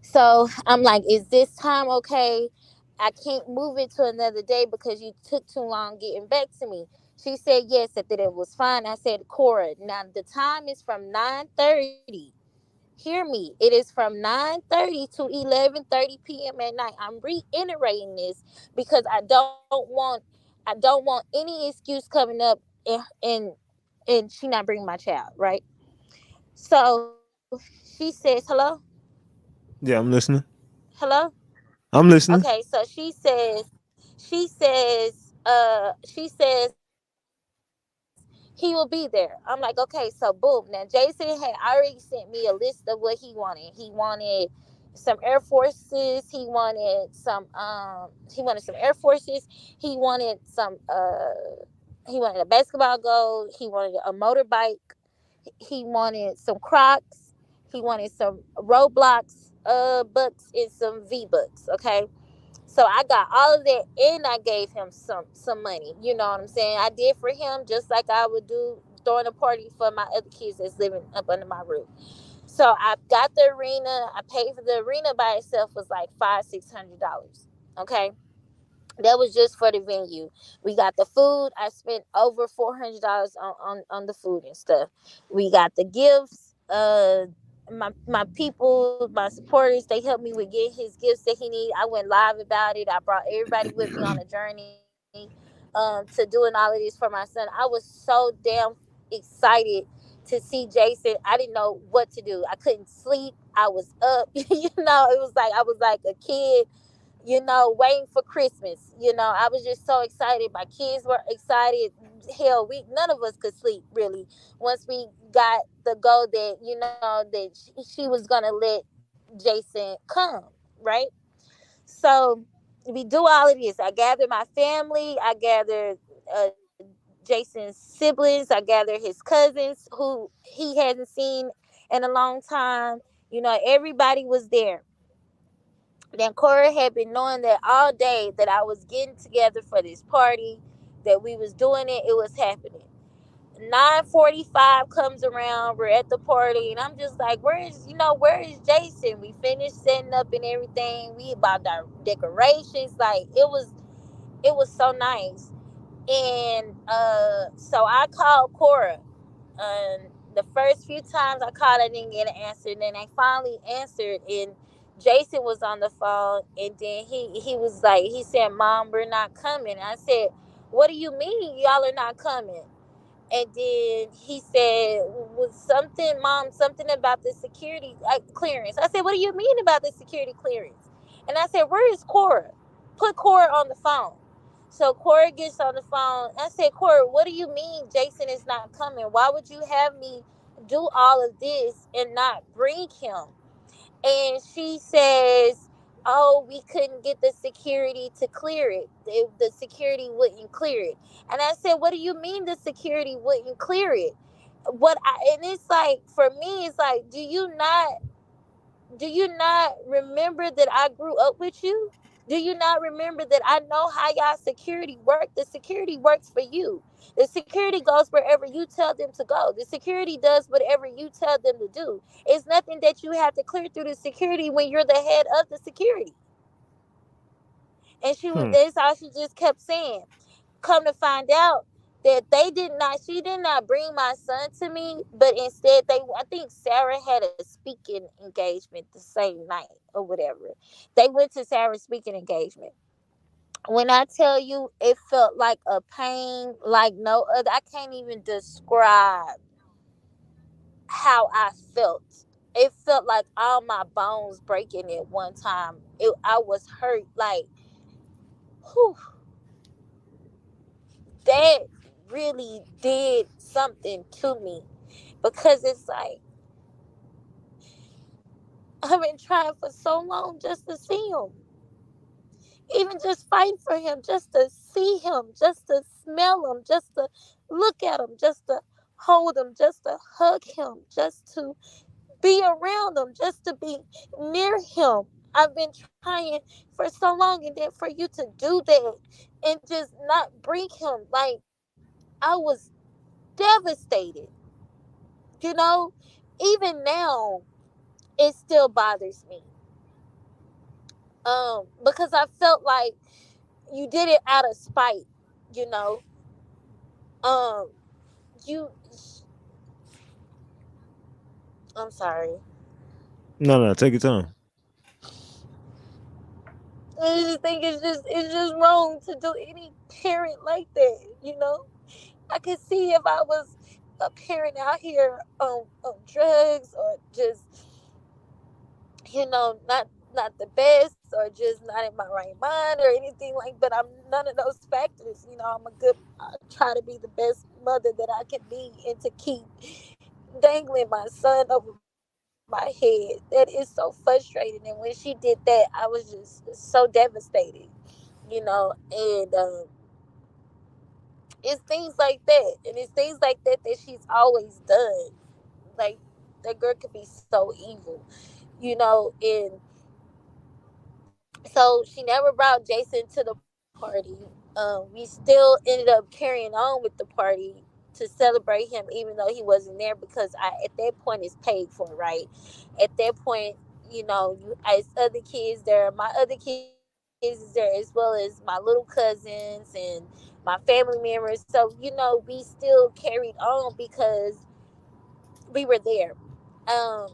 So I'm like, is this time okay? I can't move it to another day because you took too long getting back to me. She said yes, that it was fine. I said, Cora, now the time is from 9:30. Hear me. It is from 9:30 to 11:30 p.m. at night. I'm reiterating this because I don't want any excuse coming up and she not bringing my child, right? So she says, hello? Yeah, I'm listening. Hello? I'm listening. Okay, so she says he will be there. I'm like, okay, so boom. Now Jason had already sent me a list of what he wanted. He wanted some Air Forces, he wanted some Air Forces, he wanted he wanted a basketball goal, he wanted a motorbike, he wanted some Crocs, he wanted some Roblox bucks and some V bucks, okay? So I got all of that, and I gave him some money. You know what I'm saying? I did for him just like I would do throwing a party for my other kids that's living up under my roof. So I got the arena. I paid for the arena by itself was like $500-$600. Okay, that was just for the venue. We got the food. I spent over $400 on the food and stuff. We got the gifts. My people, my supporters, they helped me with getting his gifts that he needed. I went live about it. I brought everybody with me on a journey to doing all of this for my son. I was so damn excited to see Jason. I didn't know what to do. I couldn't sleep. I was up. It was like I was like a kid, waiting for Christmas. I was just so excited. My kids were excited. Hell, we none of us could sleep really once we got the go that that she was gonna let Jason come, right? So we do all of this. I gathered my family. I gathered Jason's siblings. I gathered his cousins who he hasn't seen in a long time. Everybody was there. Then Cora had been knowing that all day that I was getting together for this party, that we was doing it, it was happening. 9:45 comes around, we're at the party, and I'm just like, where is Jason? We finished setting up and everything. We bought our decorations. Like it was so nice. And so I called Cora. The first few times I called, I didn't get an answer. And then they finally answered, and Jason was on the phone. And then he was like, he said, "Mom, we're not coming." I said, "What do you mean y'all are not coming?" And then he said, "Was something, Mom, something about the security clearance." I said, "What do you mean about the security clearance?" And I said, "Where is Cora? Put Cora on the phone." So Cora gets on the phone. I said, "Cora, what do you mean Jason is not coming? Why would you have me do all of this and not bring him?" And she says, "Oh, we couldn't get the security to clear it. The security wouldn't clear it." And I said, "What do you mean the security wouldn't clear it?" And it's like, for me, it's like, do you not remember that I grew up with you? Do you not remember that I know how y'all security work? The security works for you. The security goes wherever you tell them to go. The security does whatever you tell them to do. It's nothing that you have to clear through the security when you're the head of the security. And Hmm. that's all she just kept saying. Come to find out that she did not bring my son to me, but instead I think Sarah had a speaking engagement the same night or whatever. They went to Sarah's speaking engagement. When I tell you, it felt like a pain like no other. I can't even describe how I felt. It felt like all my bones breaking at one time. I was hurt. Like, whew, that really did something to me, because it's like I've been trying for so long just to see him, even just fight for him, just to see him, just to smell him, just to look at him, just to hold him, just to hug him, just to be around him, just to be near him. I've been trying for so long, and then for you to do that and just not bring him, like, I was devastated. You know, even now it still bothers me. Because I felt like you did it out of spite, you know. Um, you, I'm sorry. No, no, take your time. I just think it's just wrong to do any parent like that, you know. I could see if I was a parent out here on drugs, or just, not the best, or just not in my right mind or anything like. But I'm none of those factors. I try to be the best mother that I can be, and to keep dangling my son over my head. That is so frustrating. And when she did that, I was just so devastated, and it's things like that, and it's things like that she's always done. Like, that girl could be so evil, and so she never brought Jason to the party. We still ended up carrying on with the party to celebrate him, even though he wasn't there, because at that point it's paid for, right? At that point, as other kids there, my other kids is there, as well as my little cousins and my family members. So, we still carried on because we were there. Um,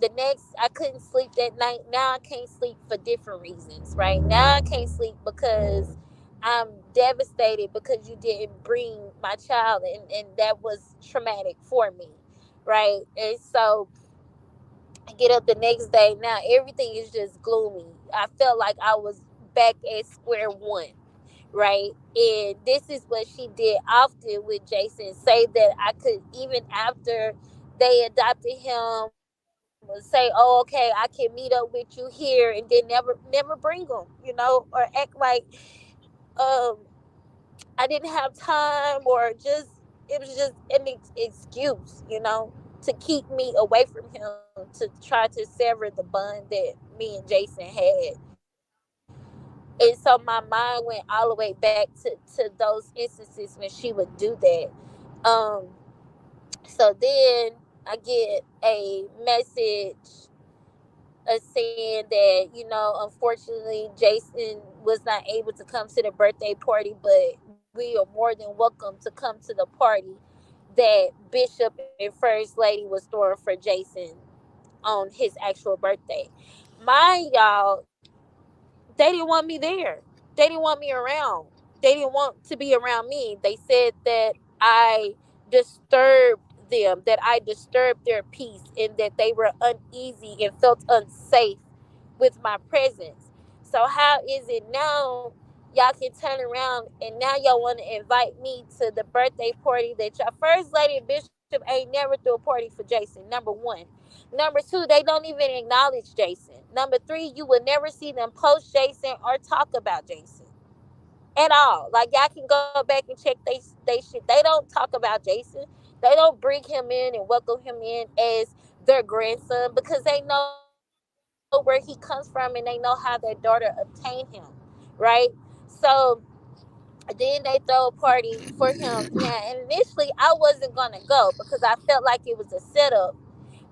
the next, I couldn't sleep that night. Now I can't sleep for different reasons. Right now I can't sleep because I'm devastated because you didn't bring my child, and that was traumatic for me, right? And so I get up the next day. Now everything is just gloomy. I felt like I was back at square one, right? And this is what she did often with Jason, say that I could, even after they adopted him, say, "Oh, okay, I can meet up with you here," and then never bring him, or act like um I didn't have time, or just, it was just an excuse, to keep me away from him, to try to sever the bond that me and Jason had. And so my mind went all the way back to those instances when she would do that. Um, so then I get a message saying that, unfortunately, Jason was not able to come to the birthday party, but we are more than welcome to come to the party. that Bishop and First Lady was throwing for Jason on his actual birthday. Mind y'all, they didn't want me there. They didn't want me around. They didn't want to be around me. They said that I disturbed them, that I disturbed their peace, and that they were uneasy and felt unsafe with my presence. So how is it now y'all can turn around and now y'all want to invite me to the birthday party that y'all first lady and bishop ain't never threw a party for Jason? Number one. Number two, they don't even acknowledge Jason. Number three, you will never see them post Jason or talk about Jason at all. Like y'all can go back and check they shit. They don't talk about Jason. They don't bring him in and welcome him in as their grandson because they know where he comes from and they know how their daughter obtained him, right? So then they throw a party for him. Now, and initially I wasn't gonna go because I felt like it was a setup.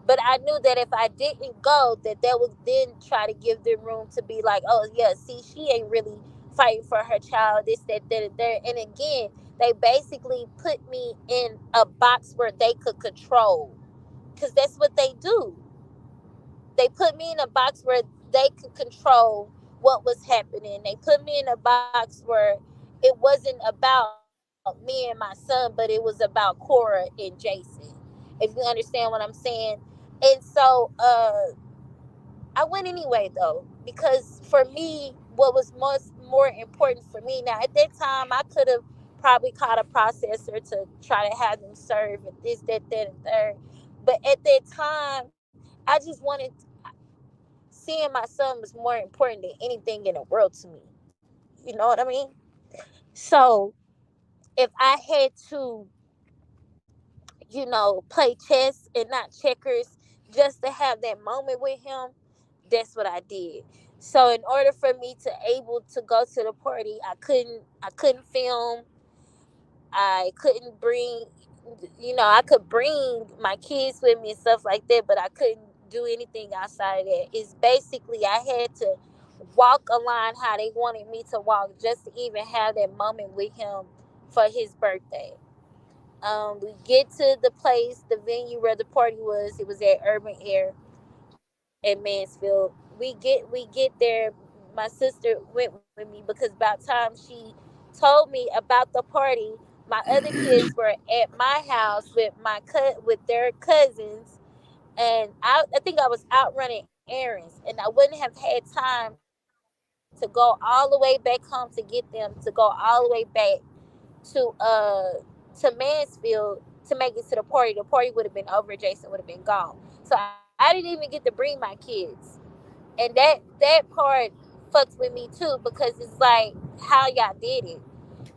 But I knew that if I didn't go, that would then try to give them room to be like, oh yeah, see, she ain't really fighting for her child, this, that, and there. And again, they basically put me in a box where they could control, because that's what they do. They put me in a box where they could control what was happening. They put me in a box where it wasn't about me and my son, but it was about Cora and Jason. If you understand what I'm saying. And so I went anyway though, because for me, what was most more important for me now at that time, I could have probably caught a processor to try to have them serve and this, that, and third. But at that time, I just wanted seeing my son was more important than anything in the world to me. You know what I mean? So if I had to, play chess and not checkers just to have that moment with him, that's what I did. So in order for me to able to go to the party, I couldn't film. I couldn't bring, I could bring my kids with me and stuff like that, but I couldn't do anything outside of that. It's basically I had to walk a line how they wanted me to walk just to even have that moment with him for his birthday. We get to the place, the venue where the party was. It was at Urban Air in Mansfield. We get there. My sister went with me because about time she told me about the party. My other kids were at my house with with their cousins, and I think I was out running errands, and I wouldn't have had time to go all the way back home to get them to go all the way back to Mansfield to make it to the party. The party would have been over. Jason would have been gone. So I didn't even get to bring my kids, and that part fucks with me too because it's like how y'all did it.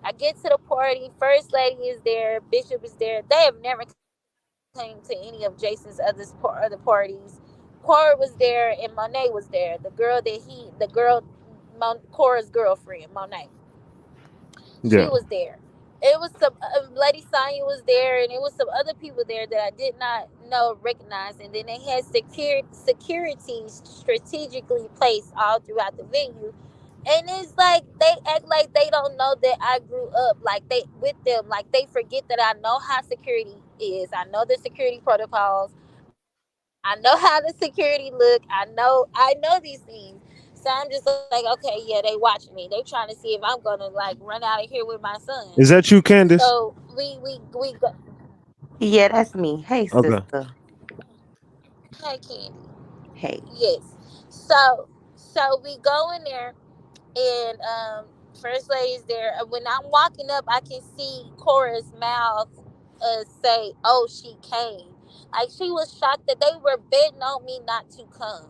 I get to the party. First lady is there. Bishop is there. They have never came to any of Jason's other parties. Cora was there and Monet was there. Cora's girlfriend, Monet. She was Yeah. there. It was some Lady Sonya was there, and it was some other people there that I did not know recognize. And then they had security strategically placed all throughout the venue. And it's like they act like they don't know that I grew up like they with them. Like they forget that I know how security is. I know the security protocols. I know how the security look. I know these things. So I'm just like, okay, yeah, they watching me. They trying to see if I'm gonna like run out of here with my son. Is that you, Candace? So we go. Yeah, that's me. Hey, Okay. sister. Hey, Candy. Hey. Yes. So we go in there, and first lady's there. And when I'm walking up, I can see Cora's mouth say, "Oh, she came." Like she was shocked that they were betting on me not to come.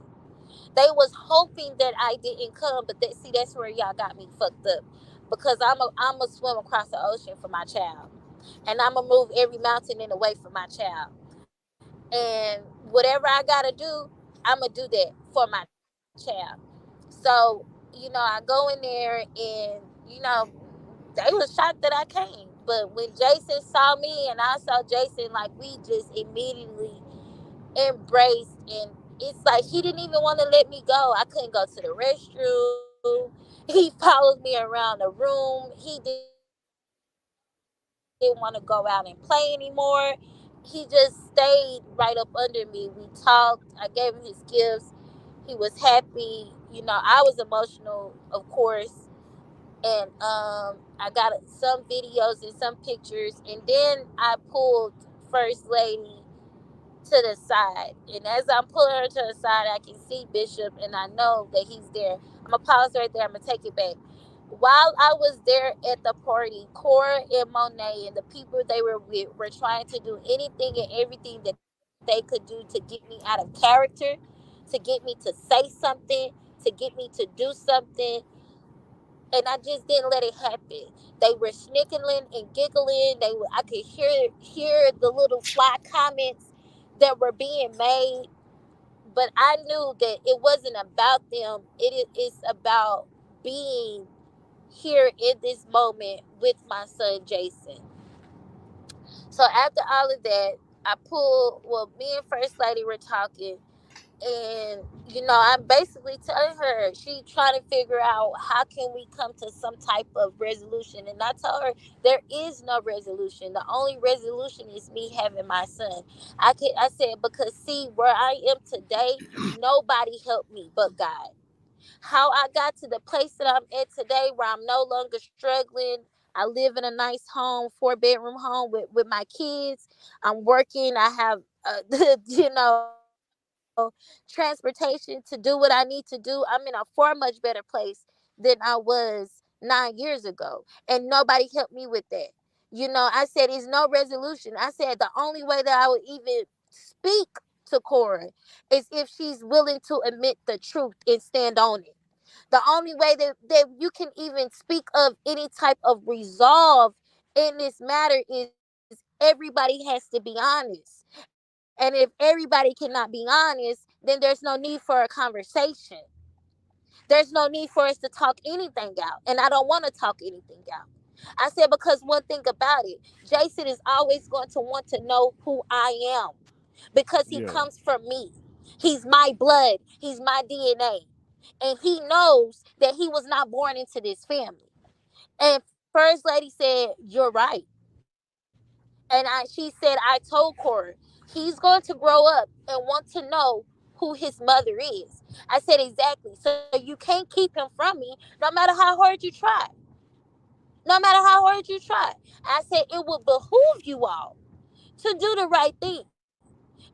They was hoping that I didn't come, but see, that's where y'all got me fucked up. Because I'm a swim across the ocean for my child, and I'm gonna move every mountain in the way for my child. And whatever I gotta do, I'm gonna do that for my child. So I go in there, and they was shocked that I came. But when Jason saw me and I saw Jason, like we just immediately embraced, and it's like he didn't even want to let me go. I couldn't go to the restroom. He followed me around the room. He did everything. didn't want to go out and play anymore. He just stayed right up under me. We talked. I gave him his gifts. He was happy. I was emotional, of course. And I got some videos and some pictures. And then I pulled First Lady to the side. And as I'm pulling her to the side, I can see Bishop and I know that he's there. I'm going to pause right there. I'm going to take it back. While I was there at the party, Cora and Monet and the people they were with were trying to do anything and everything that they could do to get me out of character, to get me to say something, to get me to do something. And I just didn't let it happen. They were snickling and giggling. I could hear the little fly comments that were being made, but I knew that it wasn't about them. It's about being here in this moment with my son Jason. So after all of that, me and First Lady were talking, and I'm basically telling her, she trying to figure out how can we come to some type of resolution. And I told her there is no resolution. The only resolution is me having my son. I said, because see where I am today, nobody helped me but God. How I got to the place that I'm at today, where I'm no longer struggling. I live in a nice home, 4-bedroom home with my kids. I'm working. I have, transportation to do what I need to do. I'm in a far much better place than I was 9 years ago. And nobody helped me with that. I said, it's no resolution. I said, the only way that I would even speak to Cora is if she's willing to admit the truth and stand on it. The only way that you can even speak of any type of resolve in this matter is everybody has to be honest. And if everybody cannot be honest, then there's no need for a conversation. There's no need for us to talk anything out. And I don't want to talk anything out. I said, because one thing about it, Jason is always going to want to know who I am because he Yeah. comes from me. He's my blood, he's my DNA. And he knows that he was not born into this family. And First Lady said, you're right. And she said, I told Cora, he's going to grow up and want to know who his mother is. I said, exactly. So you can't keep him from me no matter how hard you try. No matter how hard you try. I said, it would behoove you all to do the right thing.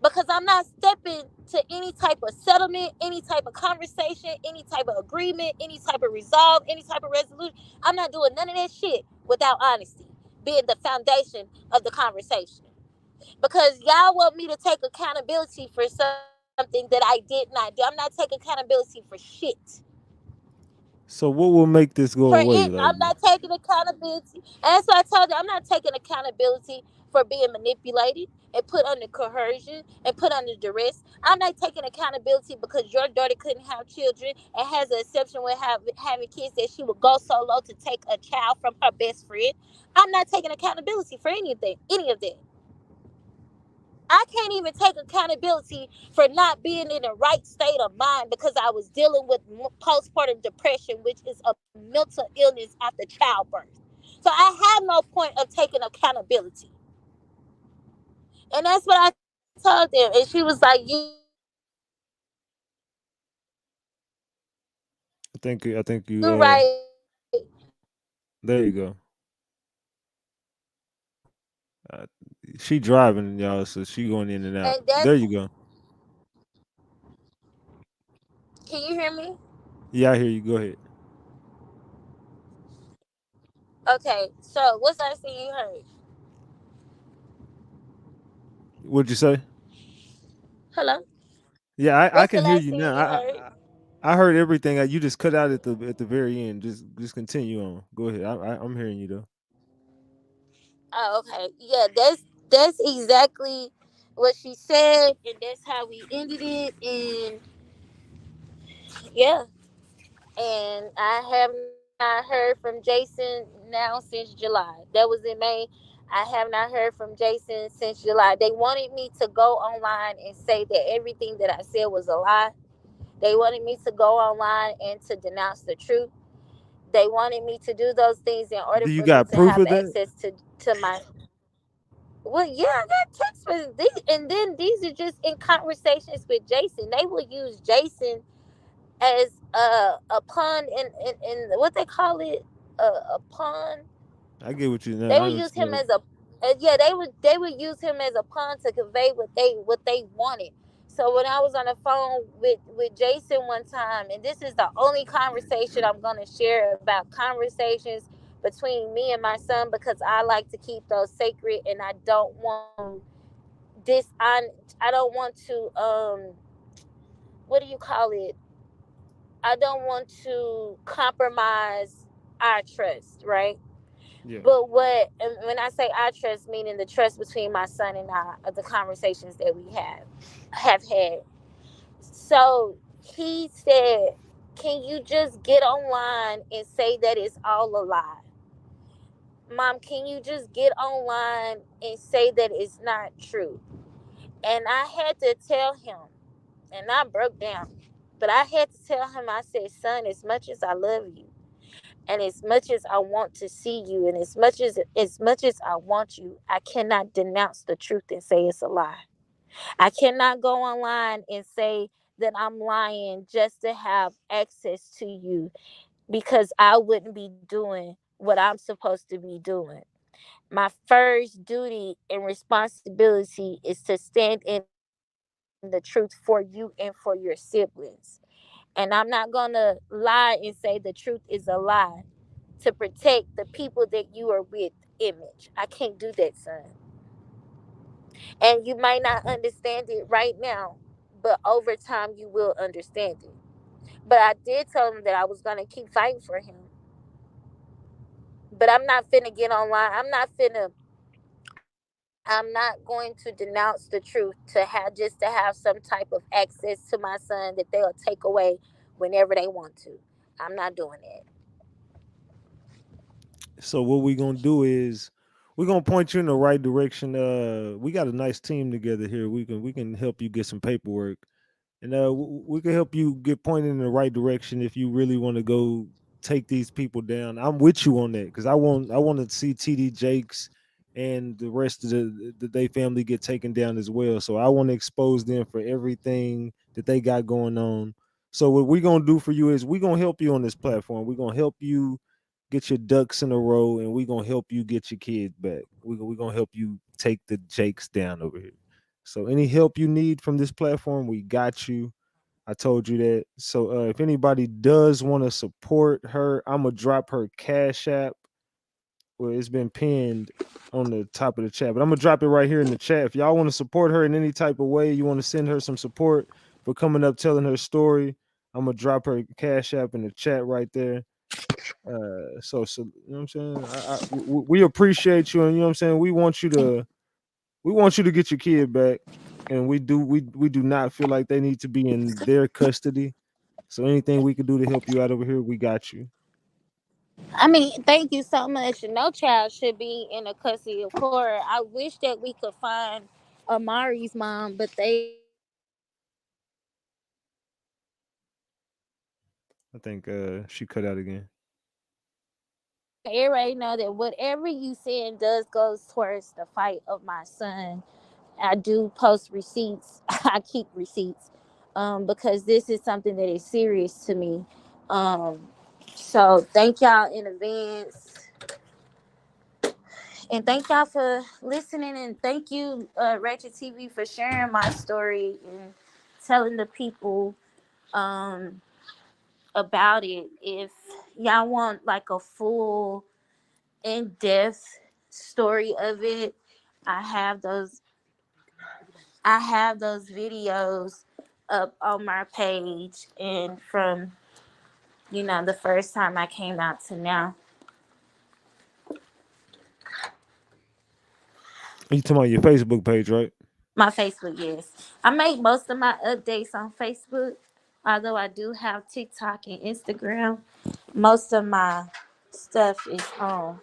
Because I'm not stepping to any type of settlement, any type of conversation, any type of agreement, any type of resolve, any type of resolution. I'm not doing none of that shit without honesty being the foundation of the conversation. Because y'all want me to take accountability for something that I did not do. I'm not taking accountability for shit. So what will make this For go it, away? I'm Like, not taking accountability. And that's what I told you. I'm not taking accountability for being manipulated and put under coercion and put under duress. I'm not taking accountability because your daughter couldn't have children and has an exception with having kids, that she would go so low to take a child from her best friend. I'm not taking accountability for anything, any of that. I can't even take accountability for not being in the right state of mind because I was dealing with postpartum depression, which is a mental illness after childbirth. So I have no point of taking accountability. And that's what I told them. And she was like, you're right. And I said, I think you and that's there you go. Uh, she driving y'all, so she going in and out. There you go. can you hear me? Yeah, I hear you. Go ahead. Okay, so what's the last thing you heard? What'd you say? Hello? Yeah, I What's the can hear last you thing now. you heard? I heard everything. You just cut out at the very end. Just continue on. Go ahead. I'm hearing you though. Oh, okay. Yeah, that's exactly what she said, and that's how we ended it. And yeah, and I have not heard from Jason now since July. That was in May. I have not heard from Jason since July. They wanted me to go online and say that everything that I said was a lie. They wanted me to go online and to denounce the truth. They wanted me to do those things in order Do you for me got to proof have of that? access to my. Well, yeah, I got text messages, and then these are just in conversations with Jason. They will use Jason as a pawn in what they call it, a pawn. I get what you know. They I would use him understand. as a yeah, they would use him as a pawn to convey what they wanted. So when I was on the phone with Jason one time, and this is the only conversation I'm going to share about conversations between me and my son, because I like to keep those sacred, and I don't want to I don't want to what do you call it, I don't want to compromise our trust, right? Yeah. But what, and when I say I trust, meaning the trust between my son and I, of the conversations that we have had. So he said, "Can you just get online and say that it's all a lie, Mom? Can you just get online and say that it's not true?" And I had to tell him, and I broke down, but I had to tell him. I said, "Son, as much as I love you, and as much as I want to see you, and as much as I want you, I cannot denounce the truth and say it's a lie. I cannot go online and say that I'm lying just to have access to you, because I wouldn't be doing what I'm supposed to be doing. My first duty and responsibility is to stand in the truth for you and for your siblings. And I'm not going to lie and say the truth is a lie to protect the people that you are with image. I can't do that, son. And you might not understand it right now, but over time you will understand it. But I did tell him that I was going to keep fighting for him. But I'm not finna get online. I'm not going to denounce the truth to have just to have some type of access to my son that they'll take away whenever they want to. I'm not doing that. So what we gonna do is we're gonna point you in the right direction. We got a nice team together here. We can help you get some paperwork, and we can help you get pointed in the right direction if you really want to go take these people down. I'm with you on that because I want to see TD Jakes and the rest of the they family get taken down as well. So I want to expose them for everything that they got going on. So what we're gonna do for you is we're gonna help you on this platform. We're gonna help you get your ducks in a row, and we're gonna help you get your kids back. We're gonna help you take the Jakes down over here. So any help you need from this platform, we got you. I told you that. So if anybody does want to support her, I'm gonna drop her Cash App. Well, it's been pinned on the top of the chat, but I'm gonna drop it right here in the chat. If y'all want to support her in any type of way, you want to send her some support for coming up telling her story, I'm gonna drop her Cash App in the chat right there. So you know what I'm saying. We appreciate you, and you know what I'm saying. We want you to get your kid back, and we do not feel like they need to be in their custody. So anything we can do to help you out over here, we got you. I mean, thank you so much. No child should be in the custody of Cora. I wish that we could find Amari's mom, but they already know that whatever you say does goes towards the fight of my I son. think she cut out again. They already know that whatever you saying does goes towards the fight of my son. I do post receipts. I keep receipts, because this is something that is serious to me. Um, so thank y'all in advance, and thank y'all for listening, and thank you, Ratchet TV, for sharing my story and telling the people um, about it. If y'all want like a full in-depth story of it, I have those I have those videos up on my page, and from the first time I came out to now. You talking about your Facebook page, right? My Facebook, yes. I make most of my updates on Facebook, although I do have TikTok and Instagram. Most of my stuff is on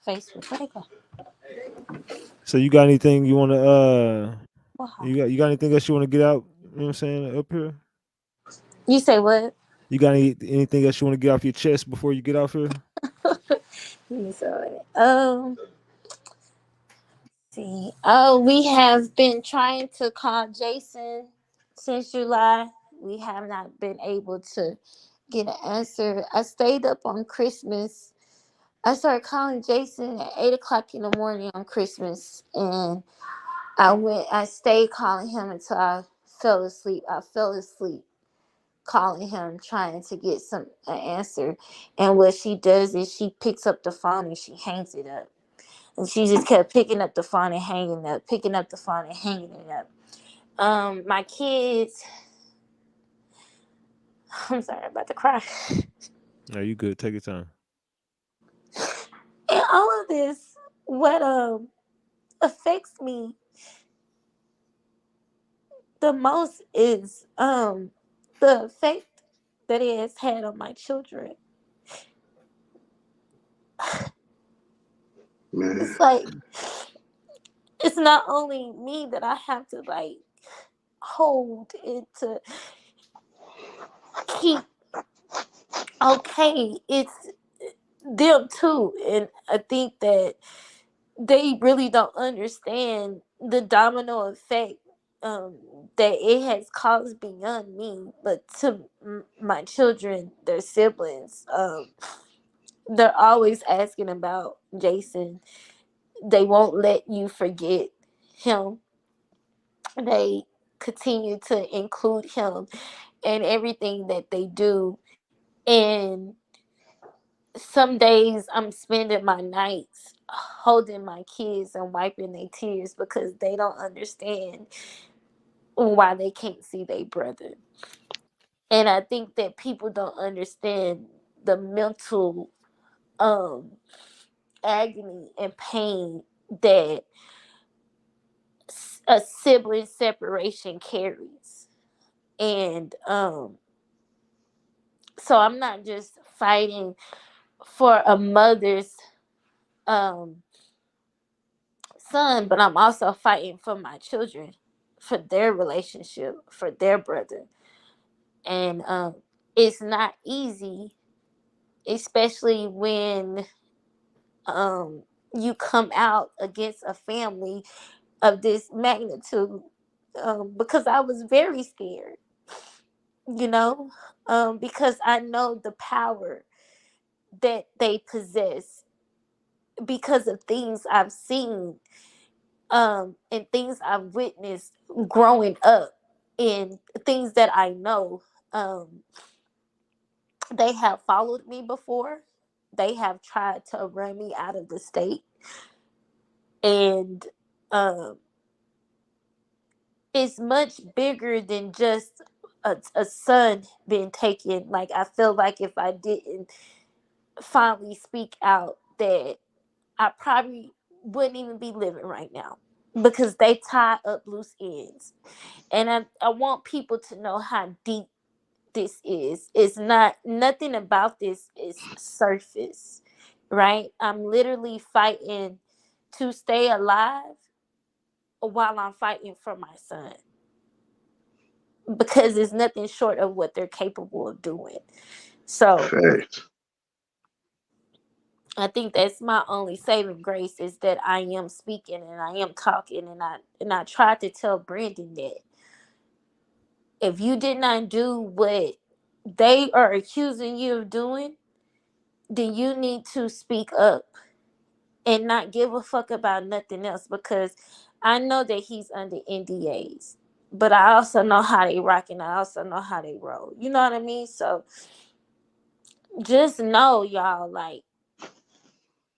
Facebook. Where they go? So you got anything you want to Wow. you got anything else you want to get out? You know what I'm saying up here. You say what? You got anything else you want to get off your chest before you get off here? Let me see. see. Oh, we have been trying to call Jason since July. We have not been able to get an answer. I stayed up on Christmas. I started calling Jason at 8 o'clock in the morning on Christmas, and I stayed calling him until I fell asleep. I fell asleep calling him, trying to get an answer. And what she does is she picks up the phone and she hangs it up. And she just kept picking up the phone and hanging it up, picking up the phone and hanging it up. My kids, I'm sorry, I'm about to cry. No, you good. Take your time. And all of this, what affects me the most is the effect that it has had on my children. Man. It's like, it's not only me that I have to like hold and to keep okay, it's them too. And I think that they really don't understand the domino effect um, that it has caused beyond me, but to my children, their siblings. They're always asking about Jason. They won't let you forget him. They continue to include him in everything that they do. And some days I'm spending my nights holding my kids and wiping their tears because they don't understand why they can't see their brother. And I think that people don't understand the mental um agony and pain that a sibling separation carries. And so I'm not just fighting for a mother's um son, but I'm also fighting for my children, for their relationship, for their brother. And it's not easy, especially when um you come out against a family of this magnitude, because I was very scared, you know, because I know the power that they possess because of things I've seen, and things I've witnessed growing up, and things that I know. They have followed me before. They have tried to run me out of the state, and um, it's much bigger than just a son being taken. Like, I feel like if I didn't finally speak out, that I probably wouldn't even be living right now, because they tie up loose ends. And I want people to know how deep this is. It's not, nothing about this is surface, right? I'm literally fighting to stay alive while I'm fighting for my son, because it's nothing short of what they're capable of doing. So Facts. I think that's my only saving grace, is that I am speaking and I am talking, and I tried to tell Brandon that if you did not do what they are accusing you of doing, then you need to speak up and not give a fuck about nothing else, because I know that he's under NDAs, but I also know how they rock and I also know how they roll. You know what I mean? So just know, y'all, like,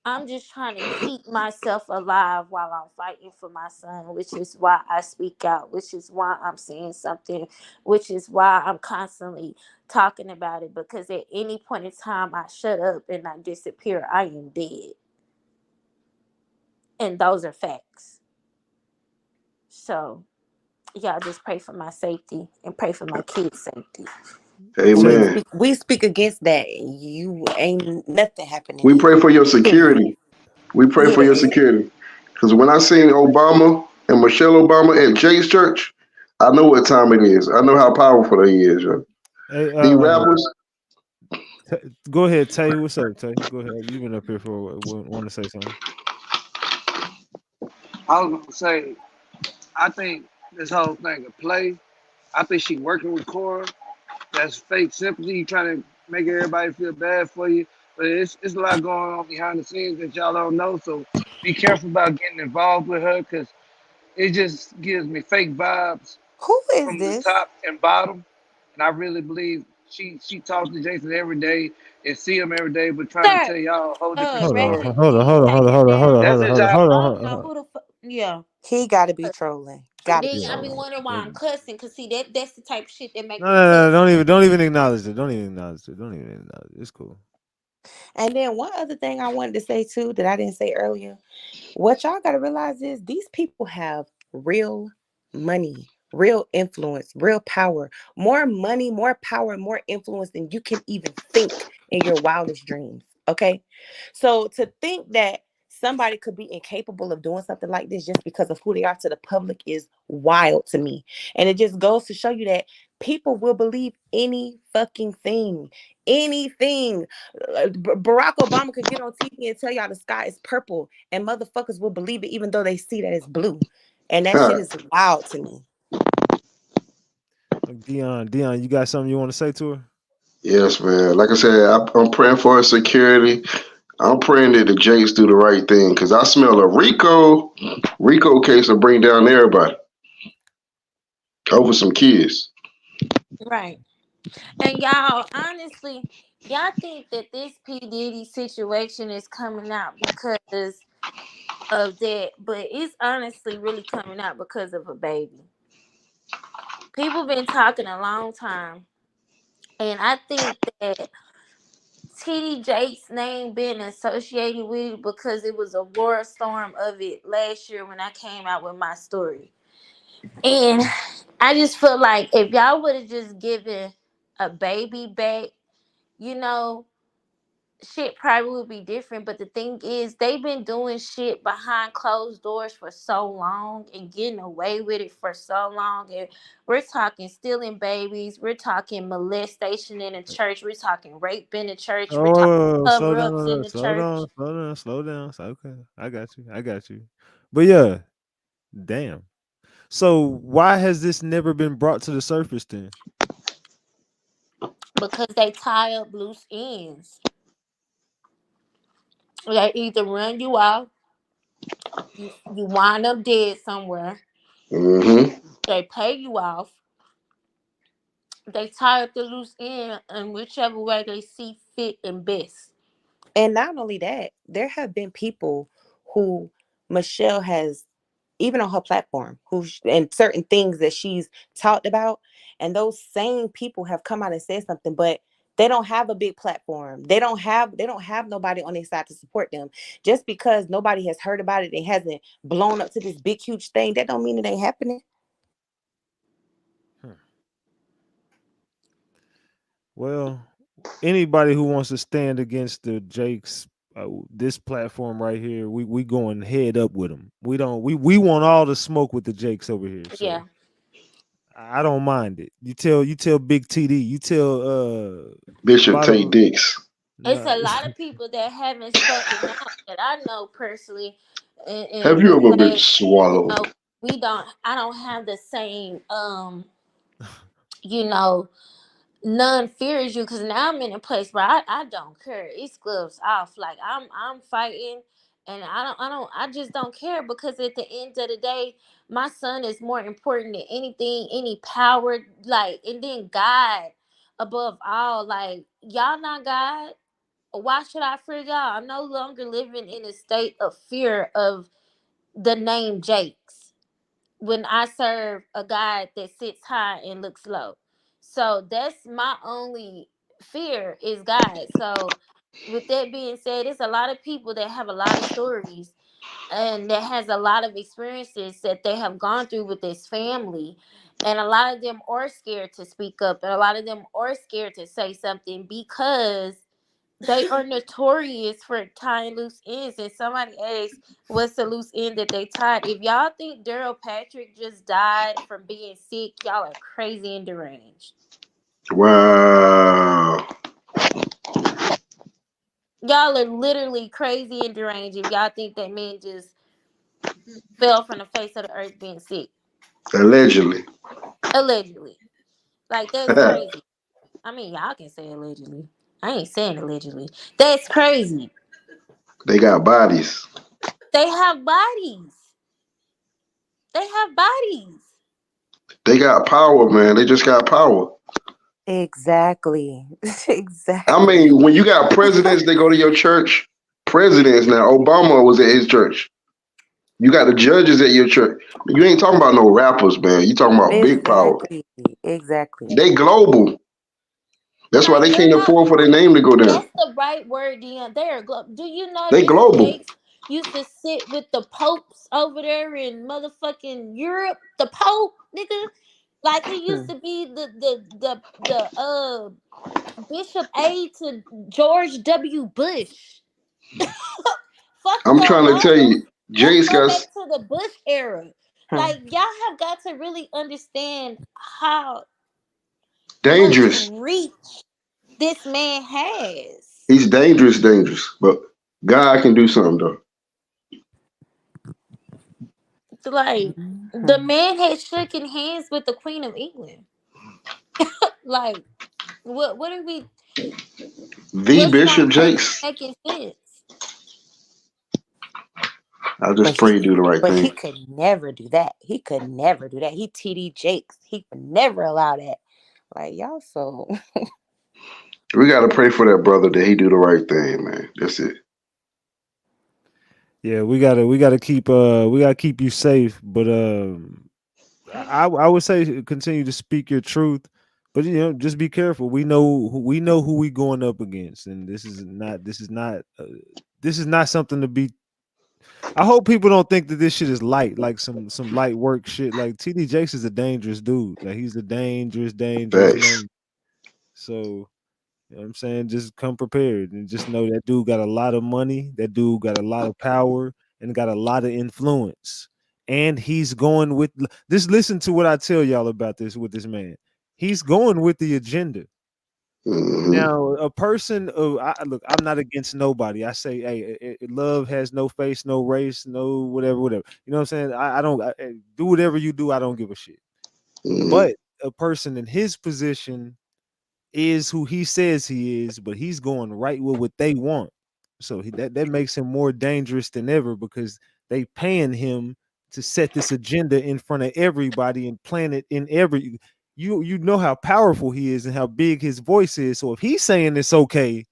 I'm just trying to keep myself alive while I'm fighting for my son, which is why I speak out, which is why I'm saying something, which is why I'm constantly talking about it, because at any point in time I shut up and I disappear, I am dead. And those are facts. So y'all just pray for my safety and pray for my kids' safety. Tay, Amen. We speak against that. You ain't nothing happening We here. pray for your Period. security. We pray for your Yes. security. Because when I seen Obama and Michelle Obama at Jay's church, I know what time it is. I know how powerful he is. Yo. hey, These rappers, go ahead, Tay. What's up, Tay? Go ahead. You've been up here for want to say something? I was gonna say, I think this whole thing a play. I think she working with Cora. That's fake sympathy. You trying to make everybody feel bad for you. But it's a lot going on behind the scenes that y'all don't know. So be careful about getting involved with her because it just gives me fake vibes Who is from the this? top and bottom. And I really believe she talks to Jason every day and see him every day, but trying to Sir, tell y'all a whole different story. Ratchet, Hold can on, you hold on, hold take on, him hold on, hold on, down? That's hold on, his hold on, job. hold I on, don't hold know on. who the fuck. Yeah. He got to be trolling. Got to Then be I Yeah. be trolling. wondering why I'm cussing, cause see that's the type of shit that make No, me no, no, cuss. don't even acknowledge it. Don't even acknowledge it. Don't even acknowledge it. It's cool. And then one other thing I wanted to say too that I didn't say earlier. What y'all got to realize is these people have real money, real influence, real power. More money, more power, more influence than you can even think in your wildest dreams. Okay. So to think that somebody could be incapable of doing something like this just because of who they are to the public is wild to me. And it just goes to show you that people will believe any fucking thing. Anything. Barack Obama could get on TV and tell y'all the sky is purple, and motherfuckers will believe it even though they see that it's blue. And that shit is wild to me. Dion, you got something you want to say to her? Yes, man. Like I said, I'm praying for her security. I'm praying that the Jakes do the right thing because I smell a Rico case will bring down everybody over some kids. Right. And y'all, honestly, y'all think that this P. Diddy situation is coming out because of that, but it's honestly really coming out because of a baby. People been talking a long time, and I think that TD Jake's name being associated with it because it was a war storm of it last year when I came out with my story. And I just feel like if y'all would have just given a baby back, you know, shit probably would be different. But the thing is, they've been doing shit behind closed doors for so long and getting away with it for so long. And we're talking stealing babies, we're talking molestation in the church, we're talking rape in the church, we're talking Oh, slow cover ups in down, the slow church. down, slow down, slow down. Okay, I got you. But yeah, damn. So why has this never been brought to the surface then? Because they tie up loose ends. They either run you off, you wind up dead somewhere, Mm-hmm. they pay you off, they tie up the loose end in whichever way they see fit and best. And not only that, there have been people who Michelle has, even on her platform, and certain things that she's talked about, and those same people have come out and said something, but they don't have a big platform. They don't have nobody on their side to support them. Just because nobody has heard about it and hasn't blown up to this big huge thing, that don't mean it ain't happening. Hmm. Well, anybody who wants to stand against the Jakes, this platform right here, we going head up with them. We don't we want all the smoke with the Jakes over here. Yeah. So I don't mind it. You tell Big TD, you tell Bishop Tay bottom. Dix. It's No, a lot of people that haven't spoken out that I know personally Have and you would ever been say, you swallowed? know, I don't have the same you know, none fears you because now I'm in a place where I don't care. It's gloves off. Like I'm fighting and I just don't care because at the end of the day, my son is more important than anything, any power, like and then God above all. Like y'all not God. Why should I fear y'all? I'm no longer living in a state of fear of the name Jakes when I serve a God that sits high and looks low. So that's my only fear is God. So with that being said, it's a lot of people that have a lot of stories and that has a lot of experiences that they have gone through with this family. And a lot of them are scared to speak up and a lot of them are scared to say something because they are notorious for tying loose ends. And somebody asked, what's the loose end that they tied? If y'all think Daryl Patrick just died from being sick, y'all are crazy and deranged. Wow. Y'all are literally crazy and deranged if y'all think that man just fell from the face of the earth being sick. Allegedly. Allegedly. Like, that's crazy. I mean, y'all can say allegedly. I ain't saying allegedly. That's crazy. They got bodies. They have bodies. They have bodies. They got power, man. They just got power. Exactly. I Exactly. mean, when you got presidents, they go to your church. Presidents now. Obama was at his church. You got the judges at your church. You ain't talking about no rappers, man. You talking about big power. Exactly. Exactly. They global. That's why Like, they they're can't not. afford for their name to go down. That's the right word, Dion. Do you know They Bishop global. Jakes used to sit with the popes over there in motherfucking Europe? The Pope, nigga. Like, he used Hmm. to be the Bishop aide to George W. Bush. Fuck I'm the trying to tell Obamas. you, Let's Jace go got back to the Bush era. Hmm. Like, y'all have got to really understand how much dangerous. reach this man has. He's dangerous, dangerous. But God can do something though. Like, the Mhm. man had shaken hands with the Queen of England. Like, what are we? The What's not Bishop Jakes. making sense? I But just pray he, you do the right but he thing. could never do that. He could never do that. He TD Jakes. He could never allow that. Like y'all, so We gotta pray for that brother that he do the right thing, man. That's it. Yeah, we gotta keep you safe. But I would say continue to speak your truth, but just be careful. We know who we going up against, and this is not something to be. I hope people don't think that this shit is light, like some light work shit. Like TD Jakes is a dangerous dude. Like he's a dangerous Facts. man. So what I'm saying? Just come prepared and just know that dude got a lot of money. That dude got a lot of power and got a lot of influence. And he's going with this. Listen to what I tell y'all about this with this man. He's going with the agenda. Hmm. Now, a person of look, I'm not against nobody. I say, hey, love has no face, no race, no whatever. You know what I'm saying? I don't do whatever you do. I don't give a shit. Hmm. But a person in his position is who he says he is, but he's going right with what they want. So that makes him more dangerous than ever because they paying him to set this agenda in front of everybody and plant it in every. You know how powerful he is and how big his voice is. So if he's saying it's okay,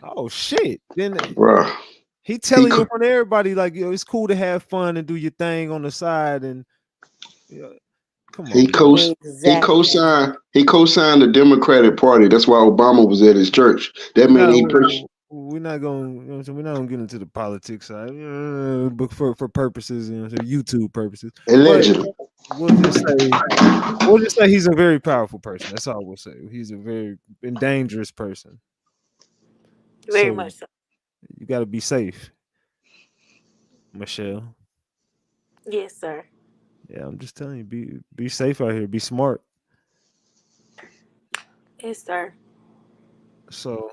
oh shit, then Bruh. he He telling you in co- front of everybody like it's cool to have fun and do your thing on the side and you know, come he on, co man. exactly. he co-signed the Democratic Party. That's why Obama was at his church. That meant No, he pushed we're not going. You know what I'm saying? We're not going to get into the politics side, but for purposes, so YouTube purposes. But allegedly. we'll just say we'll just say he's a very powerful person. That's all we'll say. He's a very dangerous person. Very So much so. you got to be safe, Michelle. Yes, sir. Yeah, I'm just telling you, be safe out here. Be smart. Yes, sir. So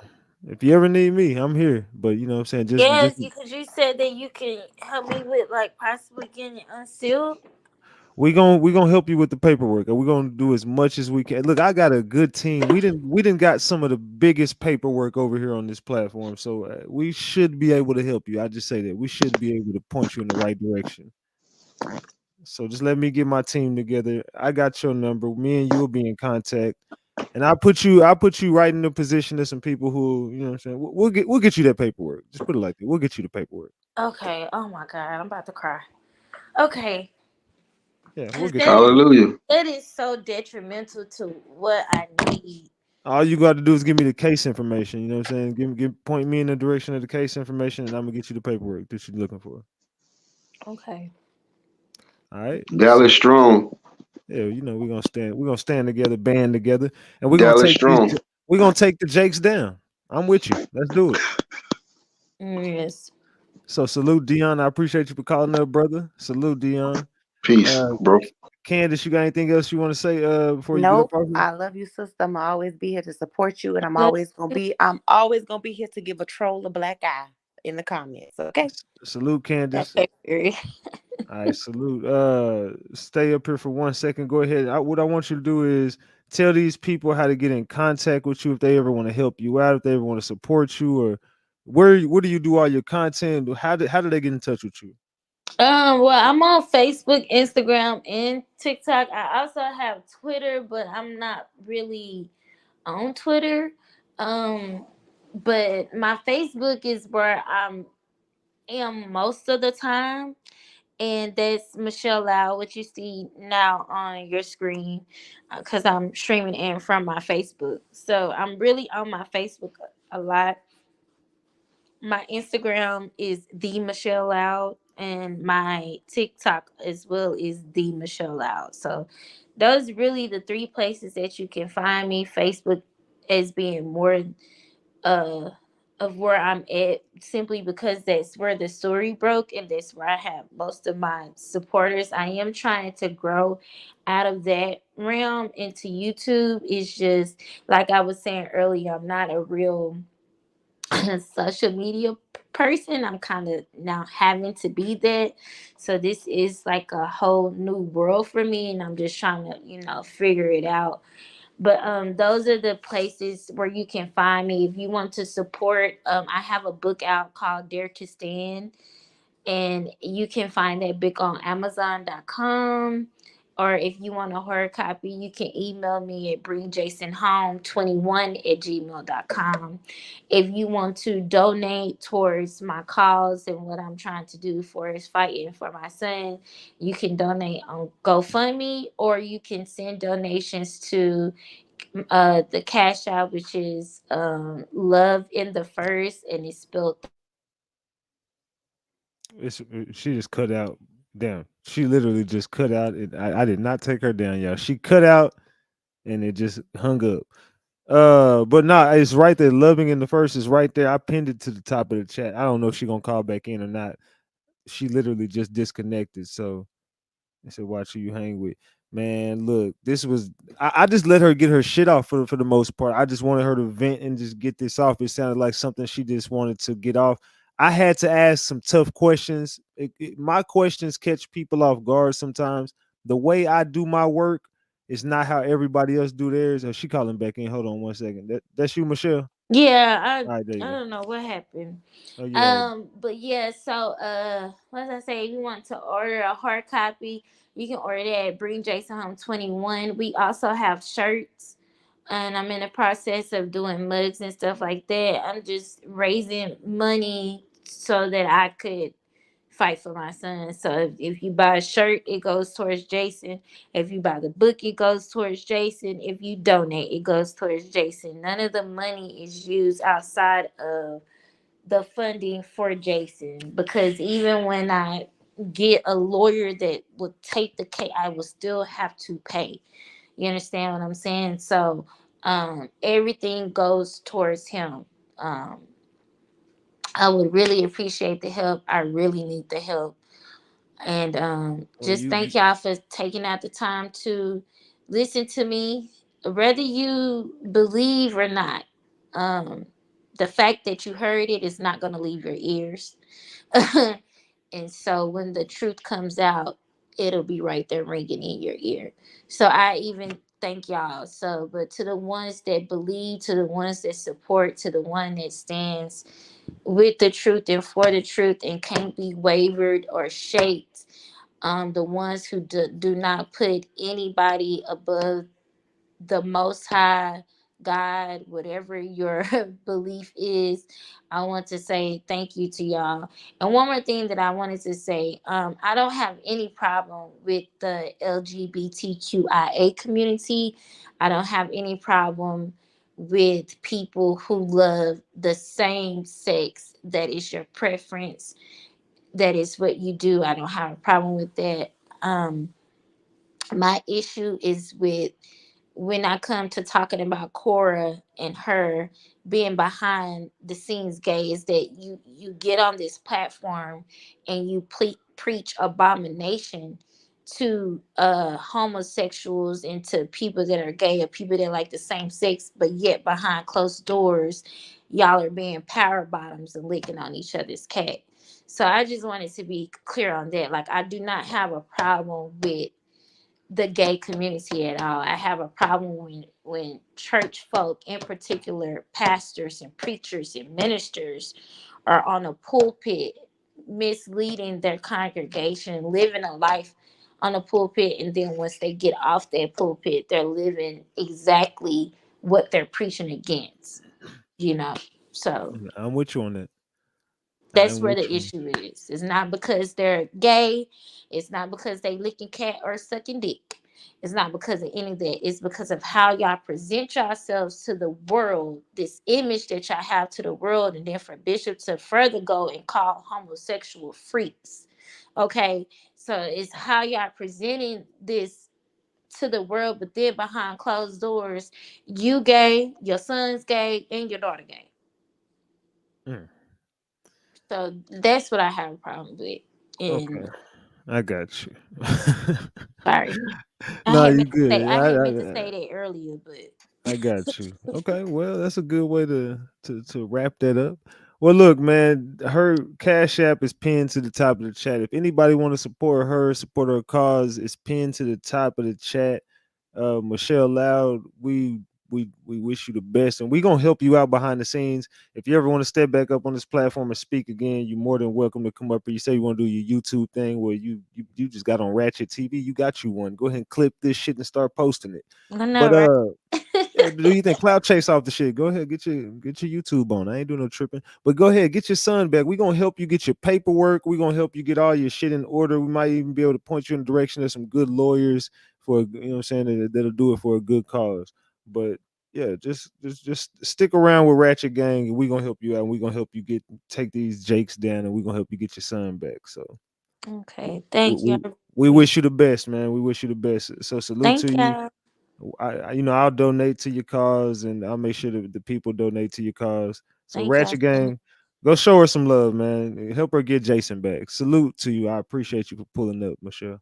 if you ever need me, I'm here. But you know what I'm saying, just Yes, because you said that you can help me with like possibly getting it unsealed. we gonna help you with the paperwork. And we're gonna do as much as we can. Look, I got a good team. We didn't got some of the biggest paperwork over here on this platform, so we should be able to help you. I just say that we should be able to point you in the right direction. So just let me get my team together. I got your number. Me and you will be in contact, and I put you right in the position of some people who you know what I'm saying. We'll get you that paperwork. Just put it like that. We'll get you the paperwork. Okay. Oh my God, I'm about to cry. Okay, Yeah, we'll because get you. Hallelujah. that is so detrimental to what I need. All you got to do is give me the case information. You know what I'm saying? Point me in the direction of the case information, and I'm gonna get you the paperwork that you're looking for. Okay. All right. So Dallas strong. yeah, we're gonna stand together, band together, and we're gonna Dallas take these. strong. We're gonna take the Jakes down. I'm with you. Let's do it. Yes. So salute Dion. I appreciate you for calling up, brother. Salute Dion. Peace, Uh, bro. Candace, you got anything else you want to say before you get up Nope. off here? I love you, sister. I'm always be here to support you, and I'm Let- always gonna be. I'm always gonna be here to give a troll a black eye. in the comments. Okay. Salute, Candace. Okay, period. All right, salute. Stay up here for 1 second. Go ahead. What I want you to do is tell these people how to get in contact with you if they ever want to help you out, if they ever want to support you, or where do you do all your content? How do they get in touch with you? Well, I'm on Facebook, Instagram, and TikTok. I also have Twitter, but I'm not really on Twitter. Um, but my Facebook is where I am most of the time, and that's Michelle Lau, what you see now on your screen, because I'm streaming in from my Facebook. So I'm really on my Facebook a lot. My Instagram is the Michelle Loud, and my TikTok as well is the Michelle Loud. So those really the three places that you can find me. Facebook as being more uh of where I'm at, simply because that's where the story broke and that's where I have most of my supporters. I am trying to grow out of that realm into YouTube. It's just like I was saying earlier, I'm not a real social media person. I'm kind of now having to be that. So this is like a whole new world for me, and I'm just trying to, figure it out. But those are the places where you can find me if you want to support. I have a book out called Dare to Stand, and you can find that book on Amazon.com. Or if you want a hard copy, you can email me at bringjasonhome21@gmail.com. If you want to donate towards my cause and what I'm trying to do for is fighting for my son, you can donate on GoFundMe, or you can send donations to the cash out, which is love in the first, and it's spelled. She just cut out. Damn, she literally just cut out. I did not take her down, y'all. She cut out and it just hung up. But nah, it's right there. Loving in the first is right there. I pinned it to the top of the chat. I don't know if she gonna call back in or not. She literally just disconnected. So I said, "Watch who you hang with." Man, look, this was. I just let her get her shit off for the most part. I just wanted her to vent and just get this off. It sounded like something she just wanted to get off. I had to ask some tough questions. My questions catch people off guard sometimes. The way I do my work is not how everybody else do theirs. Oh, she calling back in. Hold on 1 second. That's you, Michelle. Yeah, All right, there I you go. don't know what happened. Oh, you all right? But yeah, so what did I say? If you want to order a hard copy, you can order that at Bring Jason Home 21. We also have shirts, and I'm in the process of doing mugs and stuff like that. I'm just raising money so that I could fight for my son. So if you buy a shirt, it goes towards Jason. If you buy the book, it goes towards Jason. If you donate, it goes towards Jason. None of the money is used outside of the funding for Jason, because even when I get a lawyer that will take the case, I will still have to pay. You understand what I'm saying? So everything goes towards him. Um, I would really appreciate the help. I really need the help. And Well, just you thank y'all for taking out the time to listen to me, whether you believe or not. Um, the fact that you heard it is not going to leave your ears. And so when the truth comes out, it'll be right there ringing in your ear. So I even thank y'all. So, but to the ones that believe, to the ones that support, to the one that stands with the truth and for the truth and can't be wavered or shaped, the ones who do not put anybody above the most high, God, whatever your belief is, I want to say thank you to y'all. And one more thing that I wanted to say, I don't have any problem with the LGBTQIA community. I don't have any problem with people who love the same sex that is your preference, that is what you do. I don't have a problem with that. My issue is with when I come to talking about Cora and her being behind the scenes gay, is that you get on this platform and you preach abomination to homosexuals and to people that are gay or people that like the same sex, but yet behind closed doors y'all are being power bottoms and licking on each other's cat. So I just wanted to be clear on that. Like, I do not have a problem with the gay community at all. I have a problem when church folk, in particular pastors and preachers and ministers, are on a pulpit misleading their congregation, living a life on a pulpit, and then once they get off that pulpit, they're living exactly what they're preaching against. You know, so Yeah, I'm with you on that. that's I'm where with the you. issue is. It's not because they're gay. It's not because they licking cat or sucking dick. It's not because of any of that. It's because of how y'all present yourselves to the world, this image that y'all have to the world, and then for Bishop to further go and call homosexual freaks. Okay, so it's how y'all presenting this to the world, but then behind closed doors, you gay, your son's gay, and your daughter gay. Mm, So that's what I have a problem with. okay, And I got you. sorry, No, you good. I had meant to say that earlier, but I got you. Okay, well, that's a good way to wrap that up. Well, look, man, her Cash App is pinned to the top of the chat. If anybody want to support her cause, it's pinned to the top of the chat. Michelle Loud, we wish you the best, and we gonna help you out behind the scenes. If you ever want to step back up on this platform and speak again, you're more than welcome to come up here. You say you want to do your YouTube thing where you just got on Ratchet TV. You got you one. Go ahead and clip this shit and start posting it. I But know, right? yeah, do you think cloud chase off the shit? Go ahead, get your YouTube on. I ain't doing no tripping. But go ahead, get your son back. We gonna help you get your paperwork. We gonna help you get all your shit in order. We might even be able to point you in the direction of some good lawyers for what I'm saying that'll do it for a good cause. But yeah, just stick around with Ratchet Gang, and we gonna help you out. And we gonna help you take these Jakes down, and we gonna help you get your son back. So Okay, we, thank you. we, we wish you the best, man. We wish you the best. So salute to Thank you. y'all. I'll donate to your cause, and I'll make sure that the people donate to your cause. So Thank y'all Ratchet so much. Gang, go show her some love, man. Help her get Jason back. Salute to you. I appreciate you for pulling up, Michelle.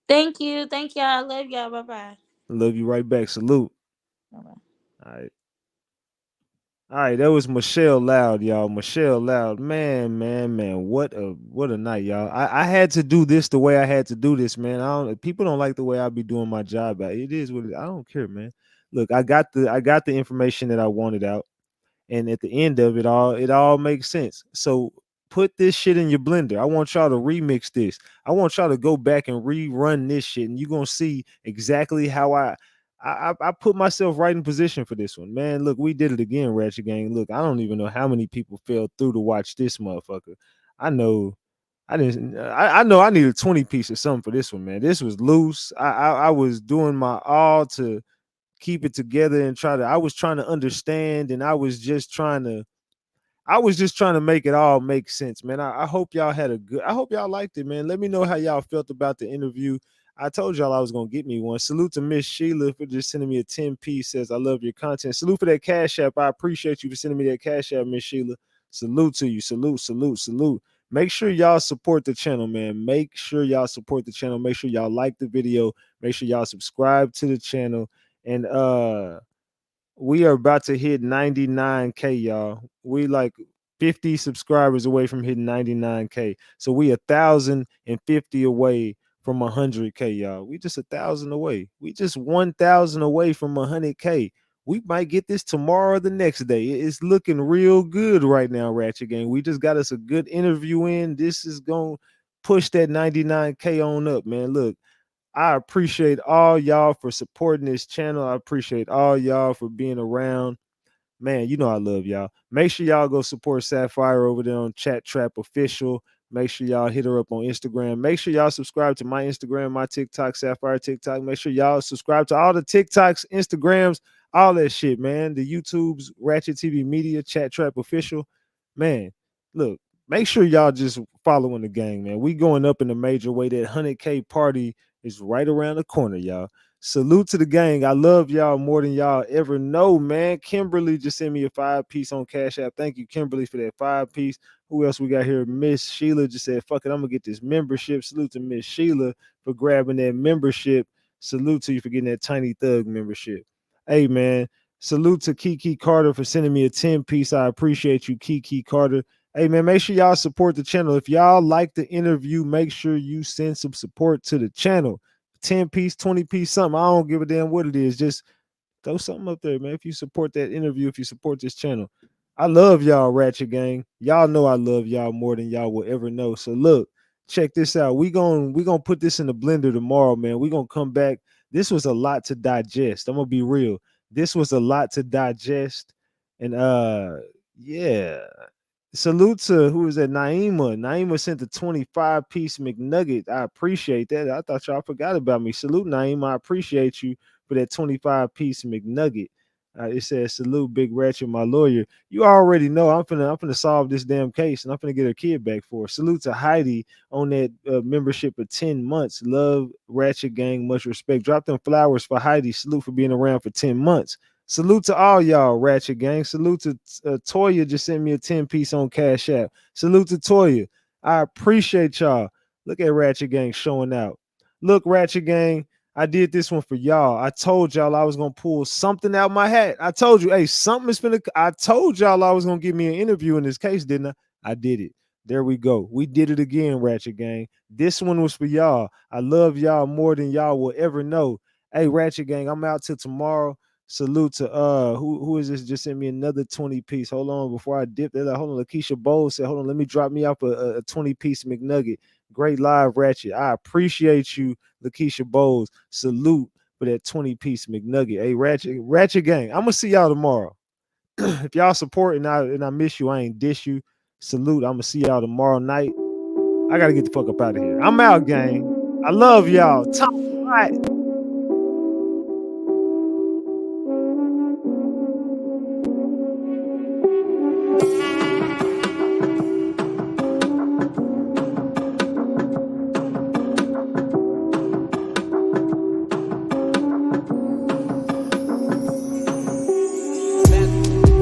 Thank you. Thank y'all. Love y'all. Bye bye. Love you right back. Salute. Bye bye. All right. All right, that was Michelle Loud, y'all. Michelle Loud, man. What a night, y'all. I had to do this the way I had to do this, man. I don't people don't like the way I be doing my job. But it is what I don't care, man. Look, I got the information that I wanted out. And at the end of it all makes sense. So put this shit in your blender. I want y'all to remix this. I want y'all to go back and rerun this shit, and you're gonna see exactly how I put myself right in position for this one. Man, look, we did it again, Ratchet Gang. Look, I don't even know how many people fell through to watch this motherfucker. I know I didn't. I know I needed 20 piece or something for this one, man. This was loose. I was doing my all to keep it together and I was trying to understand, and I was just trying to make it all make sense, man. I hope y'all had a good I hope y'all liked it, man. Let me know how y'all felt about the interview. I told y'all I was gonna get me one. Salute to Miss Sheila for just sending me a 10 piece. Says I love your content. Salute for that cash app. I appreciate you for sending me that cash app, Miss Sheila. Salute to you. Salute. Make sure y'all support the channel, man. Make sure y'all support the channel. Make sure y'all like the video. Make sure y'all subscribe to the channel. And we are about to hit 99K, y'all. We like 50 subscribers away from hitting 99K. So we 1,050 away from 100K, y'all. We just 1,000 away. We just 1,000 away from 100K. We might get this tomorrow or the next day. It's looking real good right now, Ratchet Gang. We just got us a good interview in. This is going to push that 99K on up, man. Look, I appreciate all y'all for supporting this channel. I appreciate all y'all for being around. Man, you know I love y'all. Make sure y'all go support Sapphire over there on Chat Trap Official. Make sure y'all hit her up on Instagram. Make sure y'all subscribe to my Instagram, my TikTok, Sapphire TikTok. Make sure y'all subscribe to all the TikToks, Instagrams, all that shit, man. The YouTubes, Ratchet TV Media, Chat Trap Official. Man, look, make sure y'all just following the gang, man. We going up in a major way. That 100K party is right around the corner, y'all. Salute to the gang. I love y'all more than y'all ever know, man. Kimberly just sent me a 5-piece on Cash App. Thank you, Kimberly, for that 5-piece. Who else we got here? Miss Sheila just said, fuck it, I'm gonna get this membership. Salute to Miss Sheila for grabbing that membership. Salute to you for getting that Tiny Thug membership. Hey, man. Salute to Kiki Carter for sending me a 10-piece. I appreciate you, Kiki Carter. Hey, man, make sure y'all support the channel. If y'all like the interview, make sure you send some support to the channel. 10-piece, 20-piece, something. I don't give a damn what it is. Just throw something up there, man. If you support that interview, if you support this channel. I love y'all, Ratchet Gang. Y'all know I love y'all more than y'all will ever know. So look, check this out. We gonna put this in the blender tomorrow, man. We gonna come back. This was a lot to digest. I'm gonna be real. This was a lot to digest. And yeah. Salute to who is that? Naima. Naima sent the 25-piece McNugget. I appreciate that. I thought y'all forgot about me. Salute, Naima. I appreciate you for that 25-piece McNugget. It says, salute, Big Ratchet, my lawyer. You already know I'm finna solve this damn case, and I'm finna get her kid back for her. Salute to Heidi on that membership of 10 months. Love, Ratchet Gang, much respect. Drop them flowers for Heidi. Salute for being around for 10 months. Salute to all y'all, Ratchet Gang. Salute to Toya, just sent me a 10-piece on Cash App. Salute to Toya. I appreciate y'all. Look at Ratchet Gang showing out. Look, Ratchet Gang, I did this one for y'all. I told y'all I was going to pull something out my hat. I told you, hey, something is finna. I told y'all I was going to give me an interview in this case, didn't I? I did it. There we go. We did it again, Ratchet Gang. This one was for y'all. I love y'all more than y'all will ever know. Hey, Ratchet Gang, I'm out till tomorrow. Salute to who is this? Just sent me another 20-piece. Hold on, before I dip that. Hold on, Lakeisha Bowles said, hold on, let me drop me off a 20-piece McNugget. Great live, Ratchet. I appreciate you, Lakeisha Bowles. Salute for that 20-piece McNugget. Hey, Ratchet Gang, I'm gonna see y'all tomorrow. If y'all support and I miss you, I ain't dish you. Salute. I'm gonna see y'all tomorrow night. I gotta get the fuck up out of here. I'm out, gang. I love y'all. Top right.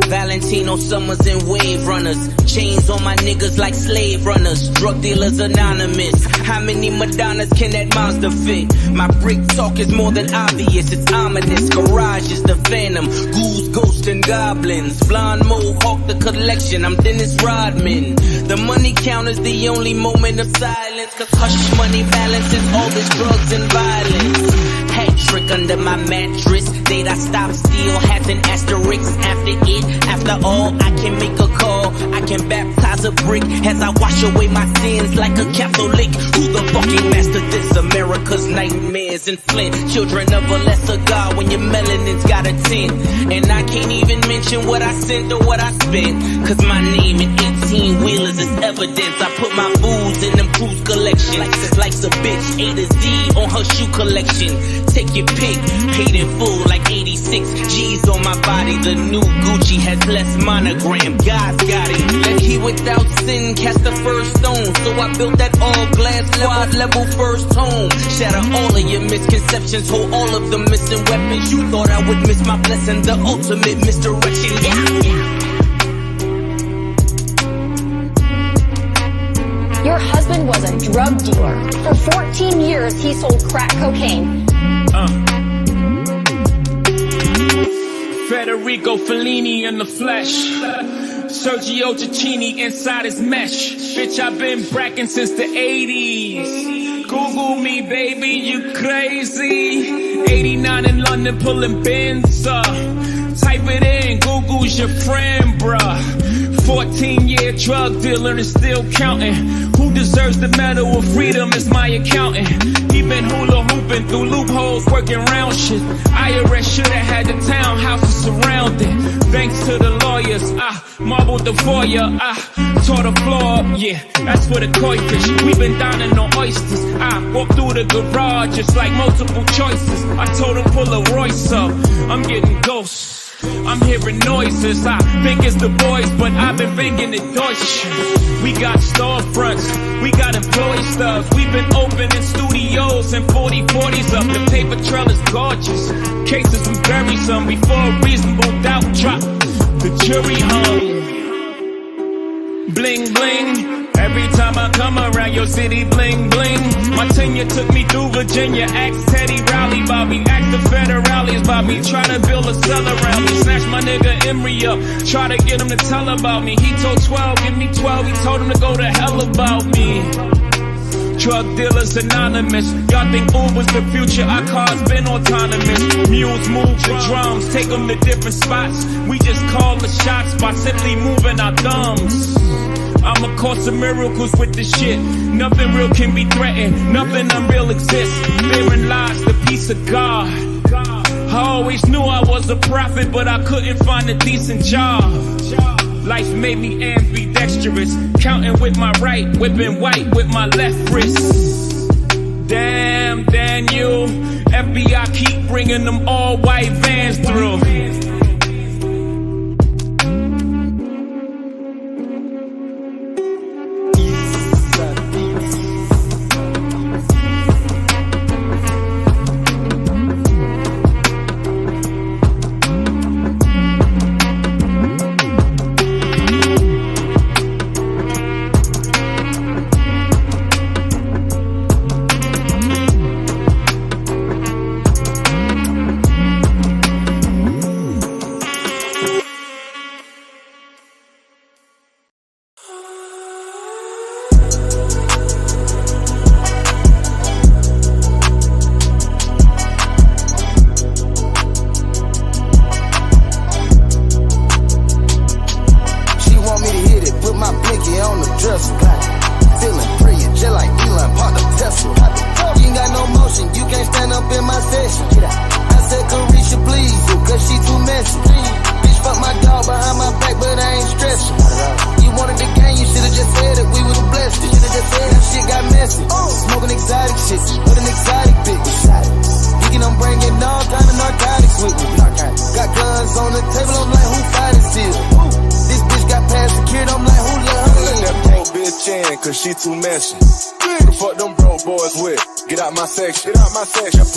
Valentino Summers and wave runners. Chains on my niggas like slave runners. Drug dealers anonymous. How many Madonnas can that monster fit? My brick talk is more than obvious. It's ominous. Garage is the phantom. Ghouls, ghosts, and goblins. Blonde mohawk, the collection. I'm Dennis Rodman. The money count is the only moment of silence. Cause hush money balances all this drugs and violence. Hat trick under my mattress. Date I stop steal has an asterisk after it. After all, I can make a call. I can baptize a brick as I wash away my sins like a Catholic. Who the fucking master this? America's nightmares in Flint. Children of a lesser God when your melanin's got a tint. And I can't even mention what I sent or what I spent. Cause my name in 18 wheelers is evidence. I put my booze in them cruise collection. Like's a bitch, A to Z on her shoe collection. Take your pick, paid in full like 86 G's on my body. The new Gucci has less monogram. God's got it. Let he without sin cast the first stone. So I built that all glass quad level first home. Shatter all of your misconceptions, hold all of the missing weapons. You thought I would miss my blessing, the ultimate misdirection. Your husband was a drug dealer. For 14 years, he sold crack cocaine. Federico Fellini in the flesh. Sergio Cicchini inside his mesh. Bitch, I've been bracking since the 80s. Google me, baby, you crazy. 89 in London pulling bins up. Type it in, Google's your friend, bruh. 14-year drug dealer and still counting. Who deserves the medal of freedom is my accountant. He been hula hooping through loopholes, working round shit. IRS shoulda had the townhouses surrounded. Thanks to the lawyers, I marbled the foyer, I tore the floor up, yeah, that's for the koi fish. We been dining on oysters. I walked through the garage, it's like multiple choices. I told him pull a Royce up, I'm getting ghosts. I'm hearing noises, I think it's the boys, but I've been banging it Deutsch. We got storefronts, we got employee stubs. We've been opening studios and 40/40s up. The paper trail is gorgeous. Cases we bury some before a reasonable doubt drop. The jury hung. Bling bling. Every time I come around your city, bling bling. My tenure took me through Virginia. Ask Teddy Riley about me. Ask the federales about me. Tryna build a cell around me. Snatch my nigga Emery up. Try to get him to tell about me. He told 12, give me 12. He told him to go to hell about me. Drug dealers anonymous. Y'all think Uber's the future? Our cars been autonomous. Mules move the drums. Take them to different spots. We just call the shots by simply moving our thumbs. I'm a course of miracles with this shit. Nothing real can be threatened. Nothing unreal exists. Therein lies the peace of God. I always knew I was a prophet, but I couldn't find a decent job. Life made me ambidextrous. Counting with my right, whipping white with my left wrist. Damn, Daniel. FBI keep bringing them all white vans through.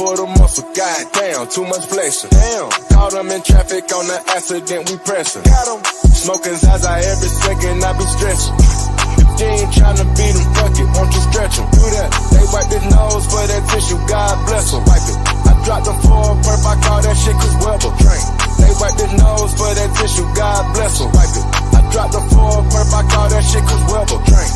For the muscle, goddamn, too much flexing. Damn, caught them in traffic on the accident, we pressing. Got them smoking Zaza every second, I be stretching. If you ain't tryna beat them, fuck it, won't you stretch them? Do that, they wipe their nose for that tissue, God bless them. Wipe it, I dropped them for a perp, I call that shit Chris Webber. Drink, they wipe their nose for that tissue, God bless them. Wipe it, I dropped them for a perp, I call that shit Chris Webber. Drink.